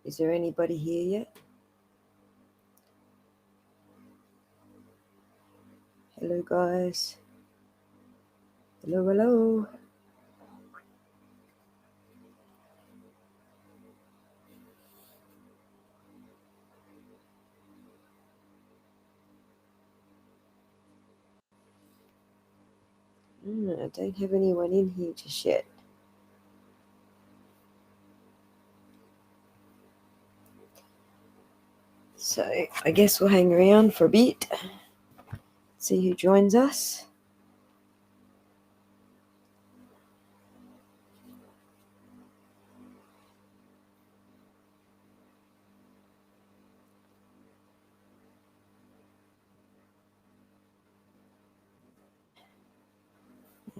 Is there anybody here yet? Hello, guys. Hello, hello. I don't have anyone in here just yet. So I guess we'll hang around for a bit, see who joins us.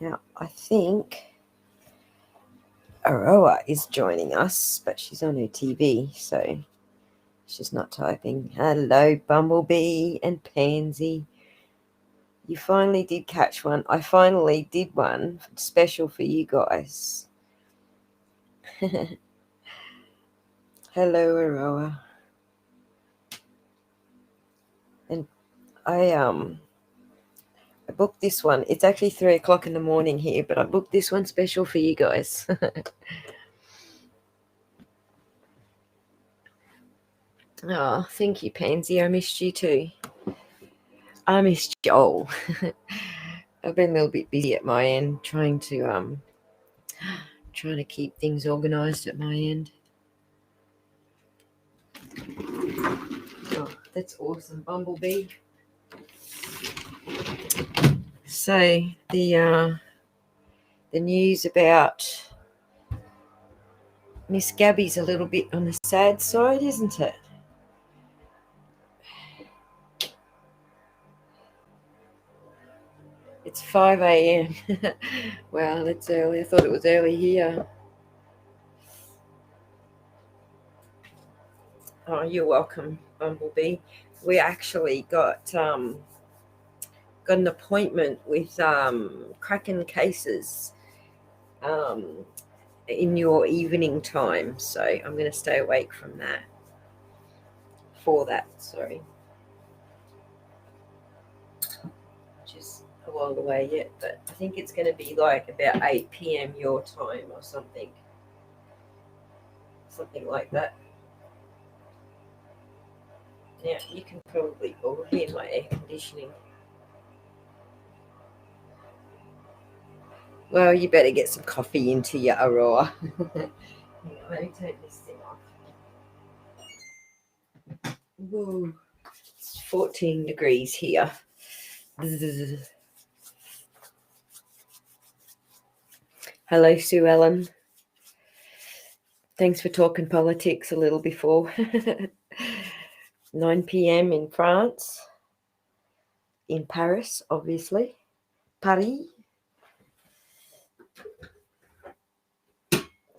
Now, I think Aroa is joining us, but she's on her TV, so she's not typing. Hello, Bumblebee and Pansy. You finally did catch one. I finally did one special for you guys. Hello, Aroa. And I booked this one. It's actually 3 o'clock in the morning here, but I booked this one special for you guys. Oh, thank you, Pansy. I missed you too. I missed you all. I've been a little bit busy at my end, trying to keep things organized at my end. Oh, that's awesome, Bumblebee. So the news about Miss Gabby's a little bit on the sad side, isn't it? It's 5 a.m. Wow, that's early. I thought it was early here. Oh, you're welcome, Bumblebee. We actually got an appointment with Kraken Cases in your evening time, so I'm going to stay awake from that. Sorry. Which is a while away yet, but I think it's going to be like about 8 p.m. your time or something like that. Yeah, you can probably all hear my air conditioning. Well, you better get some coffee into your Aurora. Let me take this thing off. Whoa. It's 14 degrees here. Hello, Sue Ellen. Thanks for talking politics a little before. 9 p.m. in France. In Paris, obviously. Paris.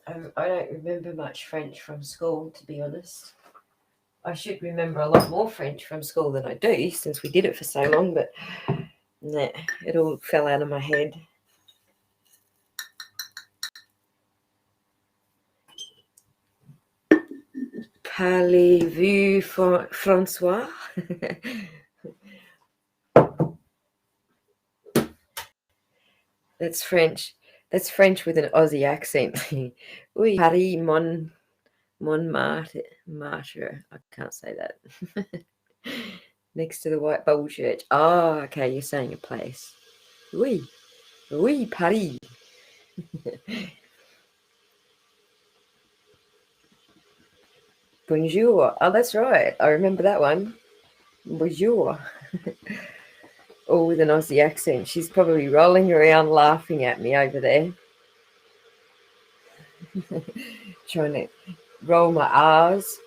I don't remember much French from school, to be honest. I should remember a lot more French from school than I do, since we did it for so long, but nah, it all fell out of my head. Parlez-vous François? That's French. That's French with an Aussie accent. Oui, Paris, Montmartre. I can't say that. Next to the White Bubble Church. Oh, okay, you're saying a place. Oui, Paris. Bonjour. Oh, that's right. I remember that one. Bonjour. All with an Aussie accent. She's probably rolling around laughing at me over there. Trying to roll my R's.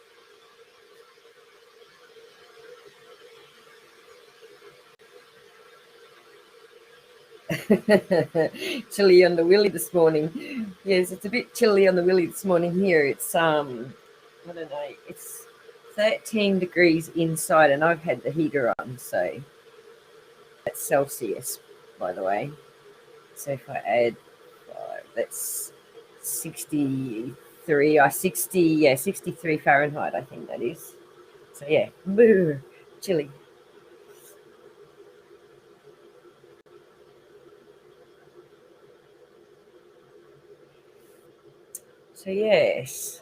Chilly on the willy this morning. Yes, it's a bit chilly on the willy this morning here. It's I don't know, it's 13 degrees inside and I've had the heater on, so that's Celsius, by the way. So if I add 5, that's 63 63 or 60, 63 Fahrenheit, I think that is. So yeah, boo, chilly. So yes.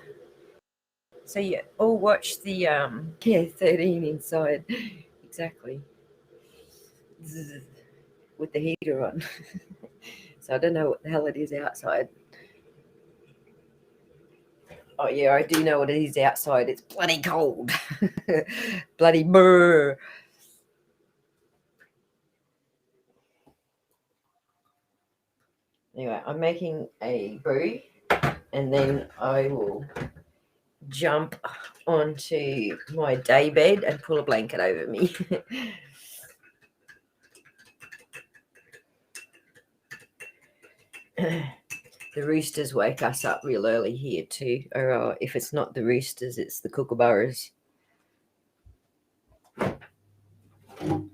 So yeah, all watch the 13 inside. Exactly. Zzz, with the heater on. So I don't know what the hell it is outside. Oh yeah, I do know what it is outside. It's bloody cold. Bloody brr. Anyway, I'm making a brew and then I will jump onto my day bed and pull a blanket over me. The roosters wake us up real early here too, or if it's not the roosters, it's the kookaburras. And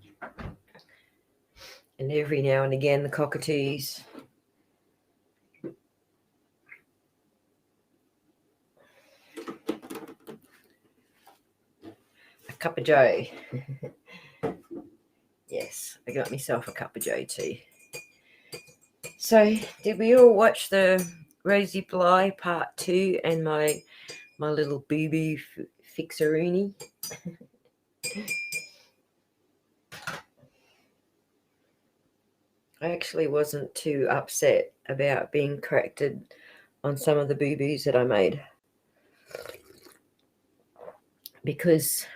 every now and again, the cockatoos. A cup of joe. Yes, I got myself a cup of joe too. So, did we all watch the Rosie Bly part 2 and my little boo-boo fixeroonie? I actually wasn't too upset about being corrected on some of the boo-boos that I made, because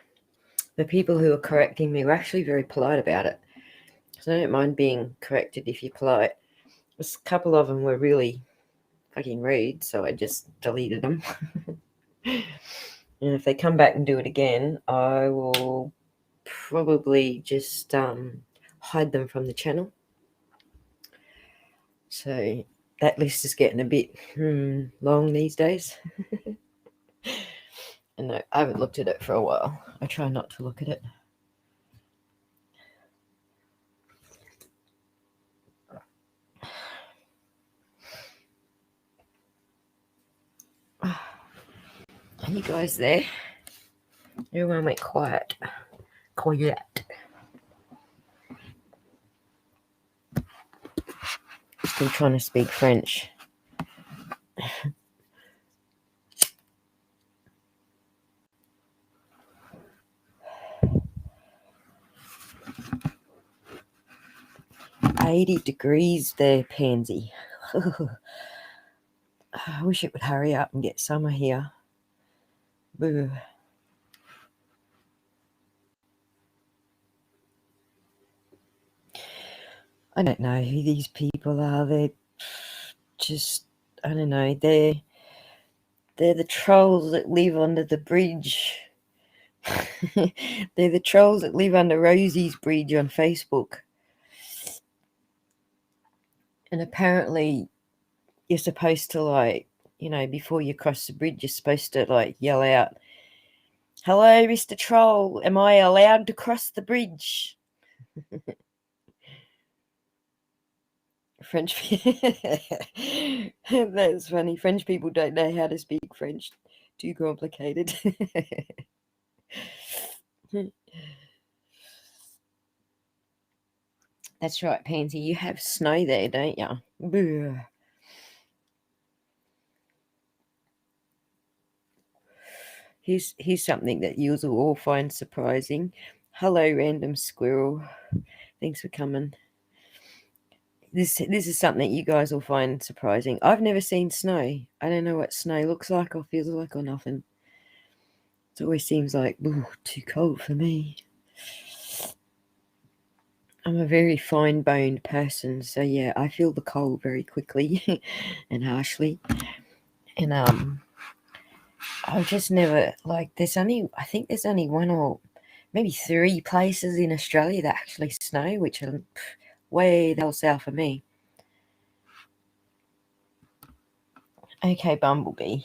the people who were correcting me were actually very polite about it. So I don't mind being corrected if you're polite. A couple of them were really fucking rude, so I just deleted them. And if they come back and do it again, I will probably just hide them from the channel. So that list is getting a bit long these days. And I haven't looked at it for a while. I try not to look at it. Are you guys there? Everyone went quiet. Quiet. Still trying to speak French. $80 there, Pansy. I wish it would hurry up and get summer here. Boo. I don't know who these people are. They're just, I don't know. They're the trolls that live under the bridge. They're the trolls that live under Rosie's bridge on Facebook. And apparently you're supposed to, like, before you cross the bridge, you're supposed to, like, yell out, "Hello, Mr. Troll, am I allowed to cross the bridge?" French. That's funny. French people don't know how to speak French. Too complicated. That's right, Pansy. You have snow there, don't you? Here's something that you will all find surprising. Hello, random squirrel. Thanks for coming. This is something you guys will find surprising. I've never seen snow. I don't know what snow looks like or feels like or nothing. It always seems like, ooh, too cold for me. I'm a very fine-boned person, so yeah, I feel the cold very quickly and harshly. And I've just never, like, I think there's only one or maybe 3 places in Australia that actually snow, which are way the hell south of me. Okay, Bumblebee.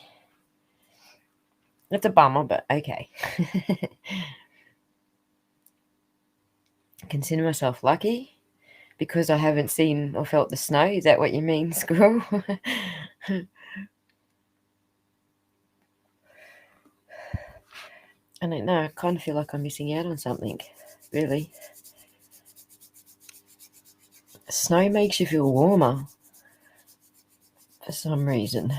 It's a bummer, but okay. Consider myself lucky because I haven't seen or felt the snow. Is that what you mean, Squirrel? I don't know. I kind of feel like I'm missing out on something, really. Snow makes you feel warmer for some reason.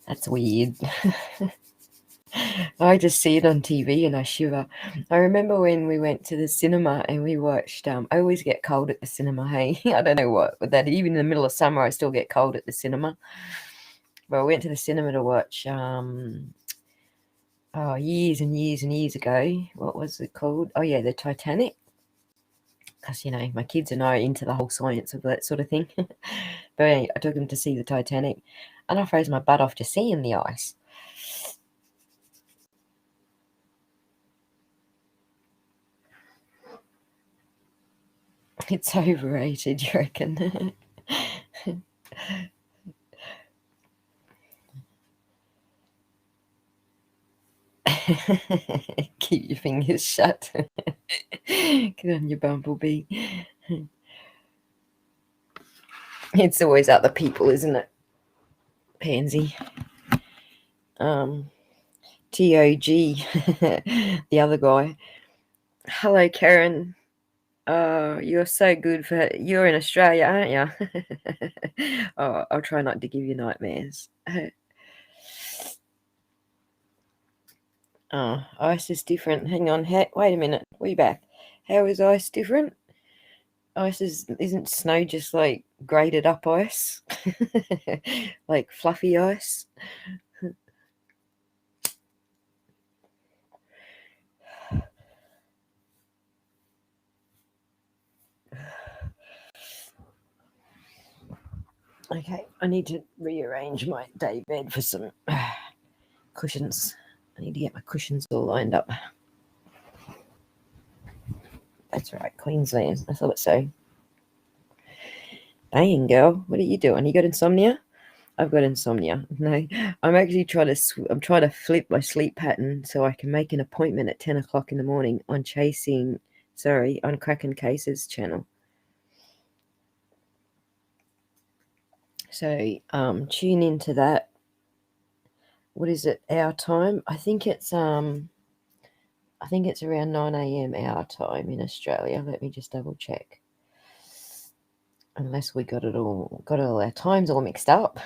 That's weird. I just see it on TV and I shiver. I remember when we went to the cinema and we watched, I always get cold at the cinema, hey? I don't know what, but that even in the middle of summer, I still get cold at the cinema. But I went to the cinema to watch, years and years and years ago. What was it called? Oh, yeah, the Titanic. Because, my kids and I are into the whole science of that sort of thing. But anyway, I took them to see the Titanic and I froze my butt off to seeing the ice. It's overrated, you reckon? Keep your fingers shut. Get on your bumblebee. It's always other people, isn't it? Pansy. TOG, the other guy. Hello, Karen. You're so good you're in Australia, aren't you? Oh, I'll try not to give you nightmares. Oh, ice is different. Hang on. Wait a minute. We back. How is ice different? Isn't snow just like grated up ice? Like fluffy ice? Okay, I need to rearrange my day bed for some cushions. I need to get my cushions all lined up. That's right, Queensland. I thought so. Dang, girl, what are you doing? You got insomnia? I've got insomnia. No, I'm actually trying to flip my sleep pattern so I can make an appointment at 10 o'clock in the morning on Cracking Cases channel. So tune into that. What is it? Our time? I think it's around 9 a.m. our time in Australia. Let me just double check. Unless we got all our times all mixed up.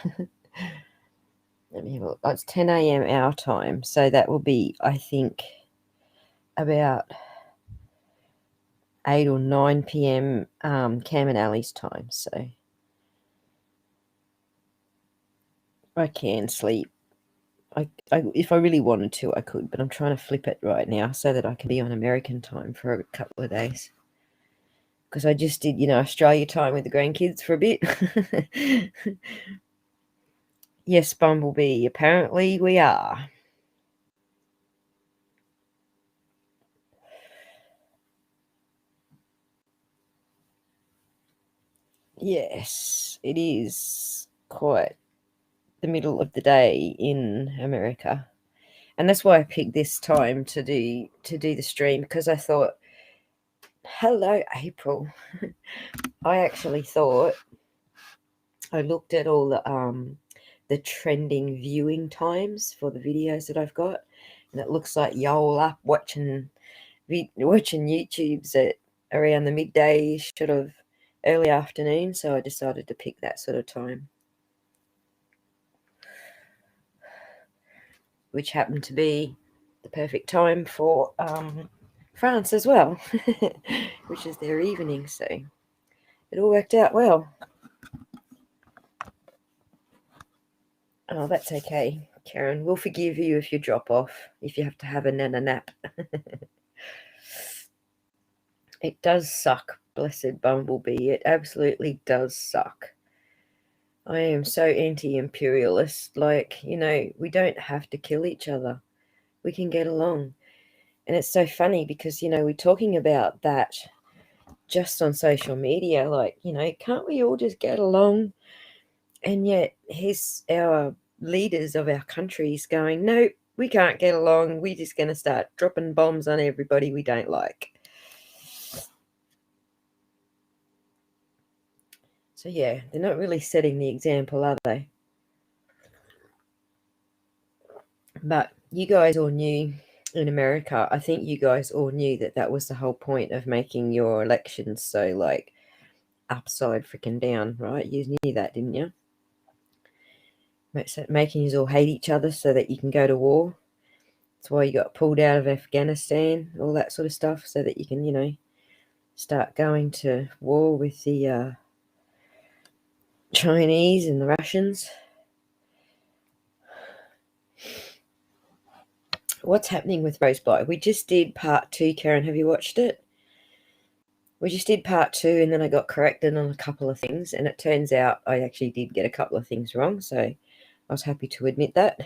Let me have a look. Oh, it's 10 a.m. our time. So that will be, I think, about 8 or 9 p.m. Cam and Ali's time. So I can sleep. If I really wanted to, I could, but I'm trying to flip it right now so that I can be on American time for a couple of days. Because I just did, Australia time with the grandkids for a bit. Yes, Bumblebee, apparently we are. Yes, it is quite the middle of the day in America. And that's why I picked this time to do the stream, because I thought, hello, April. I actually thought, I looked at all the trending viewing times for the videos that I've got, and it looks like y'all up watching YouTubes at around the midday, sort of early afternoon. So I decided to pick that sort of time, which happened to be the perfect time for France as well, which is their evening. So it all worked out well. Oh, that's okay, Karen. We'll forgive you if you drop off, if you have to have a nana nap. It does suck, blessed Bumblebee. It absolutely does suck. I am so anti-imperialist. Like, we don't have to kill each other. We can get along. And it's so funny because, we're talking about that just on social media. Like, can't we all just get along? And yet here's our leaders of our countries going, no, we can't get along. We're just going to start dropping bombs on everybody we don't like. So, yeah, they're not really setting the example, are they? But you guys all knew in America, I think you guys all knew that that was the whole point of making your elections so like upside freaking down, right? You knew that, didn't you? Making you all hate each other so that you can go to war. That's why you got pulled out of Afghanistan, all that sort of stuff, so that you can, start going to war with the Chinese and the Russians. What's happening with Rosebud? We just did part 2, Karen. Have you watched it? We just did part 2, and then I got corrected on a couple of things, and it turns out I actually did get a couple of things wrong, so I was happy to admit that.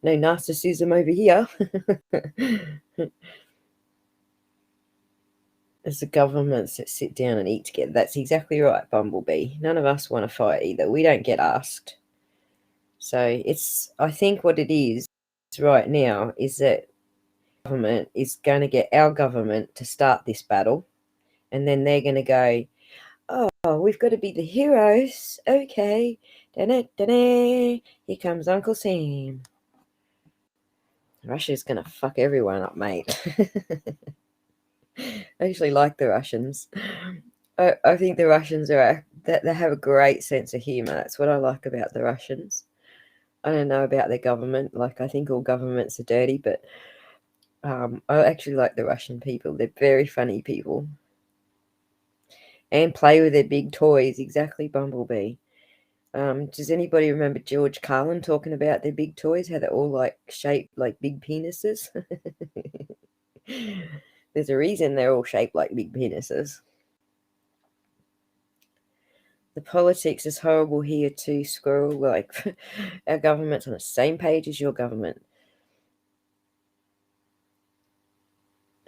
No narcissism over here. It's the governments that sit down and eat together. That's exactly right, Bumblebee. None of us want to fight either. We don't get asked. So I think what it is right now is that government is going to get our government to start this battle, and then they're going to go, oh, we've got to be the heroes. Okay. Da-da-da-da. Here comes Uncle Sam. Russia's going to fuck everyone up, mate. I actually like the Russians. I think the Russians they have a great sense of humor. That's what I like about the Russians. I don't know about their government. Like, I think all governments are dirty, but I actually like the Russian people. They're very funny people. And play with their big toys. Exactly, Bumblebee. Does anybody remember George Carlin talking about their big toys? How they're all like shaped like big penises? There's a reason they're all shaped like big penises. The politics is horrible here too, Squirrel. Like, our government's on the same page as your government.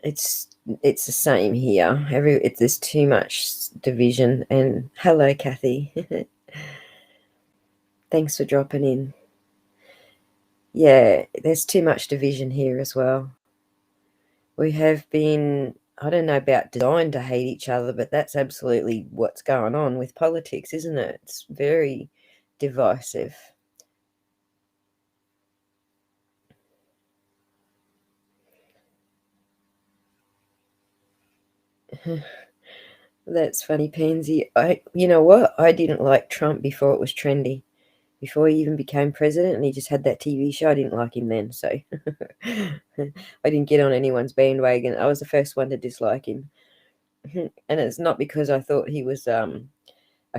It's the same here. There's too much division. And hello, Kathy. Thanks for dropping in. Yeah, there's too much division here as well. We have been, I don't know about designed to hate each other, but that's absolutely what's going on with politics, isn't it? It's very divisive. That's funny, Pansy. You know what? I didn't like Trump before it was trendy. Before he even became president, and he just had that TV show. I didn't like him then, so I didn't get on anyone's bandwagon. I was the first one to dislike him. And it's not because I thought he was a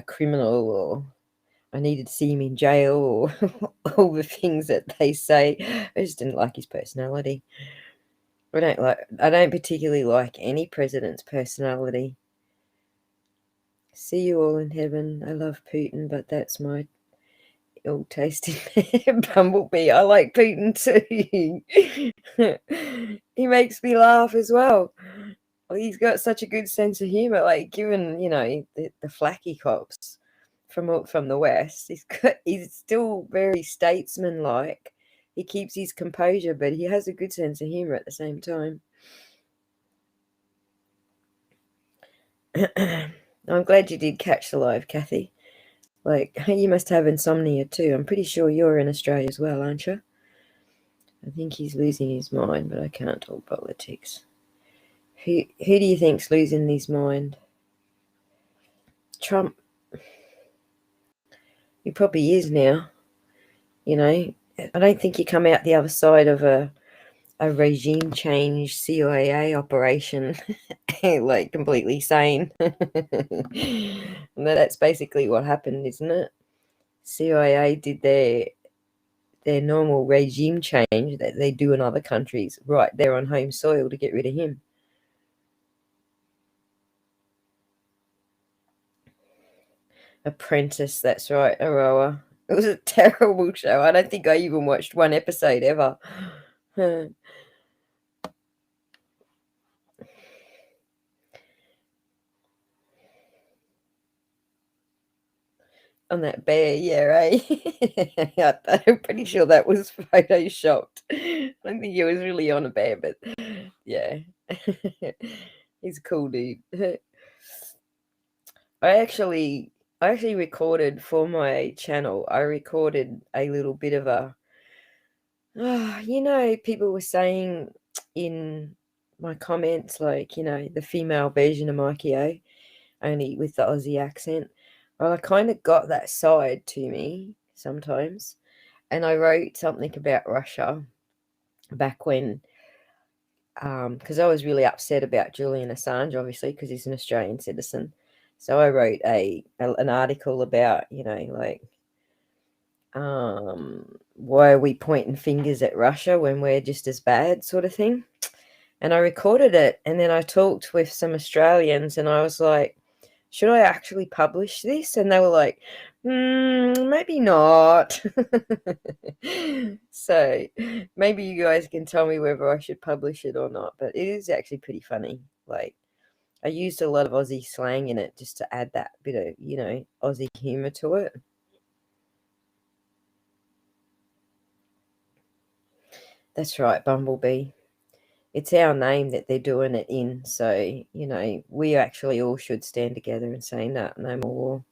criminal or I needed to see him in jail or all the things that they say. I just didn't like his personality. I don't particularly like any president's personality. See you all in heaven. I love Putin, but that's my ill-tasting Bumblebee. I like Putin too. He makes me laugh as well. He's got such a good sense of humor. Like, given the flacky cops from the West, he's still very statesman-like. He keeps his composure, but he has a good sense of humor at the same time. I'm glad you did catch the live, Kathy. Like, you must have insomnia too. I'm pretty sure you're in Australia as well, aren't you? I think he's losing his mind, but I can't talk politics. Who do you think's losing his mind? Trump. He probably is now. I don't think you come out the other side of a regime change CIA operation like completely sane. That's basically what happened, isn't it? CIA did their normal regime change that they do in other countries right there on home soil to get rid of him. Apprentice, that's right, Aroa. It was a terrible show. I don't think I even watched one episode ever. On that bear, yeah, right? I'm pretty sure that was photoshopped. I don't think he was really on a bear, but yeah. He's a cool dude. I actually recorded for my channel. I recorded a little bit of people were saying in my comments, like, the female version of Mikey O, only with the Aussie accent. Well, I kind of got that side to me sometimes. And I wrote something about Russia back when, because I was really upset about Julian Assange, obviously, because he's an Australian citizen. So I wrote an article about, like, why are we pointing fingers at Russia when we're just as bad, sort of thing. And I recorded it, and then I talked with some Australians, and I was like, should I actually publish this? And they were like, maybe not. So maybe you guys can tell me whether I should publish it or not. But it is actually pretty funny. Like, I used a lot of Aussie slang in it just to add that bit of, Aussie humour to it. That's right, Bumblebee. It's our name that they're doing it in. So, we actually all should stand together and say, no more war.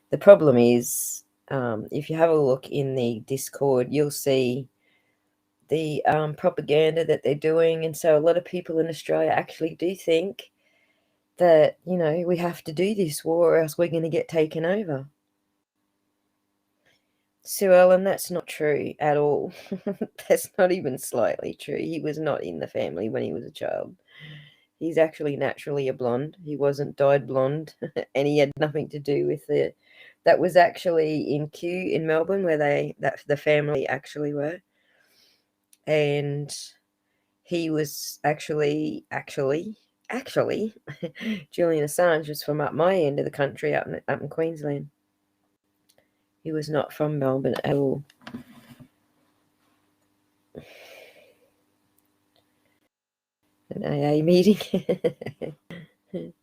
The problem is, if you have a look in the Discord, you'll see the propaganda that they're doing. And so a lot of people in Australia actually do think that, we have to do this war or else we're going to get taken over. Sue Ellen, that's not true at all. That's not even slightly true. He was not in the family when he was a child. He's actually naturally a blonde. He wasn't dyed blonde, and he had nothing to do with it. That was actually in Kew in Melbourne, where the family actually were, and he was actually Julian Assange was from up my end of the country, up in Queensland. He was not from Melbourne at all. An AA meeting. Well,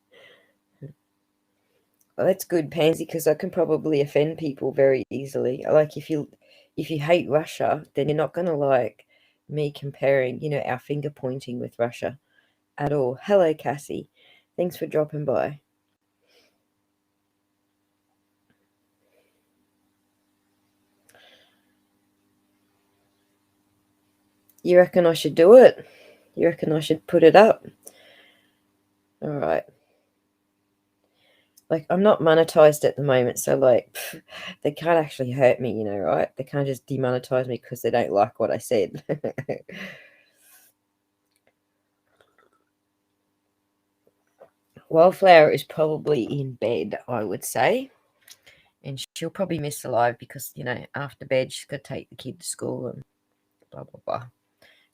that's good, Pansy, because I can probably offend people very easily. Like, if you hate Russia, then you're not going to like me comparing, our finger pointing with Russia at all. Hello, Cassie. Thanks for dropping by. You reckon I should do it? You reckon I should put it up? All right. Like, I'm not monetized at the moment, so like, they can't actually hurt me, right? They can't just demonetize me because they don't like what I said. Wildflower is probably in bed, I would say. And she'll probably miss the live because, after bed, she's got to take the kid to school and blah, blah, blah.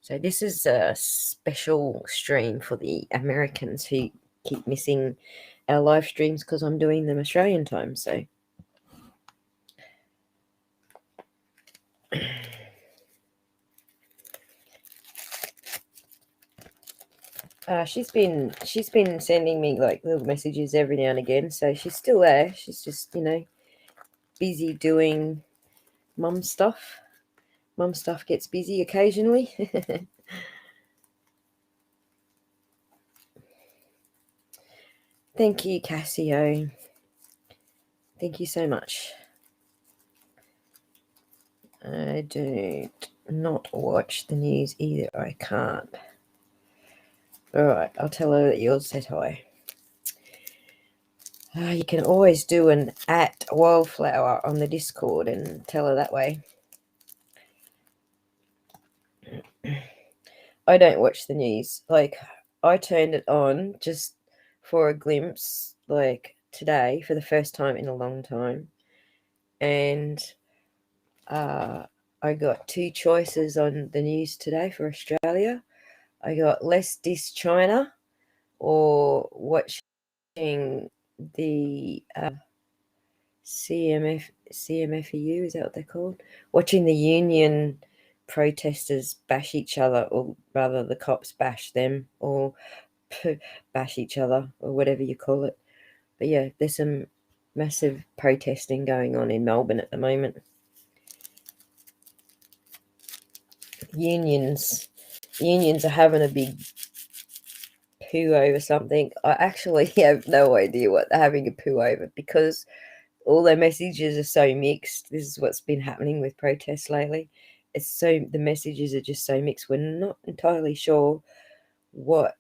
So this is a special stream for the Americans who keep missing our live streams because I'm doing them Australian time. So she's been sending me like little messages every now and again. So she's still there. She's just busy doing mum stuff. Mum stuff gets busy occasionally. Thank you, Cassio. Thank you so much. I do not watch the news either. I can't. All right, I'll tell her that you'll said hi. You can always do an @wildflower on the Discord and tell her that way. I don't watch the news. Like, I turned it on just for a glimpse, like today, for the first time in a long time. And I got two choices on the news today for Australia. I got Less Dis China or watching the CMFEU, is that what they're called? Watching the union protesters bash each other, or rather the cops bash them, or bash each other, or whatever you call it. But yeah, there's some massive protesting going on in Melbourne at the moment. Unions are having a big poo over something. I actually have no idea what they're having a poo over because all their messages are so mixed. This is what's been happening with protests lately. the messages are just so mixed. We're not entirely sure what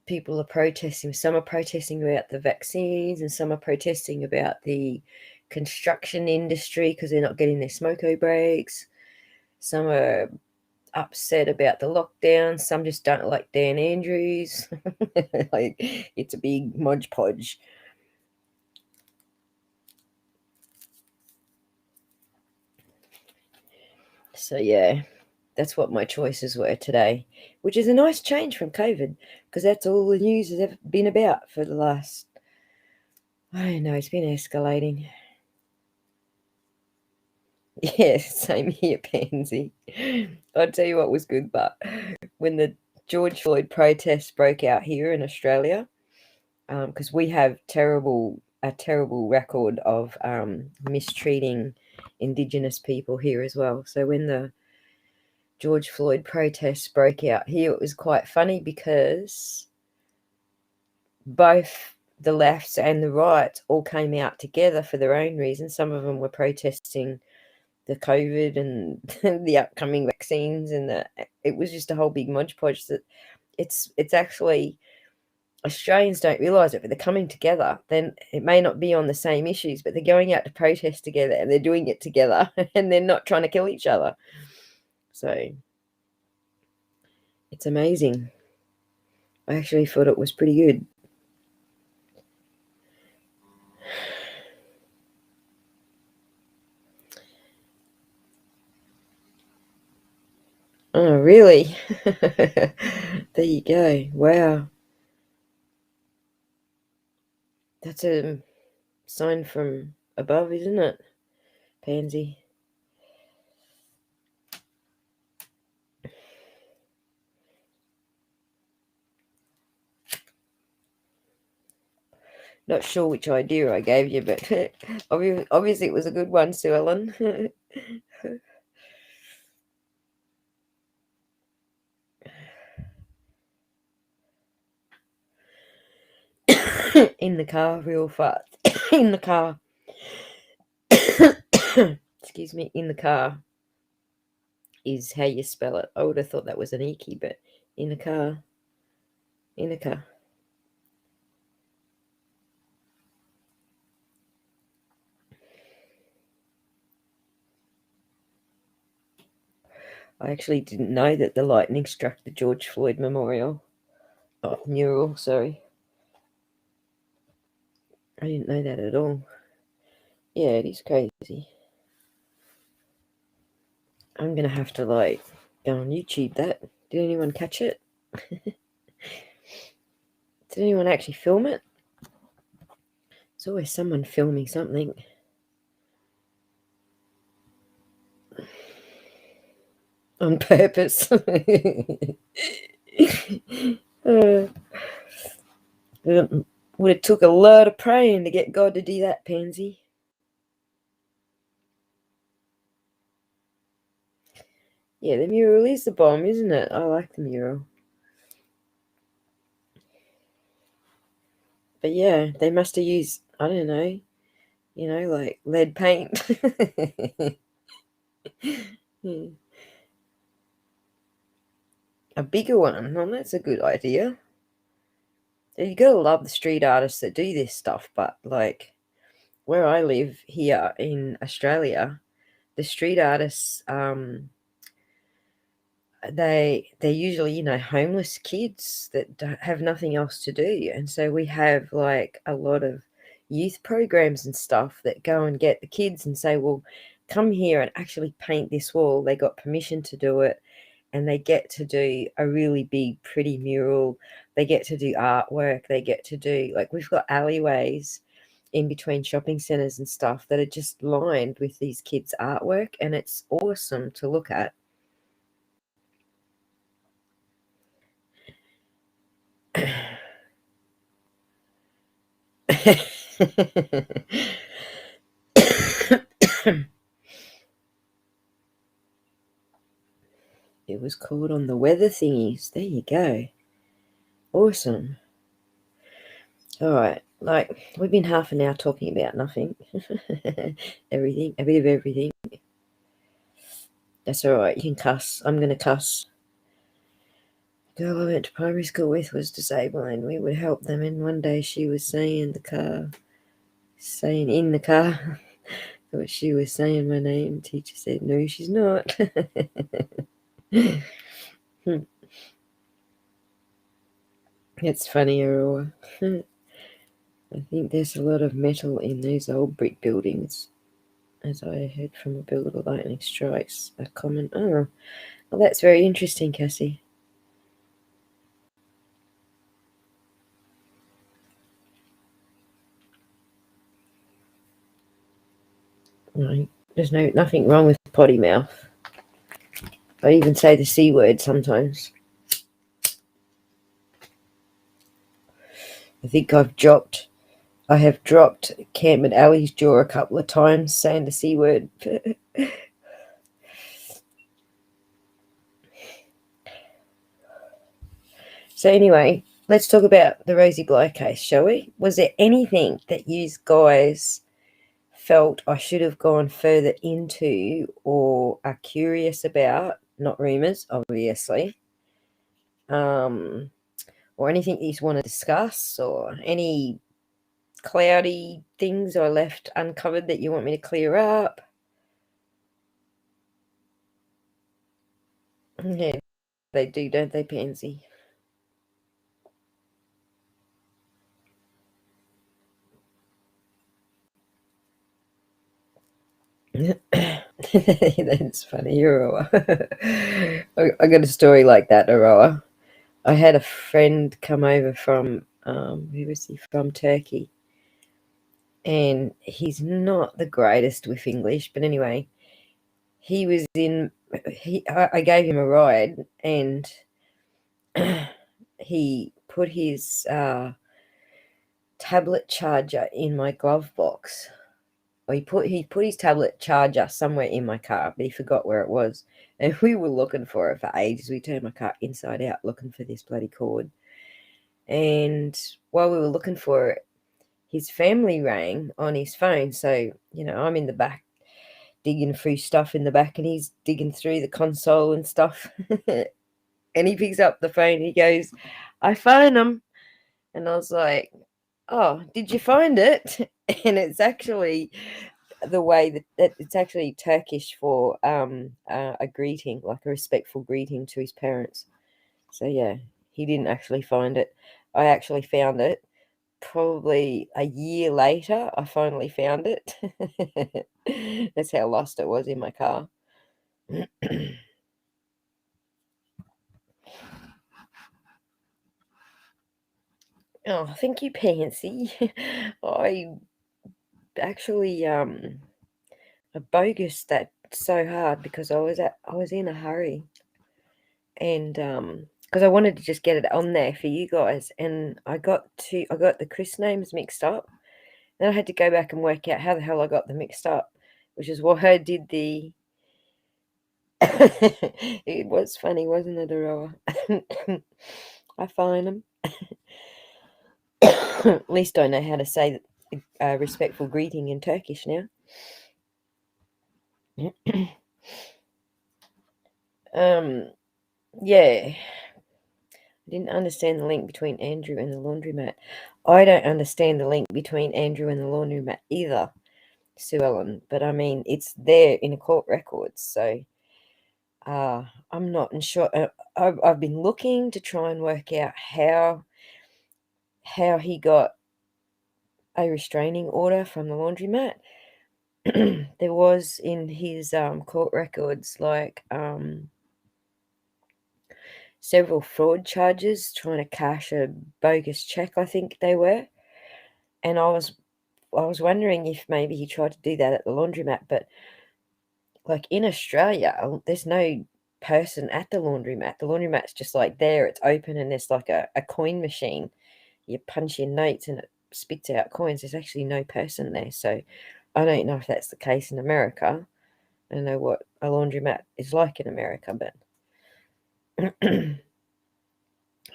people are protesting. Some are protesting about the vaccines, and some are protesting about the construction industry because they're not getting their smoko breaks. Some are upset about the lockdown. Some just don't like Dan Andrews. Like, it's a big modge podge. So yeah, that's what my choices were today, which is a nice change from COVID, because that's all the news has ever been about for the last, I don't know, it's been escalating. Yeah, same here, Pansy. I'll tell you what was good, but when the George Floyd protests broke out here in Australia, because we have a terrible record of mistreating Indigenous people here as well. So when the George Floyd protests broke out here, it was quite funny because both the lefts and the rights all came out together for their own reasons. Some of them were protesting the COVID and the upcoming vaccines, and it was just a whole big modge podge. That it's actually, Australians don't realise it, but they're coming together. Then it may not be on the same issues, but they're going out to protest together, and they're doing it together, and they're not trying to kill each other. So it's amazing. I actually thought it was pretty good. Oh, really? There you go. Wow. That's a sign from above, isn't it, Pansy? Not sure which idea I gave you, but obviously it was a good one, Sue Ellen. In the car, real fast. In the car. Excuse me, in the car is how you spell it. I would have thought that was an Iki, but in the car. In the car. I actually didn't know that the lightning struck the George Floyd Memorial. Oh, mural, sorry. I didn't know that at all. Yeah, it is crazy. I'm going to have to, go on YouTube that. Did anyone catch it? Did anyone actually film it? There's always someone filming something. On purpose. Would have took a lot of praying to get God to do that, Pansy. Yeah, the mural is the bomb, isn't it? I like the mural. But yeah, they must have used, I don't know, like lead paint. A bigger one. Well, that's a good idea. You gotta love the street artists that do this stuff, but where I live here in Australia, the street artists, they're usually homeless kids that don't have nothing else to do, and so we have a lot of youth programs and stuff that go and get the kids and say, well, come here and actually paint this wall. They got permission to do it, and they get to do a really big pretty mural. They get to do artwork. They get to do, we've got alleyways in between shopping centers and stuff that are just lined with these kids' artwork, and it's awesome to look at. It was called on the weather thingies. There you go. Awesome. All right. We've been half an hour talking about nothing. Everything, a bit of everything. That's all right. You can cuss. I'm going to cuss. The girl I went to primary school with was disabled and we would help them. And one day she was saying in the car, thought she was saying my name. Teacher said, no, she's not. It's funny, Aurora. I think there's a lot of metal in those old brick buildings. As I heard from a builder, lightning strikes are common. Oh, well, that's very interesting, Cassie. No, there's nothing wrong with potty mouth. I even say the C word sometimes. I think I have dropped Cam and Ali's jaw a couple of times saying the C word. So anyway, let's talk about the Rosie Bly case, shall we? Was there anything that you guys felt I should have gone further into or are curious about? Not rumours, obviously. Or anything you want to discuss, or any cloudy things I left uncovered that you want me to clear up? Yeah, they do, don't they, Pansy? That's funny, Aroa. I got a story like that, Aroa. I had a friend come over from, who was he from? Turkey. And he's not the greatest with English, but anyway, he was I gave him a ride, and he put his tablet charger in my glove box. Or he put his tablet charger somewhere in my car, but he forgot where it was. And we were looking for it for ages. We turned my car inside out looking for this bloody cord. And while we were looking for it, his family rang on his phone. So, I'm in the back digging through stuff in the back, and he's digging through the console and stuff. And he picks up the phone and he goes, I found him. And I was like, oh, did you find it? And it's actually the way that it's actually Turkish for a greeting, like a respectful greeting to his parents. So yeah, he didn't actually find it. I actually found it. Probably a year later, I finally found it. That's how lost it was in my car. Oh, thank you, Pansy. I actually I bogus that so hard because I was in a hurry, and because I wanted to just get it on there for you guys, and I got the Chris names mixed up. Then I had to go back and work out how the hell I got them mixed up, which is why I did the. It was funny, wasn't it, Aroa? I find them. At least I know how to say a respectful greeting in Turkish now. Yeah. I didn't understand the link between Andrew and the laundromat. I don't understand the link between Andrew and the laundromat either, Sue Ellen. But I mean, it's there in a court records, so I'm not sure. I've been looking to try and work out how he got a restraining order from the laundromat. There was in his court records like several fraud charges trying to cash a bogus check, I think they were. And I was wondering if maybe he tried to do that at the laundromat, but like in Australia, there's no person at the laundromat. The laundromat's just like there, it's open, and there's like a coin machine. You punch in notes and it spits out coins. There's actually no person there. So I don't know if that's the case in America. I don't know what a laundromat is like in America, but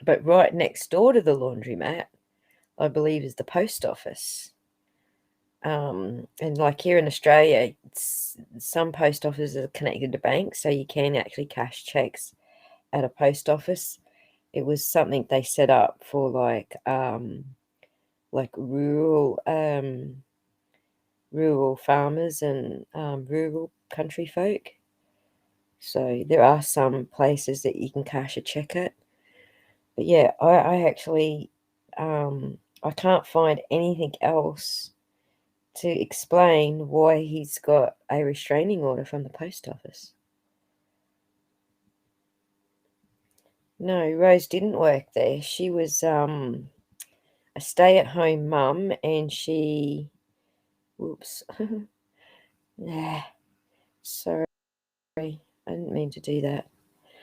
but right next door to the laundromat, I believe, is the post office. And like here in Australia, some post offices are connected to banks, so you can actually cash checks at a post office. It was something they set up for like rural farmers and rural country folk. So there are some places that you can cash a check at. But yeah, I actually I can't find anything else to explain why he's got a restraining order from the post office. No, Rose didn't work there. She was a stay-at-home mum, and she whoops. Yeah, sorry. I didn't mean to do that.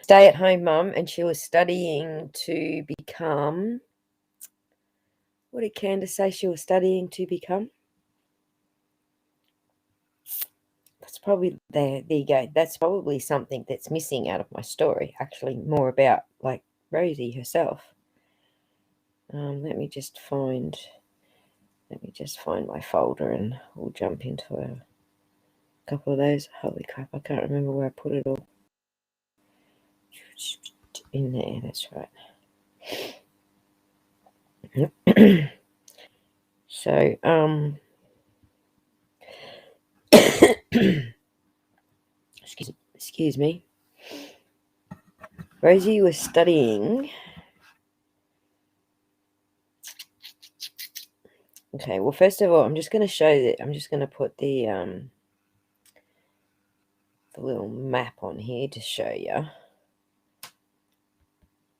Stay-at-home mum, and she was studying to become, what did Candace say she was studying to become? That's probably there you go. That's probably something that's missing out of my story, actually, more about like Rosie herself. Let me just find my folder, and we'll jump into a couple of those. Holy crap, I can't remember where I put it all. In there, that's right. So, excuse me. Rosie was studying. Okay, well, first of all, I'm just going to show that. I'm just going to put the little map on here to show you.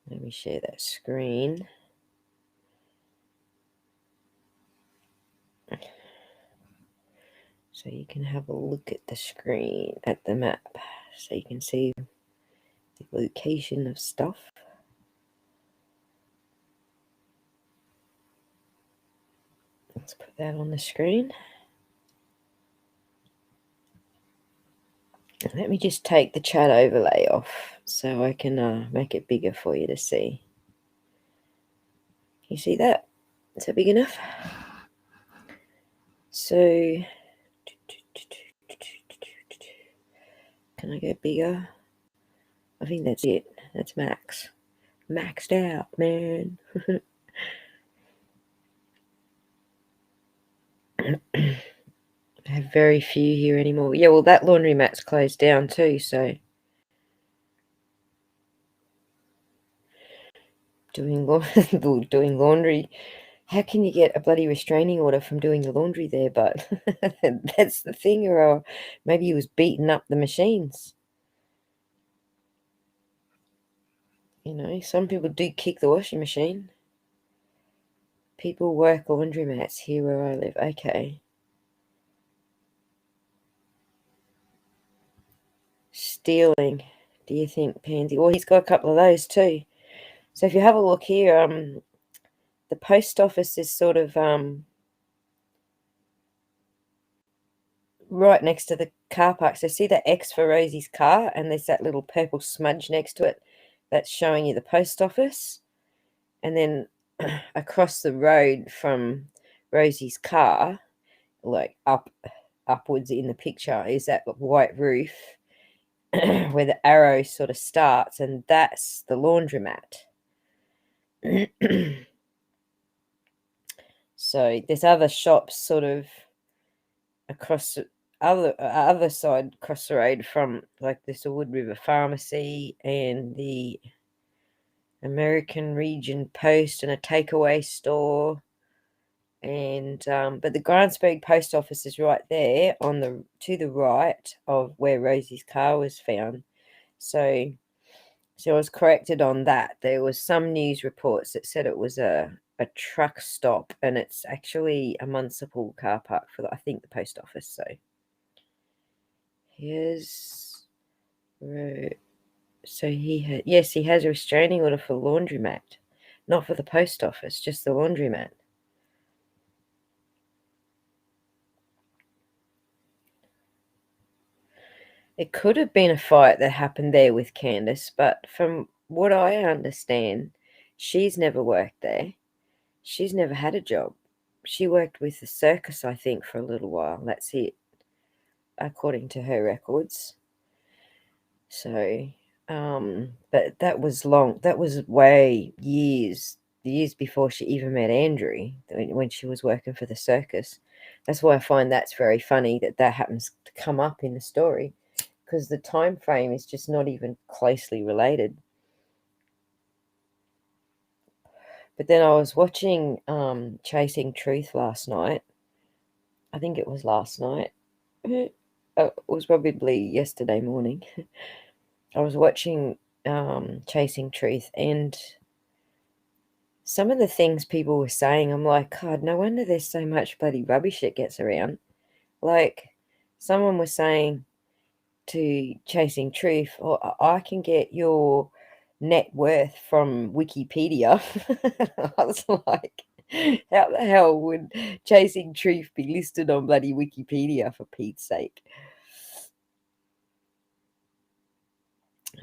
Let me share that screen. So you can have a look at the screen, at the map, so you can see the location of stuff. Let's put that on the screen. Let me just take the chat overlay off so I can make it bigger for you to see. You see that? Is that big enough? So, can I go bigger? I think that's it. That's max. Maxed out, man. I have very few here anymore. Yeah, well, that laundromat's closed down too, so doing laundry. How can you get a bloody restraining order from doing the laundry there? But that's the thing, or maybe he was beating up the machines. You know, some people do kick the washing machine. People work laundromats here where I live. Okay. Stealing, do you think, Pansy? Well, he's got a couple of those too. So if you have a look here, the post office is sort of right next to the car park. So see that X for Rosie's car, and there's that little purple smudge next to it. That's showing you the post office. And then across the road from Rosie's car, like upwards in the picture, is that white roof where the arrow sort of starts, and that's the laundromat. So there's other shops sort of across the other side, across the road from, like, there's the Wood River Pharmacy and the American Region Post and a takeaway store. And but the Grantsberg post office is right there to the right of where Rosie's car was found. So I was corrected on that. There was some news reports that said it was a truck stop, and it's actually a municipal car park for I think the post office. So here's so he has a restraining order for laundromat, not for the post office, just the laundromat. It could have been a fight that happened there with Candace, but from what I understand, she's never worked there. She's never had a job. she worked with the circus, I think, for a little while. That's it, according to her records. So, but that was long. That was way years before she even met Andrew, when she was working for the circus. That's why I find that's very funny that happens to come up in the story, because the time frame is just not even closely related. But then I was watching Chasing Truth last night. I think it was last night. It was probably yesterday morning. I was watching Chasing Truth, and some of the things people were saying, I'm like, God, no wonder there's so much bloody rubbish that gets around. Like, someone was saying to Chasing Truth, oh, I can get your net worth from Wikipedia. I was like, how the hell would Chasing Truth be listed on bloody Wikipedia, for Pete's sake?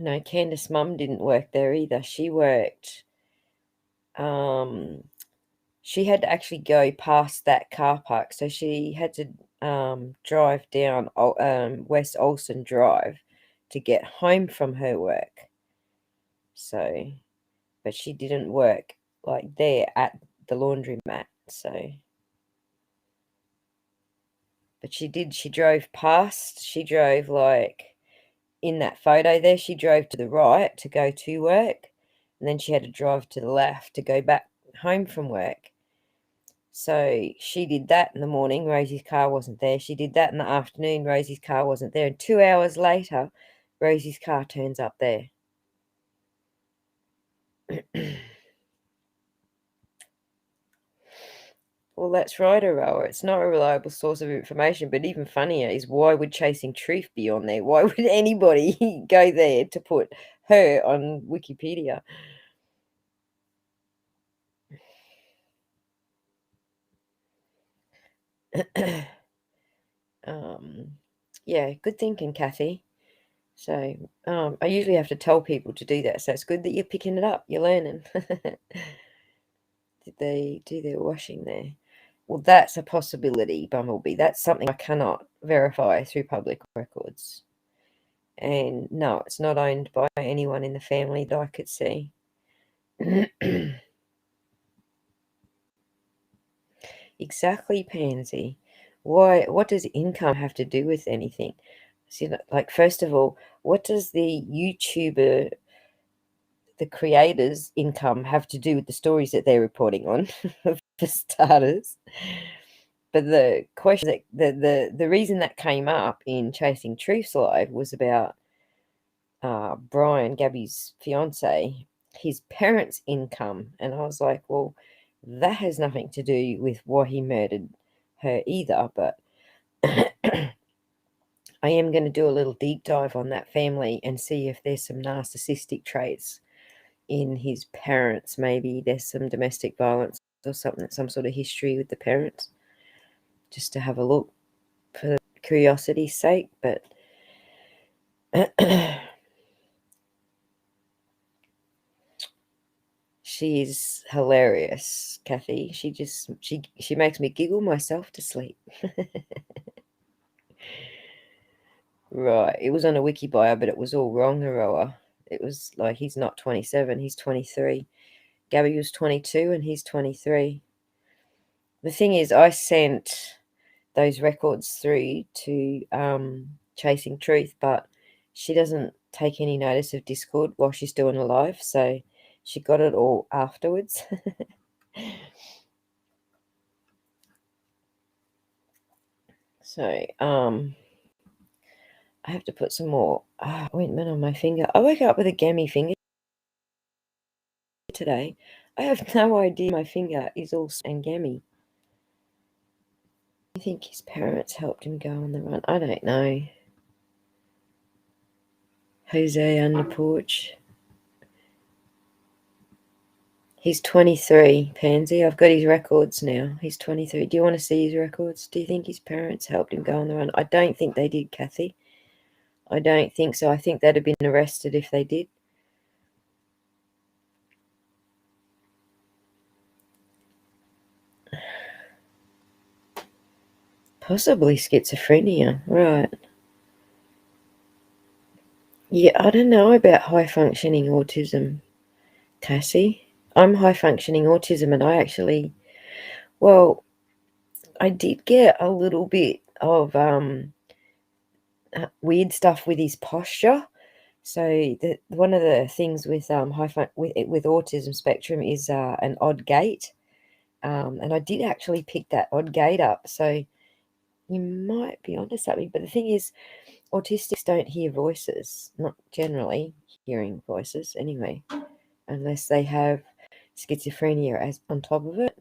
No, Candace's mum didn't work there either. She worked, she had to actually go past that car park. So she had to drive down West Olsen Drive to get home from her work. So, but she didn't work like there at the laundromat. So, but she drove past, she drove like in that photo there, she drove to the right to go to work, and then she had to drive to the left to go back home from work. So she did that in the morning. Rosie's car wasn't there. She did that in the afternoon. Rosie's car wasn't there. And 2 hours later, Rosie's car turns up there. Well, that's right, Aroa. It's not a reliable source of information, but even funnier is, why would Chasing Truth be on there? Why would anybody go there to put her on Wikipedia? Yeah, good thinking, Kathy. So I usually have to tell people to do that, so it's good that you're picking it up. You're learning. Did they do their washing there? Well, that's a possibility, Bumblebee. That's something I cannot verify through public records. And no, it's not owned by anyone in the family that I could see. Exactly, Pansy. Why? What does income have to do with anything? See, like, first of all, what does the YouTuber, the creators' income, have to do with the stories that they're reporting on, for starters? But the question that the reason that came up in Chasing Truth's live was about Brian, Gabby's fiance, his parents' income, and I was like, well, that has nothing to do with why he murdered her either. But I am going to do a little deep dive on that family and see if there's some narcissistic traits in his parents. Maybe there's some domestic violence or something, some sort of history with the parents, just to have a look for curiosity's sake. But she's hilarious, Kathy. She makes me giggle myself to sleep. Right, it was on a wiki bio, but it was all wrong, Aroa. It was like, he's not 27, he's 23. Gabby was 22 and he's 23. The thing is, I sent those records through to Chasing Truth, but she doesn't take any notice of Discord while she's doing a live, so she got it all afterwards. So I have to put some more ointment on my finger. I woke up with a gammy finger today. I have no idea my finger is all and gammy. I think his parents helped him go on the run. I don't know. Jose on the porch. He's 23, Pansy. I've got his records now. He's 23. Do you want to see his records? Do you think his parents helped him go on the run? I don't think they did, Kathy. I don't think so. I think they'd have been arrested if they did. Possibly schizophrenia, right. Yeah, I don't know about high-functioning autism, Cassie. I'm high-functioning autism, and well, I did get a little bit of weird stuff with his posture. So one of the things with with autism spectrum is an odd gait, and I did actually pick that odd gait up. So you might be onto something. But the thing is, autistics don't hear voices, not generally hearing voices anyway, unless they have schizophrenia as on top of it.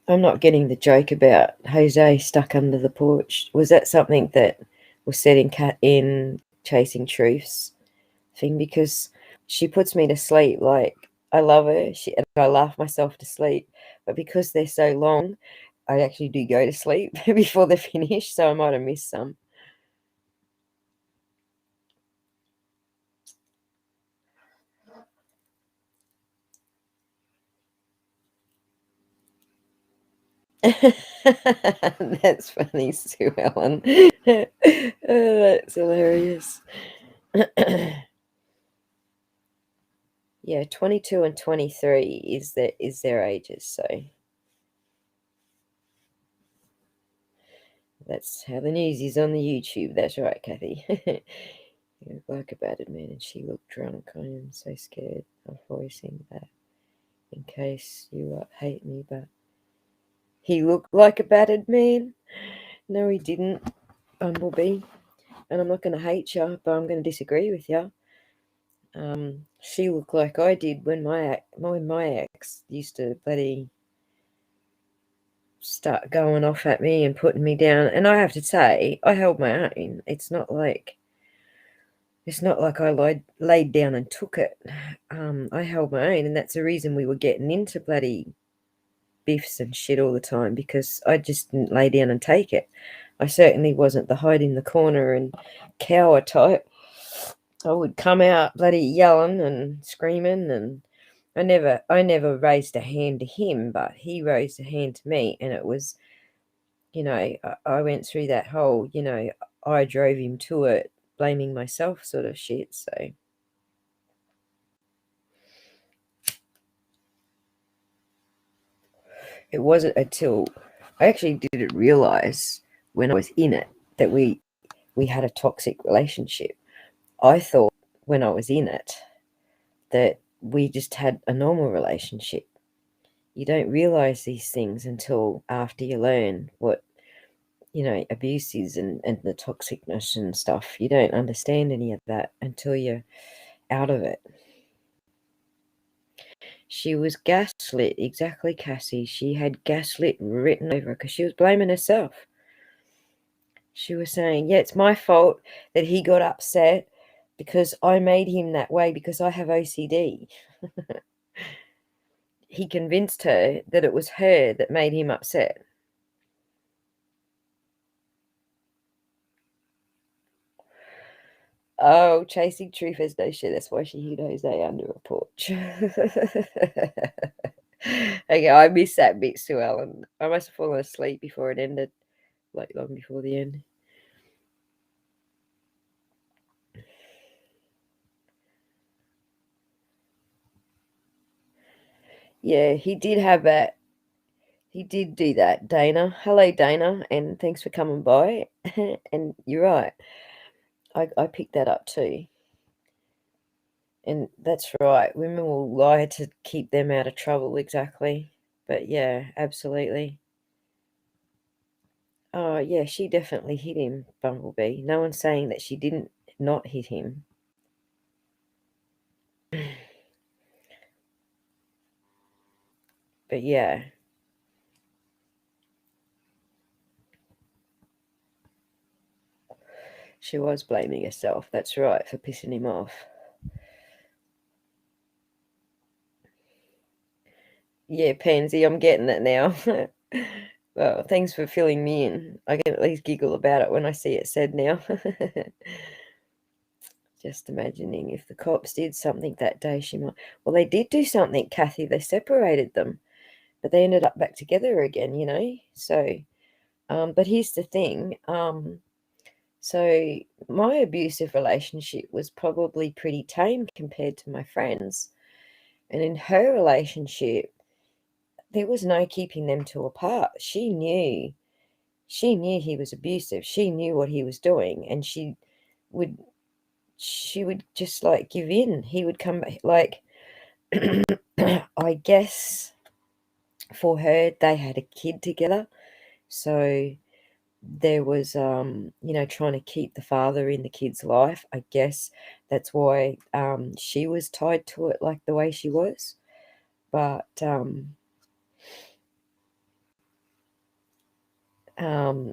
I'm not getting the joke about Jose stuck under the porch. Was that something that was said in Chasing Truth's thing? Because she puts me to sleep. Like, I love her, and I laugh myself to sleep. But because they're so long, I actually do go to sleep before they're finished, so I might have missed some. That's funny, Sue Ellen. Oh, that's hilarious. Yeah, 22 and 23 is their ages, so that's how the news is on the YouTube. That's right, Kathy. You look like a battered man, and she looked drunk. I am so scared of voicing that in case you hate me, but he looked like a battered man. No, he didn't, Bumblebee. And I'm not going to hate you, but I'm going to disagree with you. She looked like I did when my ex used to bloody start going off at me and putting me down. And I have to say, I held my own. It's not like I laid down and took it. I held my own, and that's the reason we were getting into bloody biffs and shit all the time, because I just didn't lay down and take it. I certainly wasn't the hide in the corner and cower type. I would come out bloody yelling and screaming, and I never raised a hand to him, but he raised a hand to me, and it was, I went through that whole, I drove him to it, blaming myself sort of shit. So it wasn't until I actually didn't realize when I was in it that we had a toxic relationship. I thought when I was in it that we just had a normal relationship. You don't realize these things until after you learn what abuse is, and the toxicness and stuff. You don't understand any of that until you're out of it. She was gaslit, exactly, Cassie. She had gaslit written over because she was blaming herself. She was saying, yeah, it's my fault that he got upset because I made him that way because I have OCD. He convinced her that it was her that made him upset. Oh, Chasing Truth has no shit. That's why she hid Jose under a porch. Okay, I missed that bit, Sue Ellen. I must have fallen asleep before it ended, like long before the end. Yeah, he did have that. He did do that, Dana. Hello, Dana, and thanks for coming by. And you're right. I picked that up too. And that's right. Women will lie to keep them out of trouble, exactly. But yeah, absolutely. Oh, yeah, she definitely hit him, Bumblebee. No one's saying that she didn't not hit him. But yeah. She was blaming herself, that's right, for pissing him off. Yeah, Pansy, I'm getting it now. Well, thanks for filling me in. I can at least giggle about it when I see it said now. Just imagining if the cops did something that day, she might. Well, they did do something, Kathy. They separated them. but they ended up back together again, you know. So, but here's the thing. So my abusive relationship was probably pretty tame compared to my friends. And in her relationship, there was no keeping them two apart. She knew he was abusive. She knew what he was doing, and would she would just like give in. He would come back like I guess for her they had a kid together. So there was trying to keep the father in the kid's life. I guess that's why she was tied to it like the way she was. But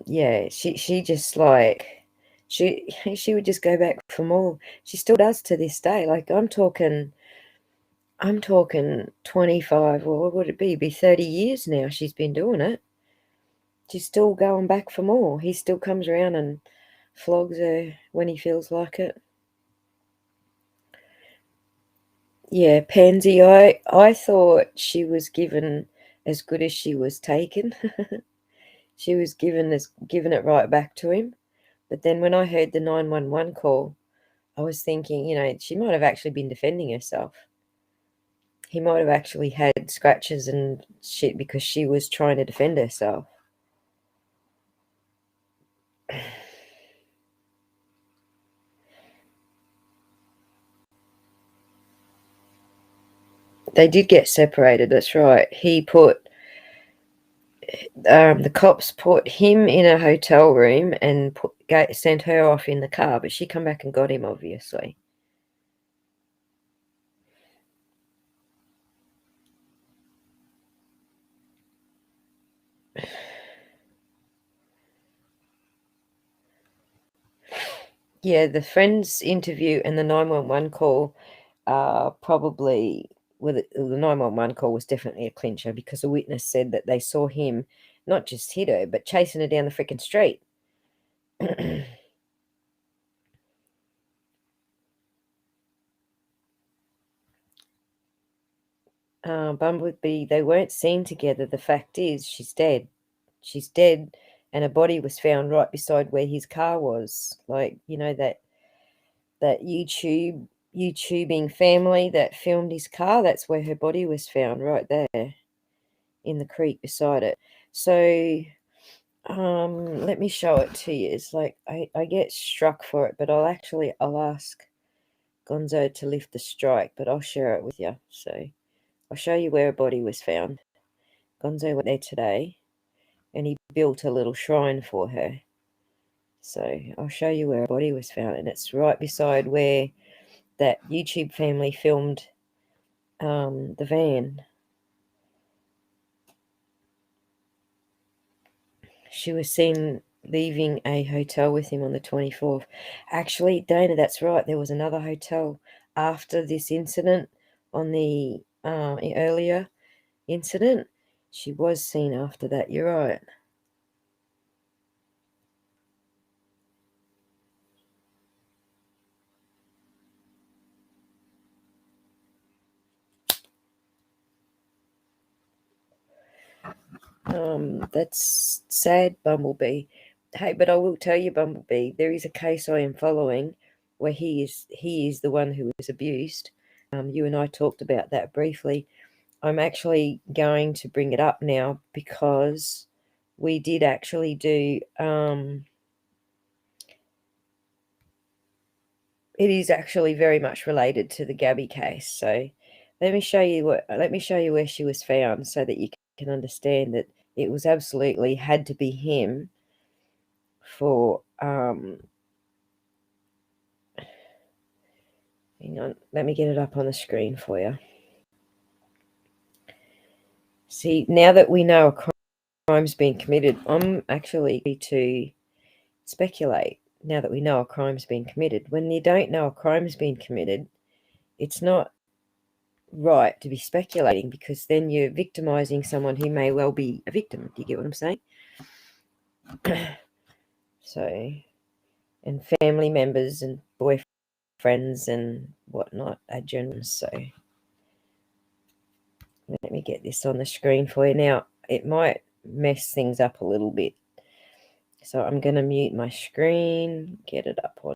yeah, she just like she would just go back for more. She still does to this day. Like I'm talking 25, or what would it be? Be 30 years now she's been doing it. She's still going back for more. He still comes around and flogs her when he feels like it. Yeah, Pansy, I thought she was given as good as she was taken. She was given it right back to him. But then when I heard the 911 call, I was thinking, she might have actually been defending herself. He might have actually had scratches and shit because she was trying to defend herself. They did get separated, that's right. The cops put him in a hotel room and sent her off in the car, but she come back and got him, obviously. Yeah, the friend's interview and the 911 call probably, well, the 911 call was definitely a clincher because a witness said that they saw him not just hit her, but chasing her down the freaking street. Bumblebee, they weren't seen together. The fact is, she's dead. She's dead, and a body was found right beside where his car was. Like, that YouTubing family that filmed his car, that's where her body was found, right there in the creek beside it. So let me show it to you. It's like I get struck for it, but I'll ask Gonzo to lift the strike, but I'll share it with you. So I'll show you where a body was found. Gonzo went there today and he built a little shrine for her. So I'll show you where a body was found, and it's right beside where that YouTube family filmed the van. She was seen leaving a hotel with him on the 24th. Actually, Dana, that's right. There was another hotel after this incident on the earlier incident. She was seen after that. You're right. That's sad, Bumblebee. Hey, but I will tell you, Bumblebee, there is a case I am following where he is the one who was abused. You and I talked about that briefly. I'm actually going to bring it up now because we did actually do. It is actually very much related to the Gabby case. So let me show you where she was found so that you can understand that it was absolutely had to be him for hang on, let me get it up on the screen for you. See, now that we know a crime's been committed, I'm actually going to speculate. Now that we know a crime's been committed, when you don't know a crime's been committed, it's not right to be speculating because then you're victimizing someone who may well be a victim. Do you get what I'm saying? So, and family members and boyfriends and whatnot are generals. So, Let me get this on the screen for you. Now, it might mess things up a little bit. So I'm going to mute my screen, get it up on.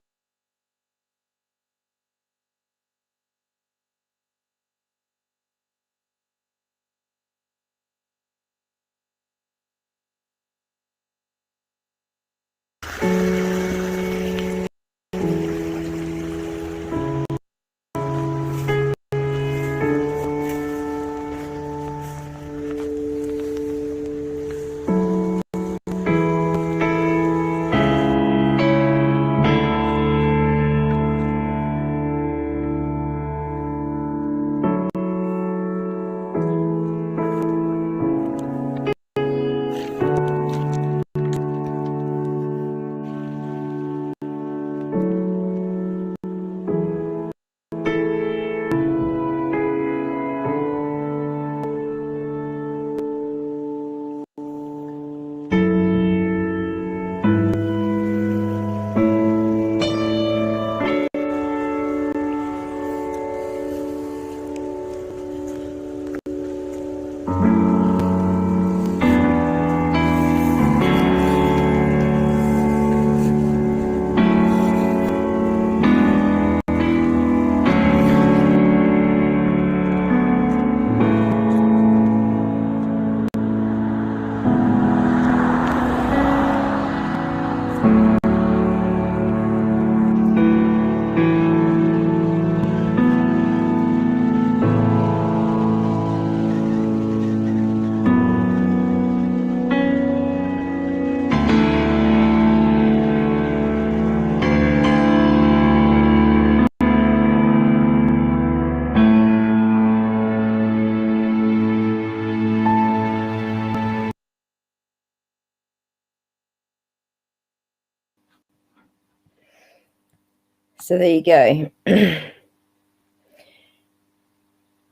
So there you go.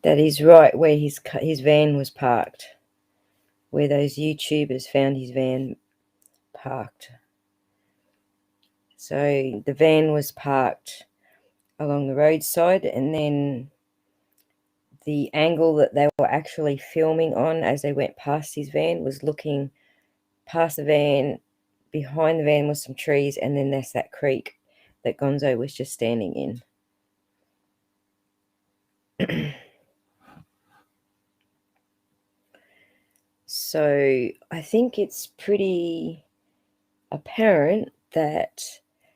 That is right where his van was parked, where those YouTubers found his van parked. So the van was parked along the roadside, and then the angle that they were actually filming on as they went past his van was looking past the van. Behind the van was some trees, and then there's that creek that Gonzo was just standing in. So I think it's pretty apparent that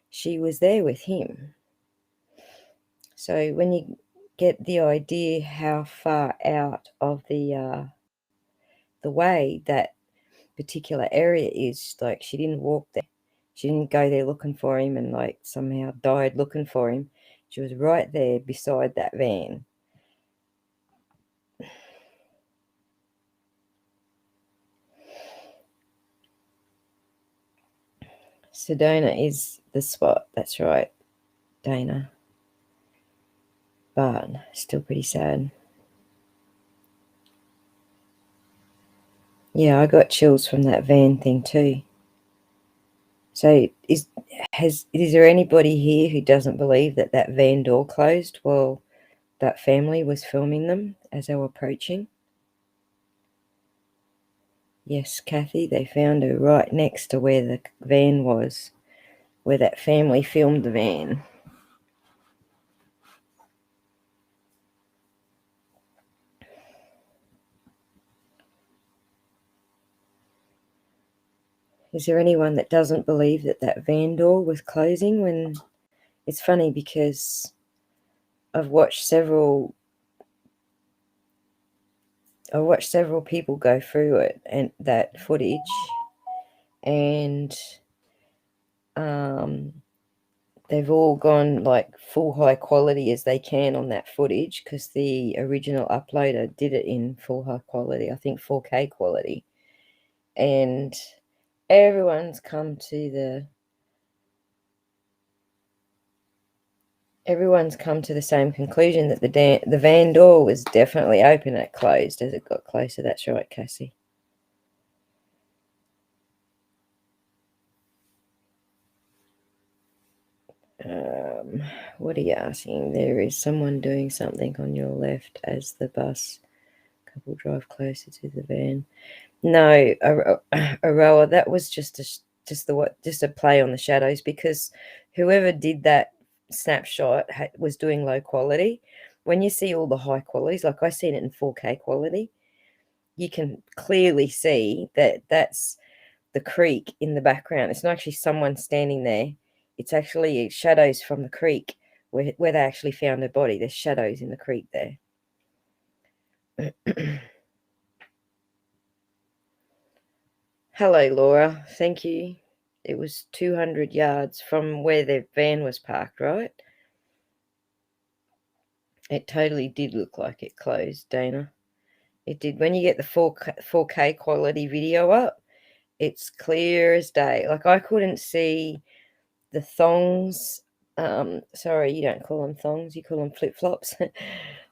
she was there with him. So when you get the idea how far out of the way that particular area is, like, she didn't walk there. She didn't go there looking for him and like somehow died looking for him. She was right there beside that van. Sedona is the spot. That's right, Dana. But still pretty sad. Yeah, I got chills from that van thing too. So is there anybody here who doesn't believe that that van door closed while that family was filming them as they were approaching? Yes, Kathy, they found her right next to where the van was, where that family filmed the van. Is there anyone that doesn't believe that that van door was closing when... It's funny because I've watched several people go through it and that footage, and they've all gone like full high quality as they can on that footage, because the original uploader did it in full high quality, I think 4K quality, and everyone's come to the same conclusion that the van door was definitely open. It closed as it got closer. That's right, Cassie. What are you asking? There is someone doing something on your left as the bus Couple drive closer to the van. No, Aroa, that was just a play on the shadows, because whoever did that snapshot was doing low quality. When you see all the high qualities, like I seen it in 4K quality, you can clearly see that that's the creek in the background. It's not actually someone standing there. It's actually shadows from the creek where they actually found her body. There's shadows in the creek there. Hello, Laura. Thank you. It was 200 yards from where the van was parked, right? It totally did look like it closed, Dana. It did. When you get the 4K quality video up, it's clear as day. Like, I couldn't see the thongs. Sorry, you don't call them thongs, you call them flip-flops.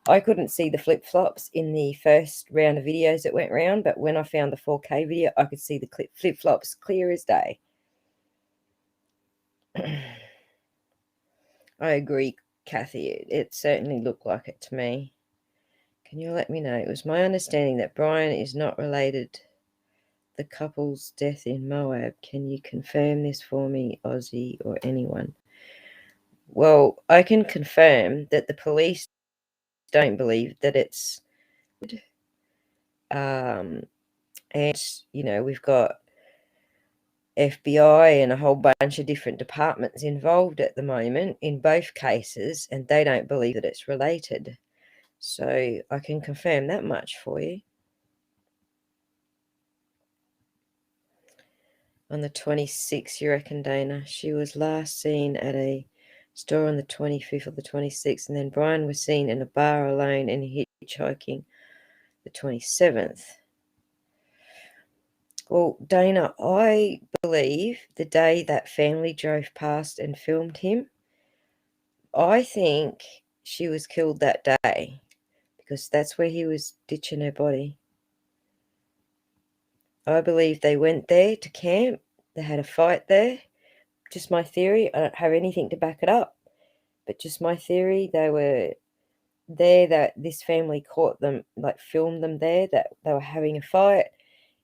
I couldn't see the flip-flops in the first round of videos that went round, but when I found the 4K video, I could see the flip-flops clear as day. I agree, Kathy. It certainly looked like it to me. Can you let me know? It was my understanding that Brian is not related to the couple's death in Moab. Can you confirm this for me, Aussie, or anyone? Well, I can confirm that the police don't believe that it's and we've got FBI and a whole bunch of different departments involved at the moment in both cases, and they don't believe that it's related. So I can confirm that much for you. On the 26th, you reckon, Dana? She was last seen at a store on the 25th or the 26th, and then Brian was seen in a bar alone and hitchhiking the 27th. Well, Dana, I believe the day that family drove past and filmed him, I think she was killed that day, because that's where he was ditching her body. I believe they went there to camp. They had a fight there. Just my theory. I don't have anything to back it up, but just my theory. They were there, that this family caught them, like filmed them there, that they were having a fight,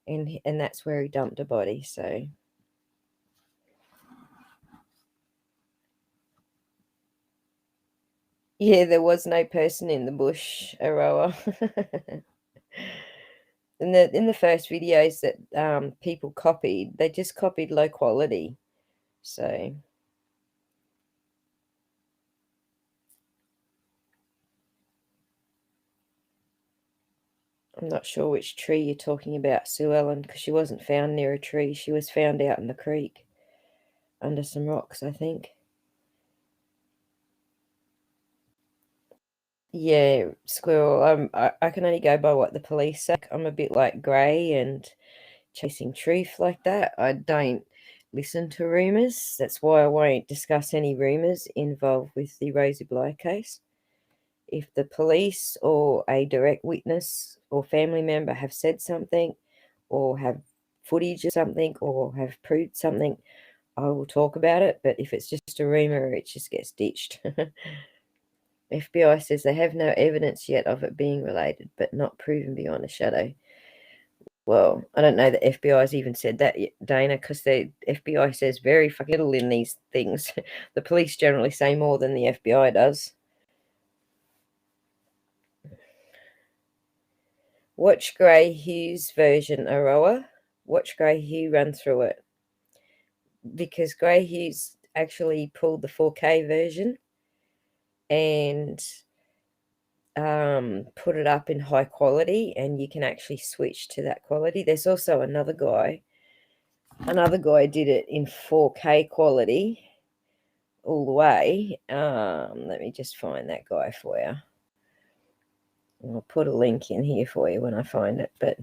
and that's where he dumped a body. So yeah, there was no person in the bush, Aroa. In the first videos that people copied, they just copied low quality. So I'm not sure which tree you're talking about, Sue Ellen, because she wasn't found near a tree. She was found out in the creek under some rocks, I think. Yeah, Squirrel. I can only go by what the police say. I'm a bit like Grey and chasing truth like that. I don't listen to rumours. That's why I won't discuss any rumours involved with the Rosie Bly case. If the police or a direct witness or family member have said something, or have footage of something, or have proved something, I will talk about it. But if it's just a rumour, it just gets ditched. FBI says they have no evidence yet of it being related, but not proven beyond a shadow. Well, I don't know that FBI's even said that yet, Dana, because the FBI says very fucking little in these things. The police generally say more than the FBI does. Watch Grey Hugh's version, Aroa. Watch Grey Hugh run through it. Because Grey Hugh's actually pulled the 4K version and put it up in high quality, and you can actually switch to that quality. There's also another guy did it in 4K quality all the way. Let me just find that guy for you. I'll put a link in here for you when I find it. But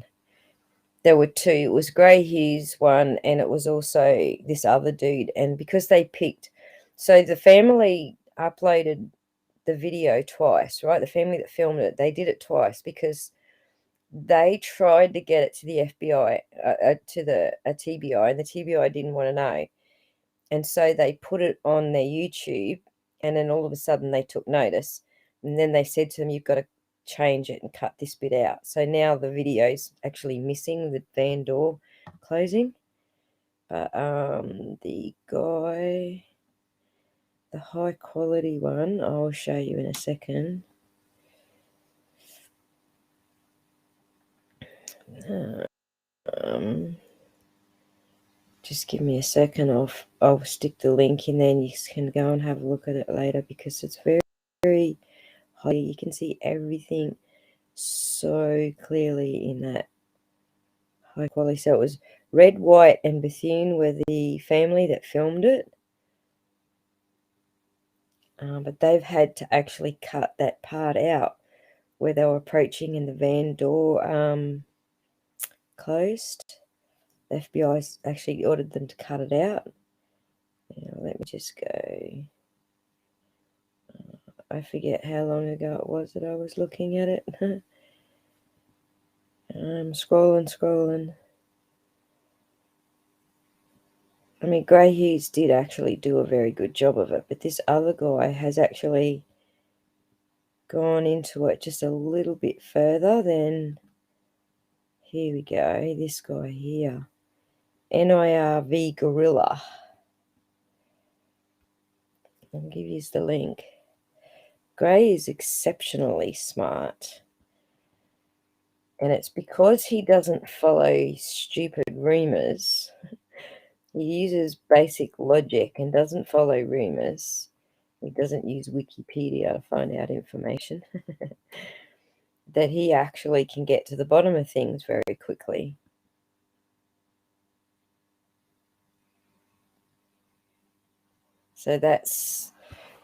there were two. It was Grey Hughes one, and it was also this other dude. And because they picked, so the family uploaded the video twice, right? The family that filmed it, they did it twice because they tried to get it to the FBI, to the TBI, and the TBI didn't want to know. And so they put it on their YouTube, and then all of a sudden they took notice. And then they said to them, you've got to change it and cut this bit out. So now the video's actually missing the van door closing. But the guy, the high quality one, I'll show you in a second. Just give me a second. I'll stick the link in there and you can go and have a look at it later, because it's very, very high. You can see everything so clearly in that high quality. So it was Red, White and Bethune were the family that filmed it. But they've had to actually cut that part out where they were approaching and the van door closed. The FBI actually ordered them to cut it out. Now, let me just go. I forget how long ago it was that I was looking at it. I'm scrolling. I mean, Grey Hughes did actually do a very good job of it, but this other guy has actually gone into it just a little bit further than, here we go, this guy here. NIRV Gorilla. I'll give you the link. Gray is exceptionally smart. And it's because he doesn't follow stupid rumors. He uses basic logic and doesn't follow rumors. He doesn't use Wikipedia to find out information. That he actually can get to the bottom of things very quickly. So that's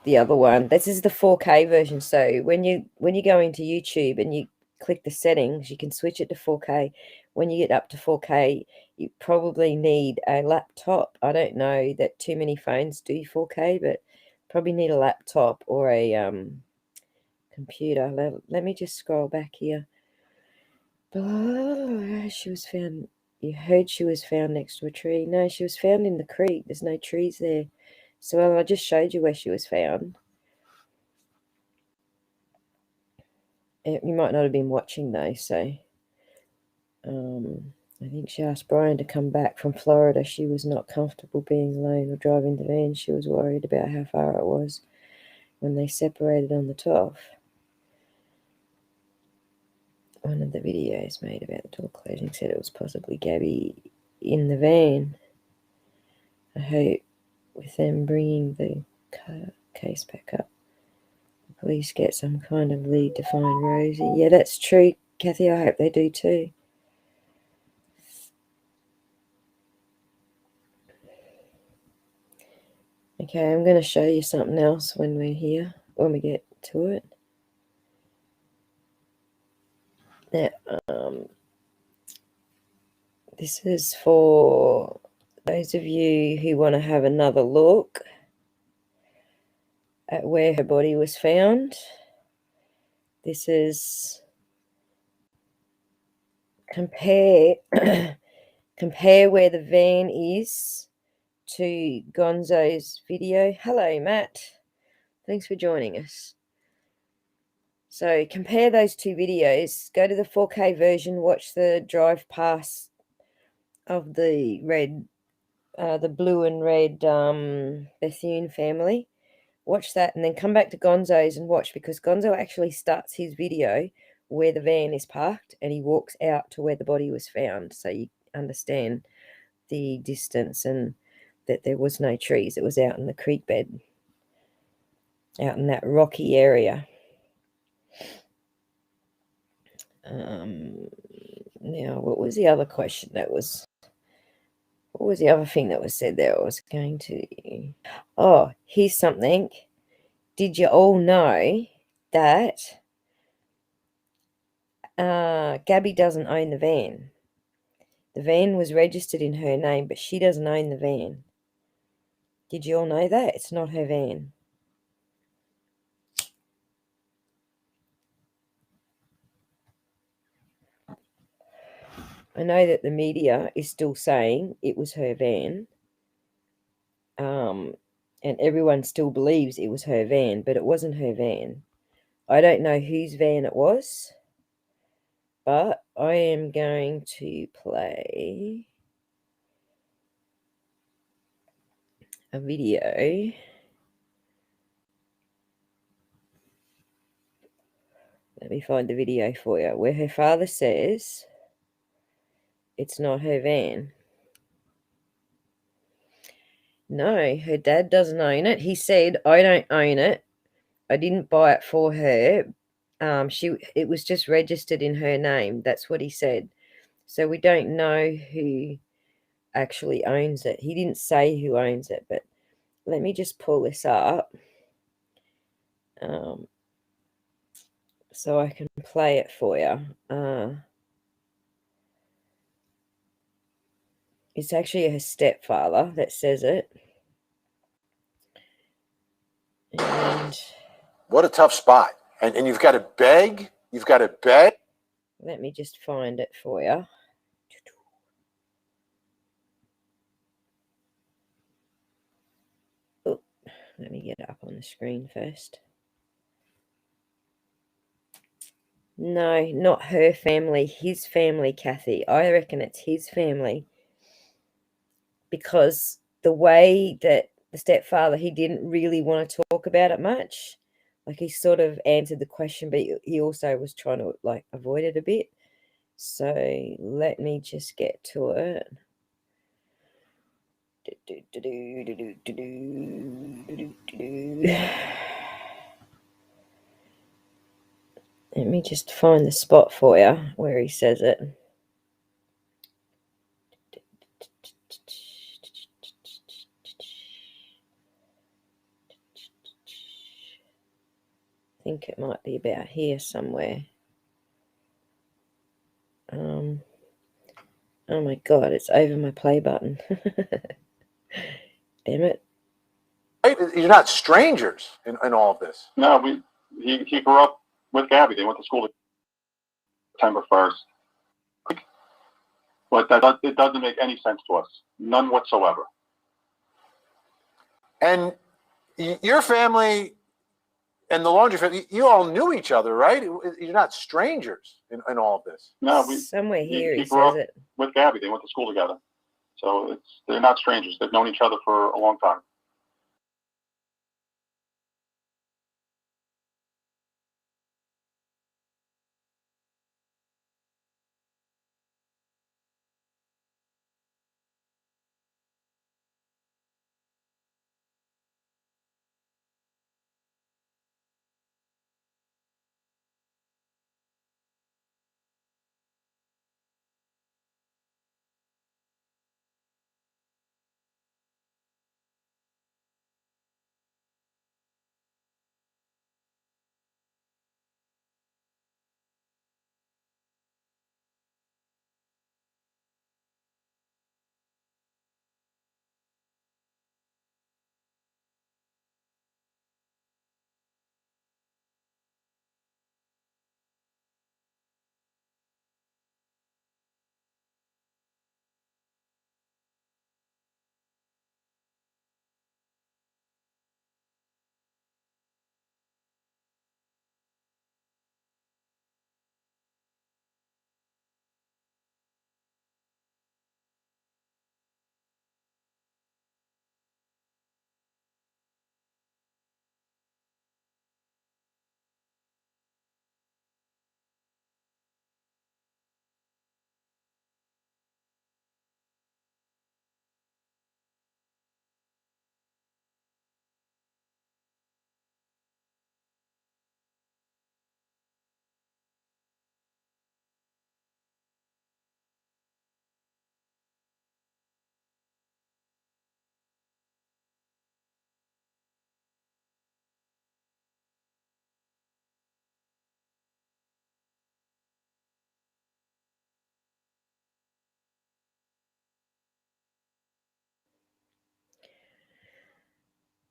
the other one. This is the 4K version. So when you go into YouTube and you click the settings, you can switch it to 4K. When you get up to 4K, you probably need a laptop. I don't know that too many phones do 4K, but probably need a laptop or a computer. Let me just scroll back here. She was found. You heard she was found next to a tree. No, she was found in the creek. There's no trees there. So I just showed you where she was found. You might not have been watching though, so I think she asked Brian to come back from Florida. She was not comfortable being alone or driving the van. She was worried about how far it was when they separated on the top. One of the videos made about the door closing said it was possibly Gabby in the van. I hope with them bringing the case back up, the police get some kind of lead to find Rosie. Yeah, that's true, Kathy. I hope they do too. Okay, I'm going to show you something else when we're here, when we get to it. Now, this is for those of you who want to have another look at where her body was found. This is compare where the van is to Gonzo's video. Hello, Matt. Thanks for joining us. So compare those two videos. Go to the 4K version, watch the drive past of the red, the blue and red Bethune family. Watch that and then come back to Gonzo's and watch, because Gonzo actually starts his video where the van is parked and he walks out to where the body was found. So you understand the distance and that there was no trees. It was out in the creek bed, out in that rocky area. Now, what was the other question that was... What was the other thing that was said there? I was going to... Oh, here's something. Did you all know that Gabby doesn't own the van? The van was registered in her name, but she doesn't own the van. Did you all know that? It's not her van. I know that the media is still saying it was her van. And everyone still believes it was her van, but it wasn't her van. I don't know whose van it was, but I am going to play a video. Let me find the video for you, where her father says it's not her van. No, her dad doesn't own it. He said, I don't own it. I didn't buy it for her. It was just registered in her name. That's what he said. So we don't know who actually owns it. He didn't say who owns it, but let me just pull this up. So I can play it for you. It's actually her stepfather that says it. And what a tough spot. And you've got to beg. You've got to beg. Let me just find it for you. Oh, let me get it up on the screen first. No, not her family, his family, Kathy. I reckon it's his family. Because the way that the stepfather, he didn't really want to talk about it much. Like, he sort of answered the question, but he also was trying to, like, avoid it a bit. So let me just get to it. Let me just find the spot for you where he says it. I think it might be about here somewhere. Oh my God, it's over my play button. Damn it. Right? You're not strangers in all of this. No, he grew up with Gabby. They went to school September 1st. But it doesn't make any sense to us. None whatsoever. And your family and the laundry family, you all knew each other, right? You're not strangers in all of this. No, somewhere here he grew says up it with Gabby. They went to school together. So they're not strangers. They've known each other for a long time.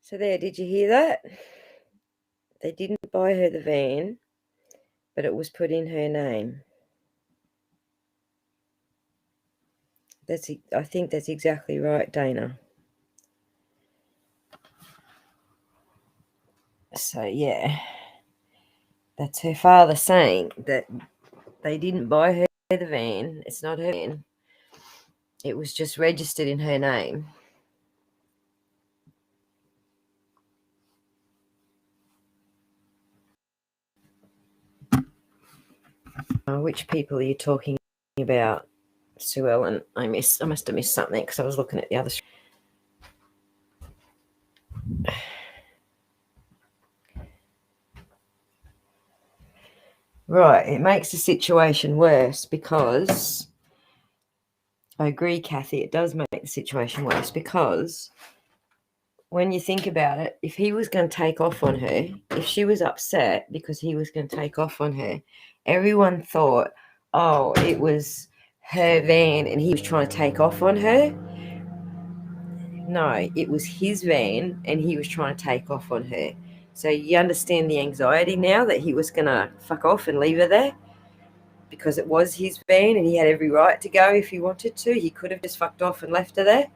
So there, did you hear that? They didn't buy her the van, but it was put in her name. I think that's exactly right, Dana. So yeah, That's her father saying that they didn't buy her the van. It's not her van. It was just registered in her name. Which people are you talking about, Sue Ellen? I must have missed something because I was looking at the other. Right, it makes the situation worse because I agree, Kathy, it does make the situation worse because when you think about it, if he was going to take off on her, if she was upset because he was going to take off on her, everyone thought, oh, it was her van and he was trying to take off on her. No, it was his van and he was trying to take off on her. So you understand the anxiety now that he was going to fuck off and leave her there because it was his van and he had every right to go if he wanted to. He could have just fucked off and left her there.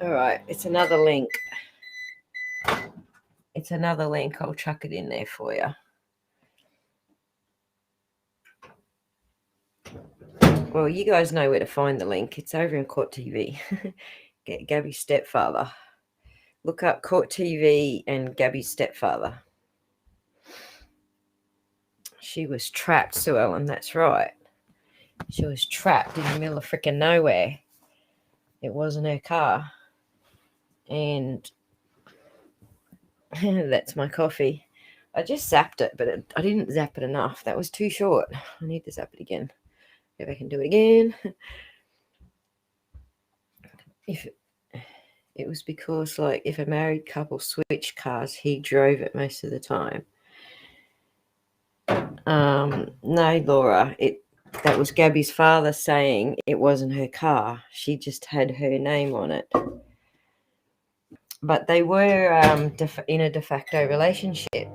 All right, it's another link. It's another link. I'll chuck it in there for you. Well, you guys know where to find the link. It's over in Court TV. Get Gabby's stepfather. Look up Court TV and Gabby's stepfather. She was trapped, Sue Ellen. That's right. She was trapped in the middle of freaking nowhere. It wasn't her car. And that's my coffee. I just zapped it, but I didn't zap it enough. That was too short. I need to zap it again. If I can do it again. If it was because, like, if a married couple switched cars, he drove it most of the time. No, Laura, that was Gabby's father saying it wasn't her car. She just had her name on it. But they were in a de facto relationship.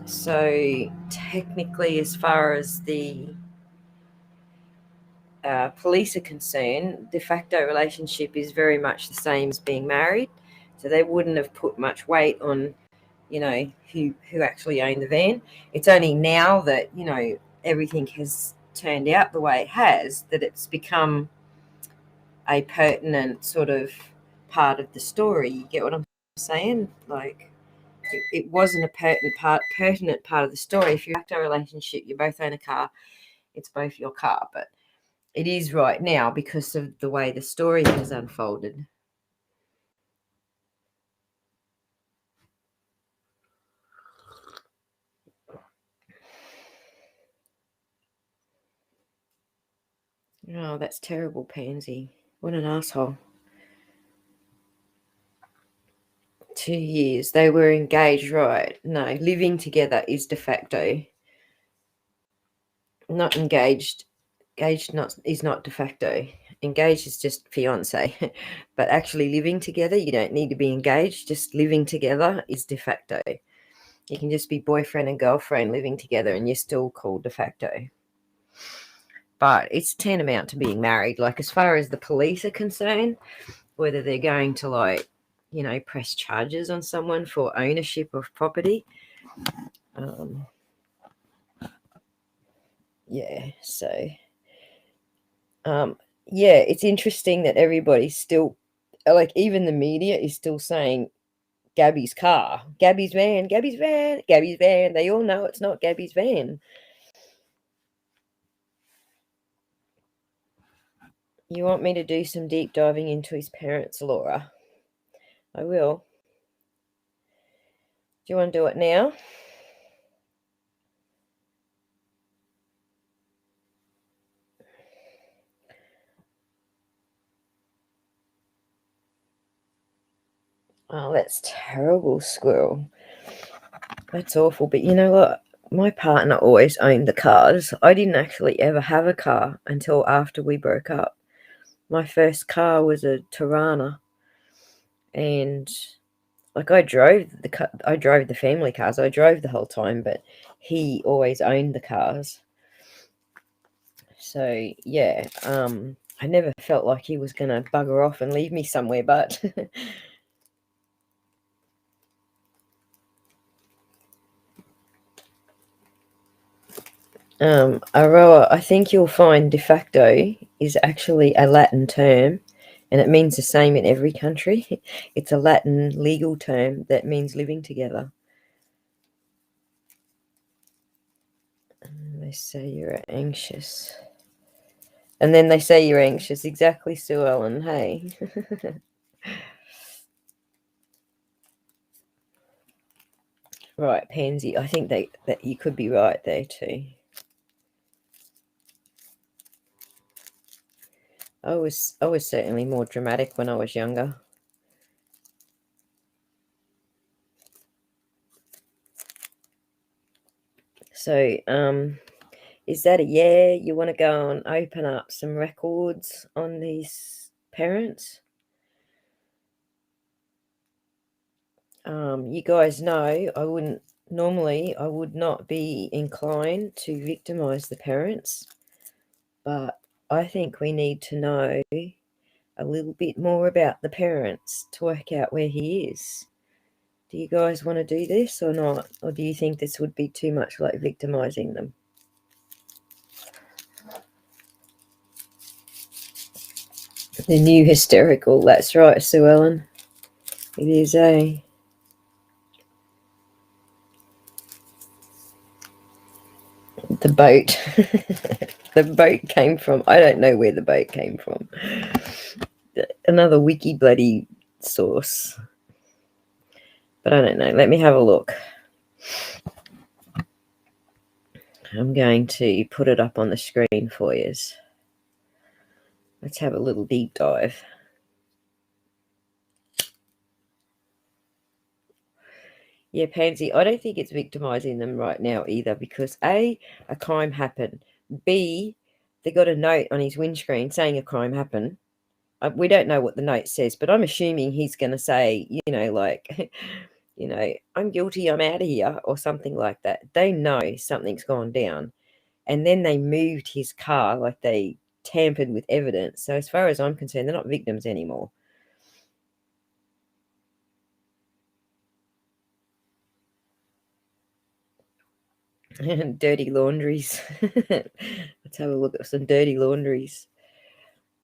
So technically, as far as the police are concerned, de facto relationship is very much the same as being married. So they wouldn't have put much weight on, who actually owned the van. It's only now that, everything has turned out the way it has that it's become a pertinent sort of part of the story. You get what I'm saying? Like, it wasn't a pertinent part of the story. If you're in a relationship, you both own a car, it's both your car. But it is right now because of the way the story has unfolded. Oh, that's terrible, Pansy. What an asshole. 2 years. They were engaged, right? No, living together is de facto. Not engaged. Engaged is not de facto. Engaged is just fiance. But actually living together, you don't need to be engaged. Just living together is de facto. You can just be boyfriend and girlfriend living together and you're still called de facto. But it's tantamount to being married. Like, as far as the police are concerned, whether they're going to, press charges on someone for ownership of property. It's interesting that everybody's still, even the media is still saying Gabby's car, Gabby's van, Gabby's van, Gabby's van. They all know it's not Gabby's van. You want me to do some deep diving into his parents, Laura? I will. Do you want to do it now? Oh, that's terrible, Squirrel. That's awful. But you know what? My partner always owned the cars. I didn't actually ever have a car until after we broke up. My first car was a Tirana. And I drove the family cars. I drove the whole time, but he always owned the cars. So yeah, I never felt like he was going to bugger off and leave me somewhere, but Aroa, I think you'll find de facto is actually a Latin term, and it means the same in every country. It's a Latin legal term that means living together. They say you're anxious. And then they say you're anxious. Exactly, Sue Ellen. Hey. Right, Pansy. I think that you could be right there too. I was certainly more dramatic when I was younger. So, is that a yeah? You want to go and open up some records on these parents? You guys know I would not be inclined to victimize the parents, but I think we need to know a little bit more about the parents to work out where he is. Do you guys want to do this or not? Or do you think this would be too much like victimizing them? The new hysterical. That's right, Sue Ellen. It is a... The boat. The boat came from... I don't know where the boat came from. Another wiki bloody source. But I don't know. Let me have a look. I'm going to put it up on the screen for you. Let's have a little deep dive. Yeah, Pansy, I don't think it's victimizing them right now either because A, a crime happened. B, they got a note on his windscreen saying a crime happened. We don't know what the note says, but I'm assuming he's going to say, like, I'm guilty, I'm out of here, or something like that. They know something's gone down. And then they moved his car, like they tampered with evidence. So as far as I'm concerned, they're not victims anymore. Dirty laundries. Let's have a look at some dirty laundries.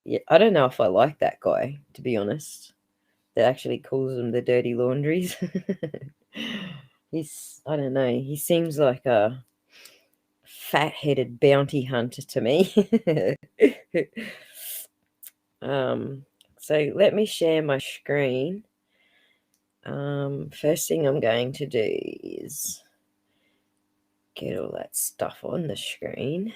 Yeah, I don't know if I like that guy, to be honest. That actually calls them the dirty laundries. I don't know, he seems like a fat-headed bounty hunter to me. So let me share my screen. First thing I'm going to do is get all that stuff on the screen.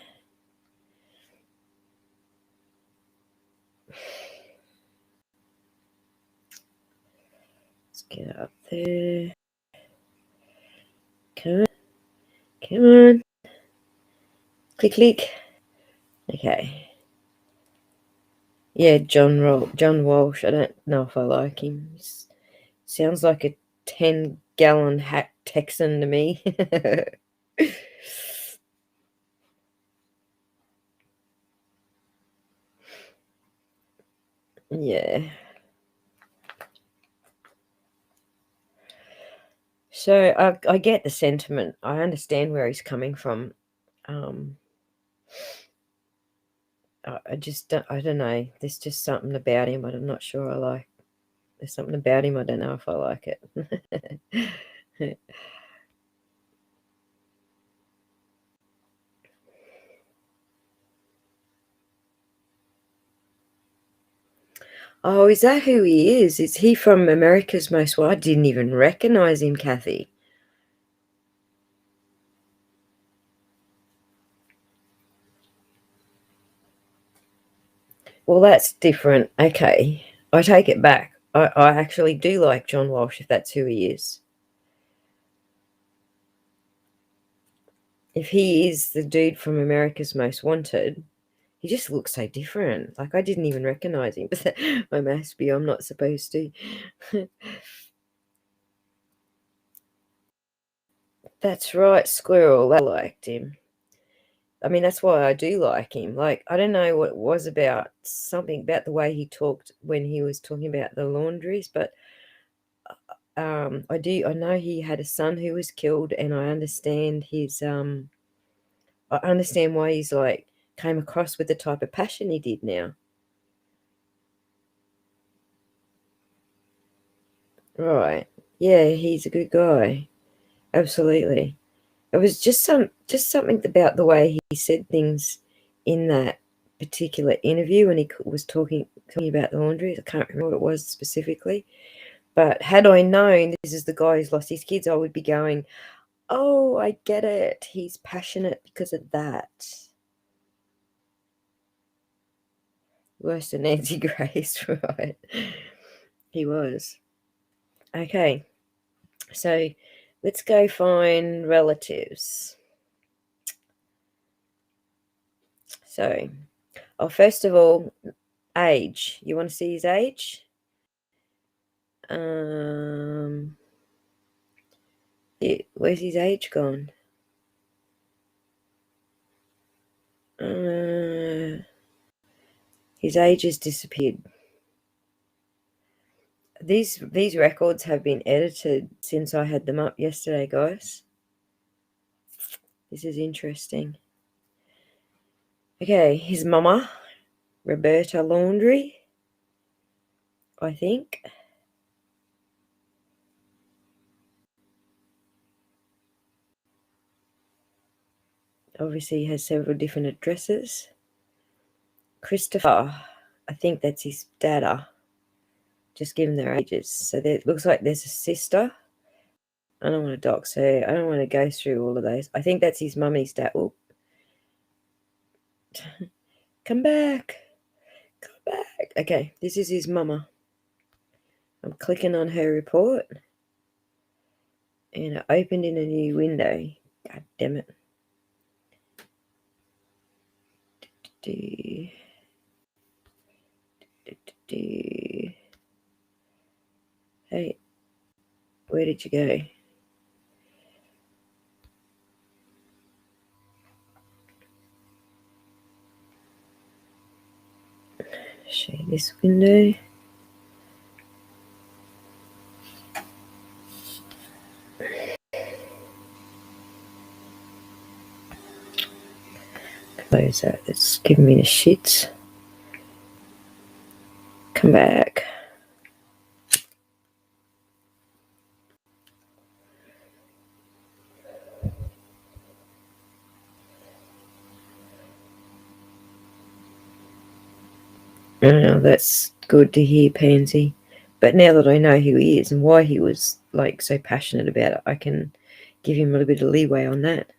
Let's get up there. Come on. Click. Okay. Yeah, John Walsh. I don't know if I like him. Sounds like a 10-gallon hat Texan to me. Yeah. So I get the sentiment. I understand where he's coming from. I just don't, I don't know. There's just something about him I'm not sure I like. There's something about him I don't know if I like it. Oh, is that who he is? Is he from America's Most Wanted? I didn't even recognize him, Kathy. Well, that's different. Okay, I take it back. I actually do like John Walsh, if that's who he is. If he is the dude from America's Most Wanted, he just looks so different. Like, I didn't even recognize him. I must be. I'm not supposed to. That's right, Squirrel. I liked him. I mean, that's why I do like him. Like, I don't know what it was about, something about the way he talked when he was talking about the laundries, but I know he had a son who was killed, and I understand I understand why he's like came across with the type of passion he did now. Right. Yeah, he's a good guy. Absolutely. It was just something about the way he said things in that particular interview when he was talking about the laundry. I can't remember what it was specifically. But had I known this is the guy who's lost his kids, I would be going, oh, I get it. He's passionate because of that. Worse than Nancy Grace, right? He was. Okay. So let's go find relatives. So, first of all, age. You want to see his age? Where's his age gone? His age has disappeared. These records have been edited since I had them up yesterday, guys. This is interesting. Okay, his mama, Roberta Laundrie, I think. Obviously, he has several different addresses. Christopher, I think that's his dada. Just give them their ages. So it looks like there's a sister. I don't want to dox her. I don't want to go through all of those. I think that's his mummy's dad. Oh. Come back. Come back. Okay, this is his mama. I'm clicking on her report. And it opened in a new window. God damn it. Hey, where did you go? Show this window. Close that. It's giving me the shits. Come back. Oh, that's good to hear, Pansy. But now that I know who he is and why he was like so passionate about it, I can give him a little bit of leeway on that.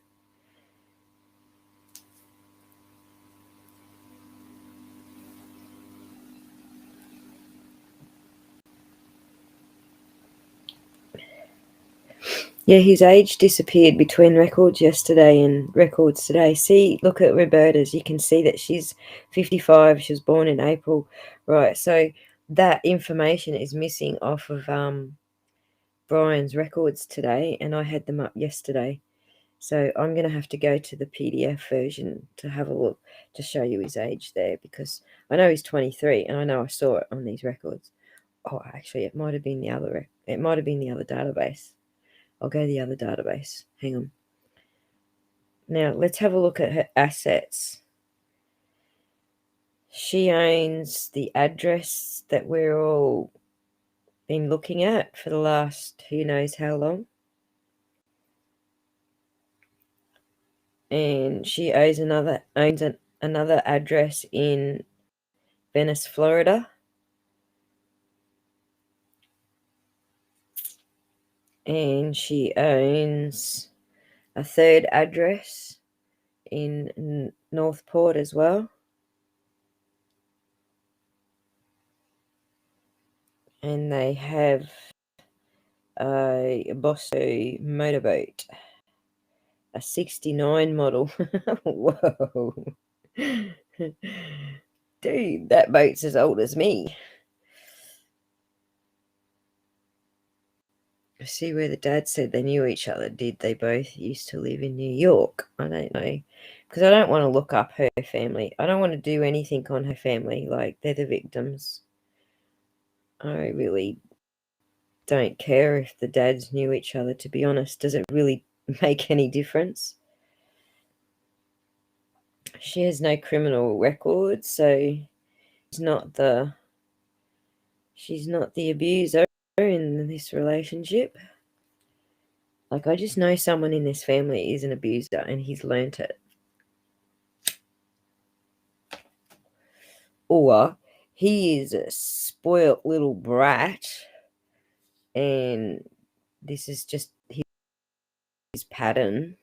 Yeah, his age disappeared between records yesterday and records today. See, look at Roberta's. You can see that she's 55. She was born in April. Right, so that information is missing off of Brian's records today, and I had them up yesterday. So I'm going to have to go to the PDF version to have a look to show you his age there, because I know he's 23 and I know I saw it on these records. Oh, actually, it might have been the other. It might have been the other database. I'll go to the other database. Hang on. Now, let's have a look at her assets. She owns the address that we're all been looking at for the last who knows how long. And she owns another address in Venice, Florida. And she owns a third address in Northport as well. And they have a Bosso motorboat, a 69 model. Whoa. Dude, that boat's as old as me. I see where the dad said they knew each other. Did they both used to live in New York? I don't know. because I don't want to look up her family. I don't want to do anything on her family. Like, they're the victims. I really don't care if the dads knew each other, to be honest. Does it really make any difference? She has no criminal record, so she's not the abuser in this relationship. Like, I just know someone in this family is an abuser and he's learnt it. Or he is a spoilt little brat and this is just his pattern,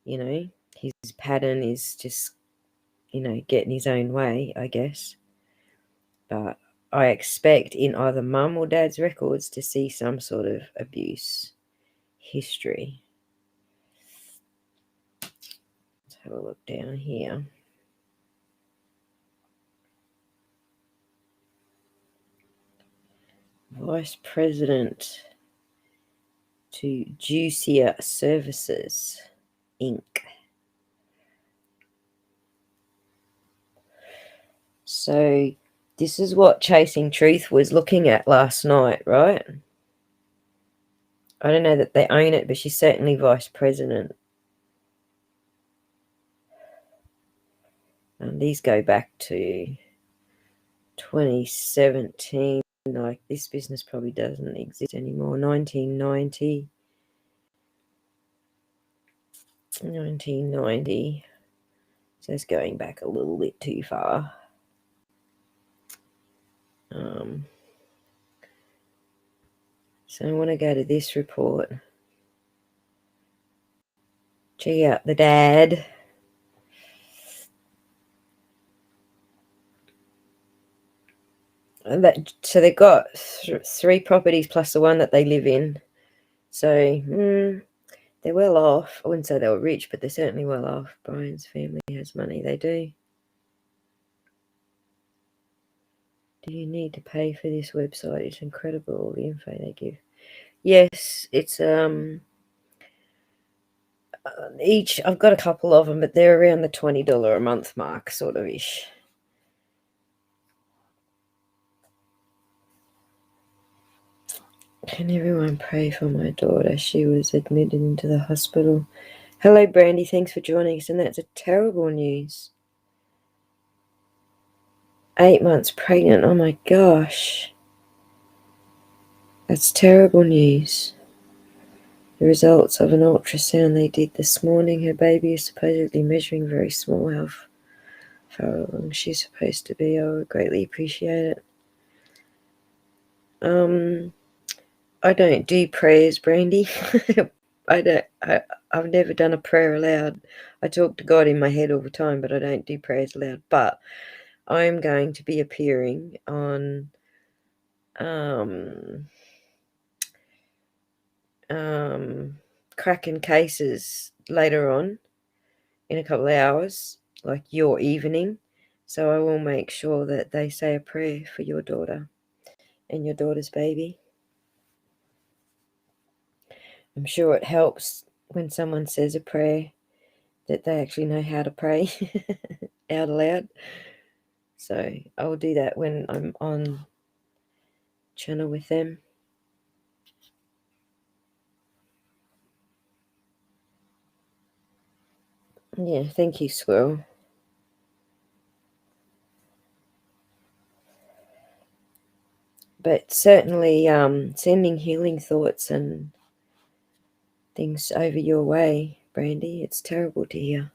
you know. His pattern is just, getting his own way, I guess. But I expect in either mum or dad's records to see some sort of abuse history. Let's have a look down here. Vice President to Juicier Services, Inc. So this is what Chasing Truth was looking at last night, right? I don't know that they own it, but she's certainly vice president. And these go back to 2017. Like, this business probably doesn't exist anymore. 1990. So it's going back a little bit too far. So I want to go to this report. Check out the dad. So they've got three properties plus the one that they live in. So they're well off. I wouldn't say they were rich, but they're certainly well off. Brian's family has money. They do. Do you need to pay for this website? It's incredible, all the info they give. Yes, it's each. I've got a couple of them, but they're around the $20 a month mark, sort of ish. Can everyone pray for my daughter? She was admitted into the hospital. Hello, Brandy. Thanks for joining us. And that's a terrible news. 8 months pregnant. Oh my gosh. That's terrible news. The results of an ultrasound they did this morning. Her baby is supposedly measuring very small. How far along she's supposed to be. I would greatly appreciate it. I don't do prayers, Brandy. I've never done a prayer aloud. I talk to God in my head all the time, but I don't do prayers aloud. But I'm going to be appearing on cracking cases later on in a couple of hours, like your evening. So I will make sure that they say a prayer for your daughter and your daughter's baby. I'm sure it helps when someone says a prayer that they actually know how to pray out loud. So I'll do that when I'm on channel with them. Yeah, thank you, Squirrel. But certainly sending healing thoughts and things over your way, Brandy. It's terrible to hear.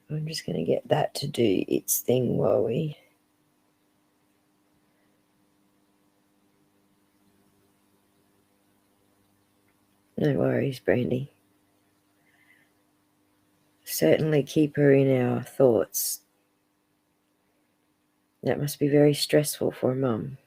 I'm just going to get that to do its thing while we... No worries, Brandy. Certainly keep her in our thoughts. That must be very stressful for a mum.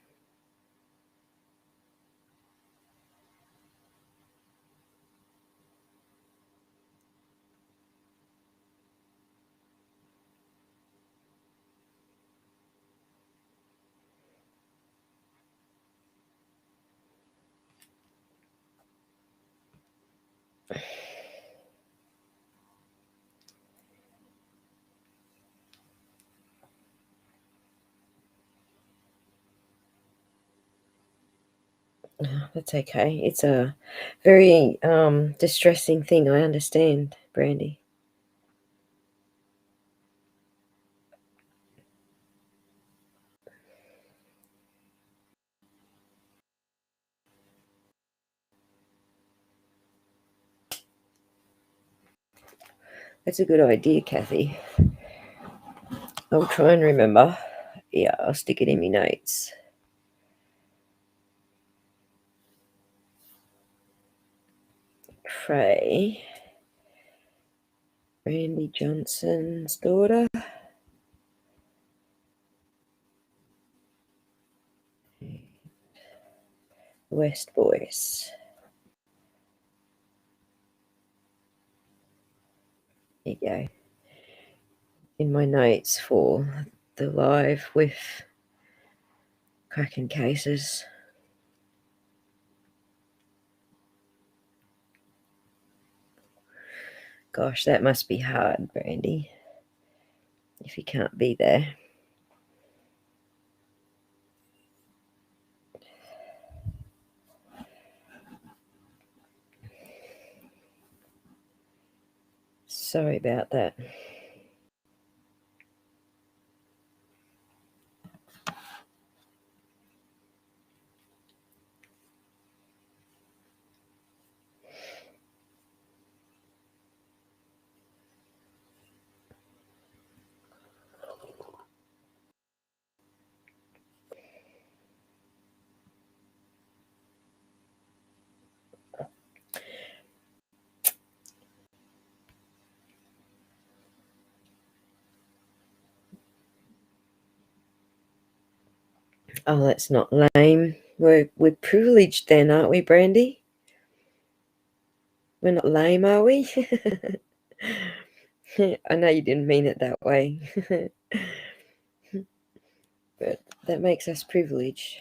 That's okay. It's a very distressing thing. I understand, Brandy. That's a good idea, Kathy. I'll try and remember. Yeah, I'll stick it in my notes. Frey, Randy Johnson's daughter. West Boys. There you go. In my notes for the live with cracking cases. Gosh, that must be hard, Brandy, if you can't be there. Sorry about that. Oh, that's not lame. We're privileged then, aren't we, Brandy? We're not lame, are we? I know you didn't mean it that way. But that makes us privileged.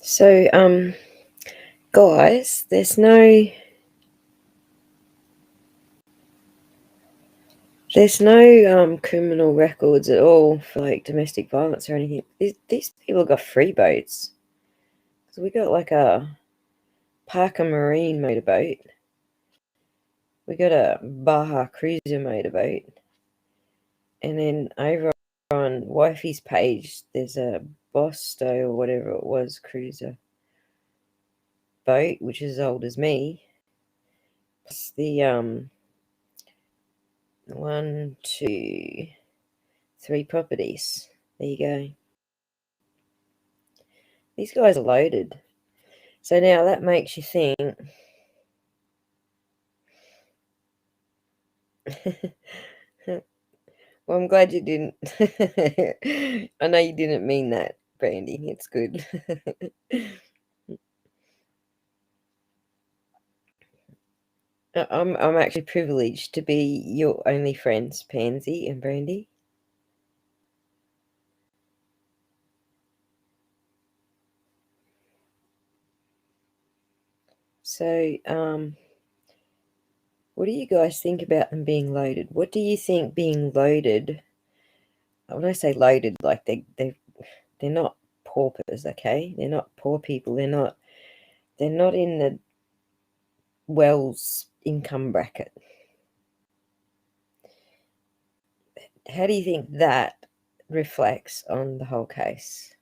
So, guys, there's no criminal records at all for like domestic violence or anything. These people got free boats. So we got like a Parker Marine motorboat. We got a Baja Cruiser motorboat. And then over on Wifey's page, there's a Bosto or whatever it was cruiser boat, which is as old as me. Plus the 1, 2, 3 properties. There you go. These guys are loaded. So now that makes you think. Well, I'm glad you didn't. I know you didn't mean that, Brandy. It's good. I'm actually privileged to be your only friends, Pansy and Brandy. So, what do you guys think about them being loaded? What do you think being loaded? When I say loaded, like they're not paupers, okay? They're not poor people. They're not in the Wells income bracket. How do you think that reflects on the whole case?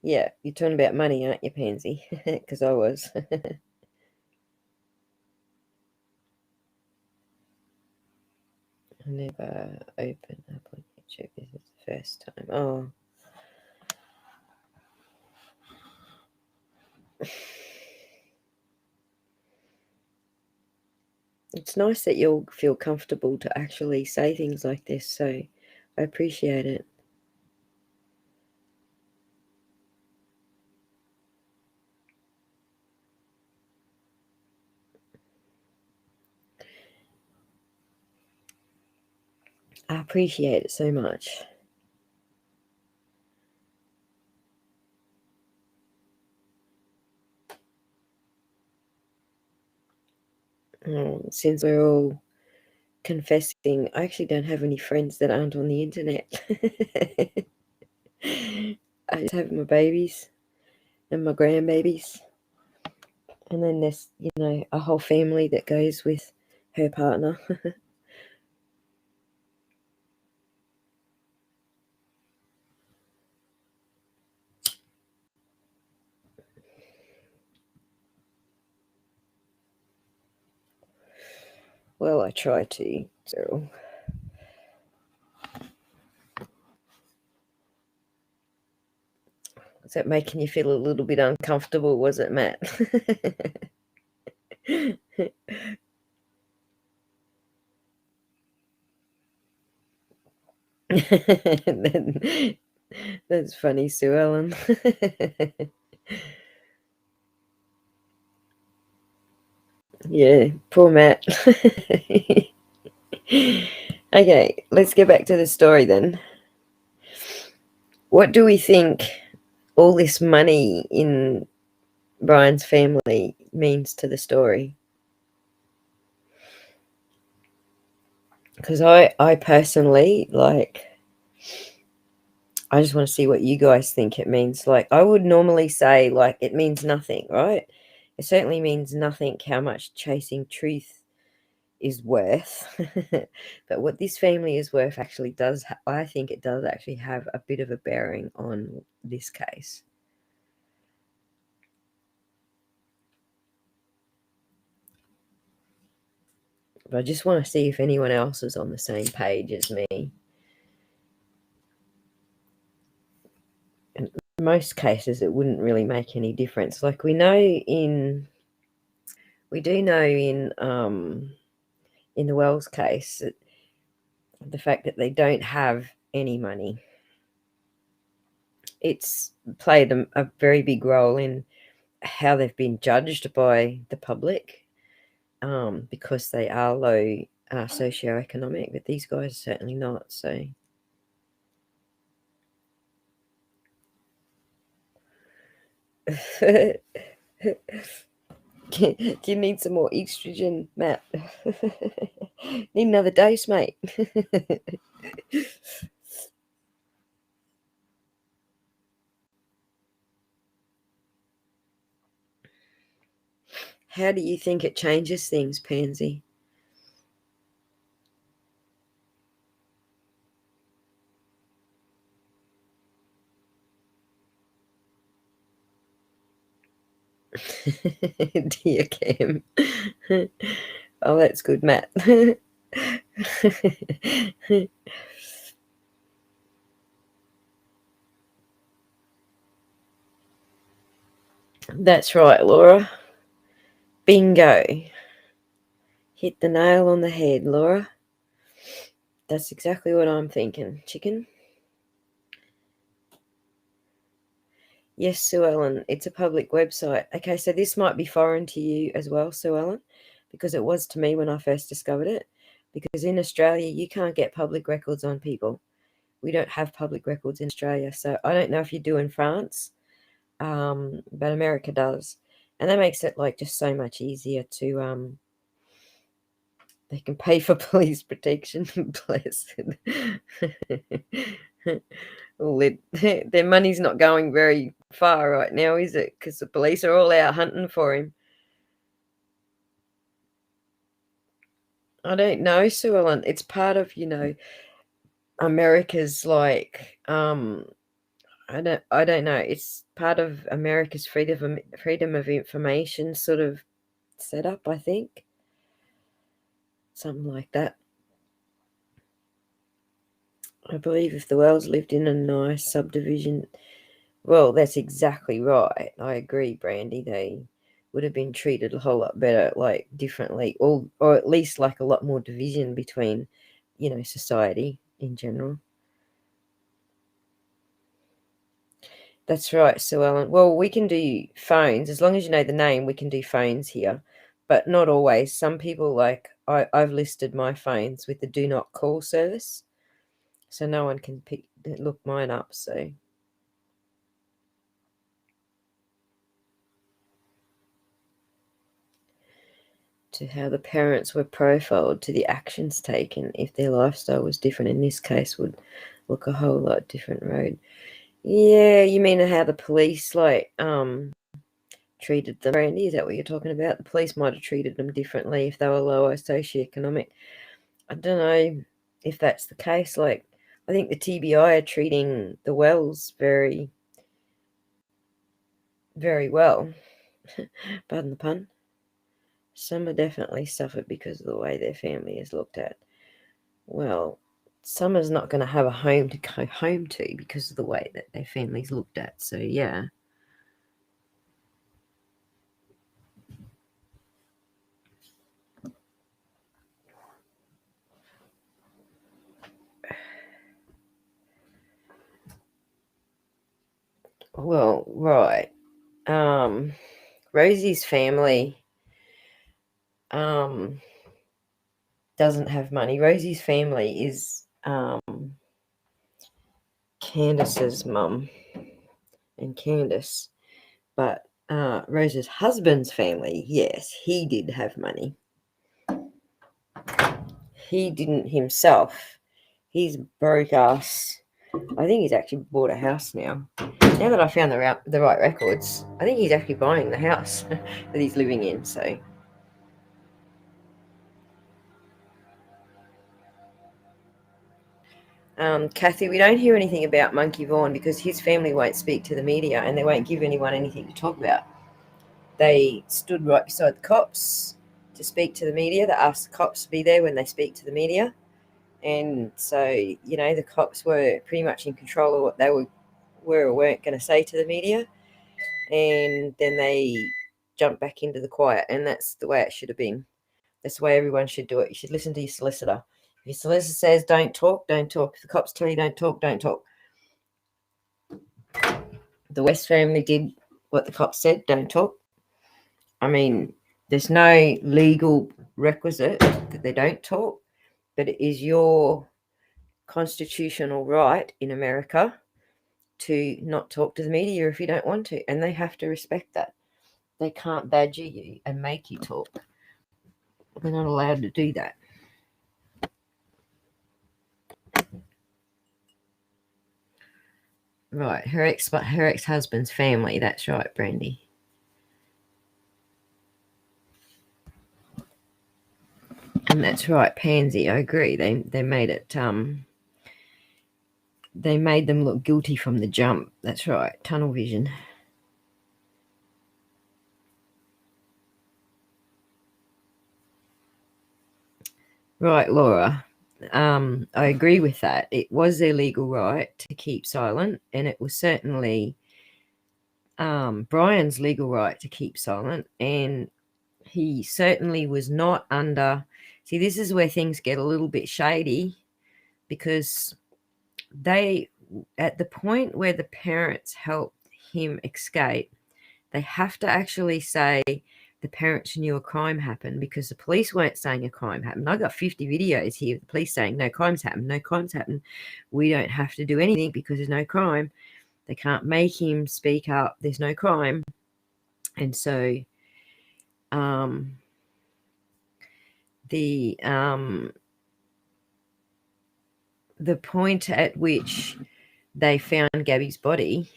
Yeah, you're talking about money, aren't you, Pansy? Because I was. I never opened up on YouTube. This is the first time. Oh. It's nice that you'll feel comfortable to actually say things like this, so I appreciate it. I appreciate it so much. Since we're all confessing, I actually don't have any friends that aren't on the internet. I just have my babies and my grandbabies. And then there's, a whole family that goes with her partner. Well, I try to, so. Was that making you feel a little bit uncomfortable, was it, Matt? That's funny, Sue Ellen. Yeah, poor Matt. Okay, let's get back to the story then. What do we think all this money in Brian's family means to the story? Because I personally, I just want to see what you guys think it means. I would normally say, it means nothing, right? It certainly means nothing how much chasing truth is worth. But what this family is worth actually does, I think it does actually have a bit of a bearing on this case. But I just want to see if anyone else is on the same page as me. In most cases, it wouldn't really make any difference. We do know in the Wells case, the fact that they don't have any money, it's played a very big role in how they've been judged by the public, because they are low socioeconomic, but these guys are certainly not. So do you need some more estrogen, Matt? Need another dose, mate. How do you think it changes things, Pansy? Dear Cam. Oh, that's good, Matt. That's right, Laura. Bingo. Hit the nail on the head, Laura. That's exactly what I'm thinking, chicken. Yes, Sue Ellen, it's a public website. Okay, so this might be foreign to you as well, Sue Ellen, because it was to me when I first discovered it. Because in Australia, you can't get public records on people. We don't have public records in Australia. So I don't know if you do in France, but America does. And that makes it just so much easier to they can pay for police protection. Bless it. Well, their money's not going very far right now, is it? Because the police are all out hunting for him. I don't know, Sue Ellen. It's part of, America's I don't know. It's part of America's freedom of information sort of setup, I think. Something like that. I believe if the Wells lived in a nice subdivision, well, that's exactly right. I agree, Brandy. They would have been treated a whole lot better, differently, or at least a lot more division between, society in general. That's right, Sue Ellen. Well, we can do phones. As long as you know the name, we can do phones here. But not always. Some people, I've listed my phones with the do not call service. So no one can look mine up. So to how the parents were profiled, to the actions taken, if their lifestyle was different in this case, would look a whole lot different road. Yeah, you mean how the police treated them, Randy? Is that what you're talking about? The police might have treated them differently if they were lower socioeconomic. I don't know if that's the case. Like, I think the TBI are treating the Wells very, very well. Pardon the pun. Some have definitely suffered because of the way their family is looked at. Well, Summer's not going to have a home to go home to because of the way that their family's looked at. So, yeah. Well, right. Rosie's family doesn't have money. Rosie's family is Candace's mum and Candace. But Rose's husband's family, yes, he did have money. He didn't himself. He's broke ass. I think he's actually bought a house now. Now that I found the right records, I think he's actually buying the house that he's living in. So, Kathy, we don't hear anything about Monkey Vaughan because his family won't speak to the media and they won't give anyone anything to talk about. They stood right beside the cops to speak to the media. They asked the cops to be there when they speak to the media. And so, the cops were pretty much in control of what they were or weren't going to say to the media. And then they jumped back into the quiet. And that's the way it should have been. That's the way everyone should do it. You should listen to your solicitor. If your solicitor says don't talk, don't talk. If the cops tell you don't talk, don't talk. The West family did what the cops said, don't talk. I mean, there's no legal requisite that they don't talk, but it is your constitutional right in America to not talk to the media if you don't want to, and they have to respect that. They can't badger you and make you talk. They're not allowed to do that. Right, her ex-husband's family. That's right, Brandy. And that's right, Pansy. I agree. They made it. They made them look guilty from the jump. That's right, tunnel vision. Right, Laura. I agree with that. It was their legal right to keep silent, and it was certainly Brian's legal right to keep silent, and he certainly was not under. See, this is where things get a little bit shady because at the point where the parents helped him escape, they have to actually say the parents knew a crime happened because the police weren't saying a crime happened. I got 50 videos here of the police saying no crimes happened, no crimes happened. We don't have to do anything because there's no crime. They can't make him speak up. There's no crime. And so the point at which they found Gabby's body,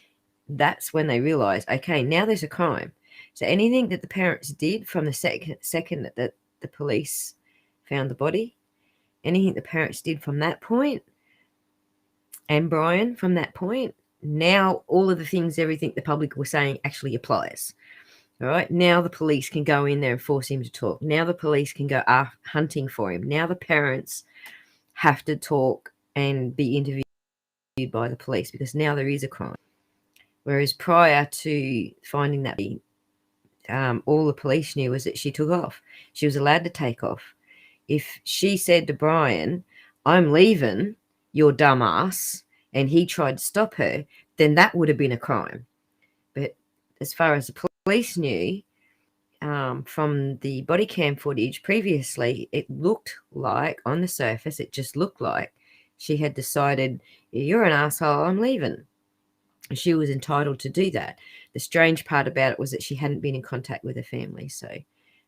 that's when they realized, okay, now there's a crime. So anything that the parents did from the second that the police found the body, anything the parents did from that point, and Brian from that point, now all of the things, everything the public were saying actually applies. All right, now the police can go in there and force him to talk. Now the police can go hunting for him. Now the parents have to talk and be interviewed by the police because now there is a crime. Whereas prior to finding that, all the police knew was that she took off. She was allowed to take off. If she said to Brian, I'm leaving, your dumb ass, and he tried to stop her, then that would have been a crime. But as far as the police knew, from the body cam footage previously, it looked like, on the surface, it just looked like she had decided, you're an asshole, I'm leaving. She was entitled to do that. The strange part about it was that she hadn't been in contact with her family. So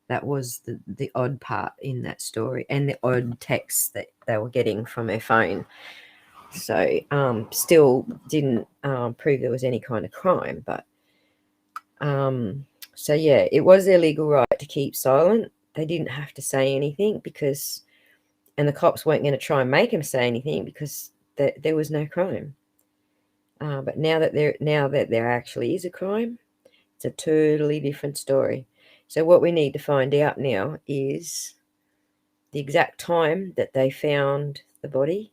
that was the odd part in that story, and the odd texts that they were getting from her phone. So still didn't prove there was any kind of crime. But so, yeah, it was their legal right to keep silent. They didn't have to say anything because, and the cops weren't going to try and make them say anything because there was no crime. But now that there actually is a crime, it's a totally different story. So what we need to find out now is the exact time that they found the body,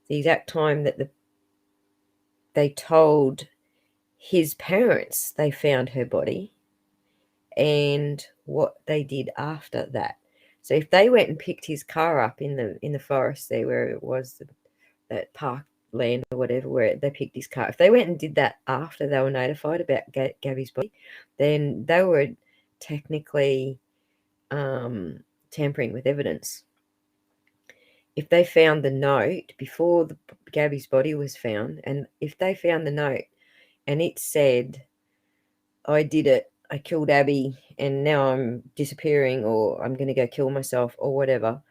the exact time that they told his parents they found her body, and what they did after that. So if they went and picked his car up in the forest there where it was, that parkland or whatever, where they picked his car, if they went and did that after they were notified about Gabby's body, then they were technically tampering with evidence. If they found the note before Gabby's body was found, and if they found the note and it said, I did it, I killed Abby, and now I'm disappearing, or I'm going to go kill myself, or whatever,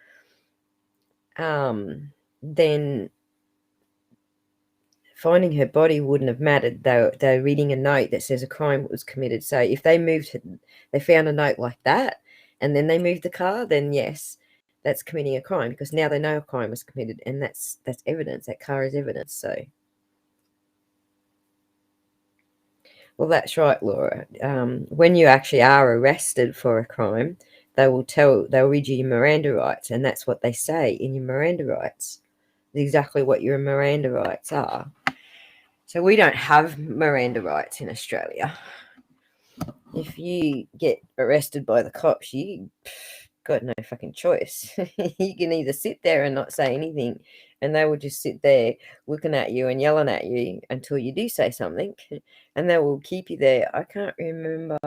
then finding her body wouldn't have mattered. They're reading a note that says a crime was committed. So if they found a note like that, and then they moved the car, then yes, that's committing a crime, because now they know a crime was committed, and that's evidence. That car is evidence. So, well, that's right, Laura. When you actually are arrested for a crime, they'll read you your Miranda rights, and that's what they say in your Miranda rights. Exactly what your Miranda rights are. So we don't have Miranda rights in Australia. If you get arrested by the cops, you got no fucking choice. You can either sit there and not say anything, and they will just sit there looking at you and yelling at you until you do say something, and they will keep you there. I can't remember.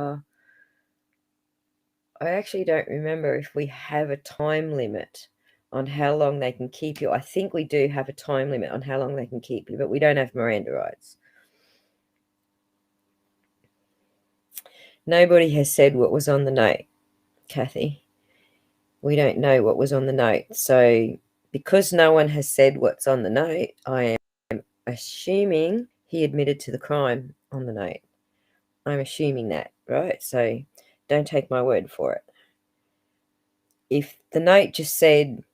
I actually don't remember if we have a time limit on how long they can keep you. I think we do have a time limit on how long they can keep you, but we don't have Miranda rights. Nobody has said what was on the note, Kathy. We don't know what was on the note. So because no one has said what's on the note, I am assuming he admitted to the crime on the note. I'm assuming that, right? So don't take my word for it. If the note just said,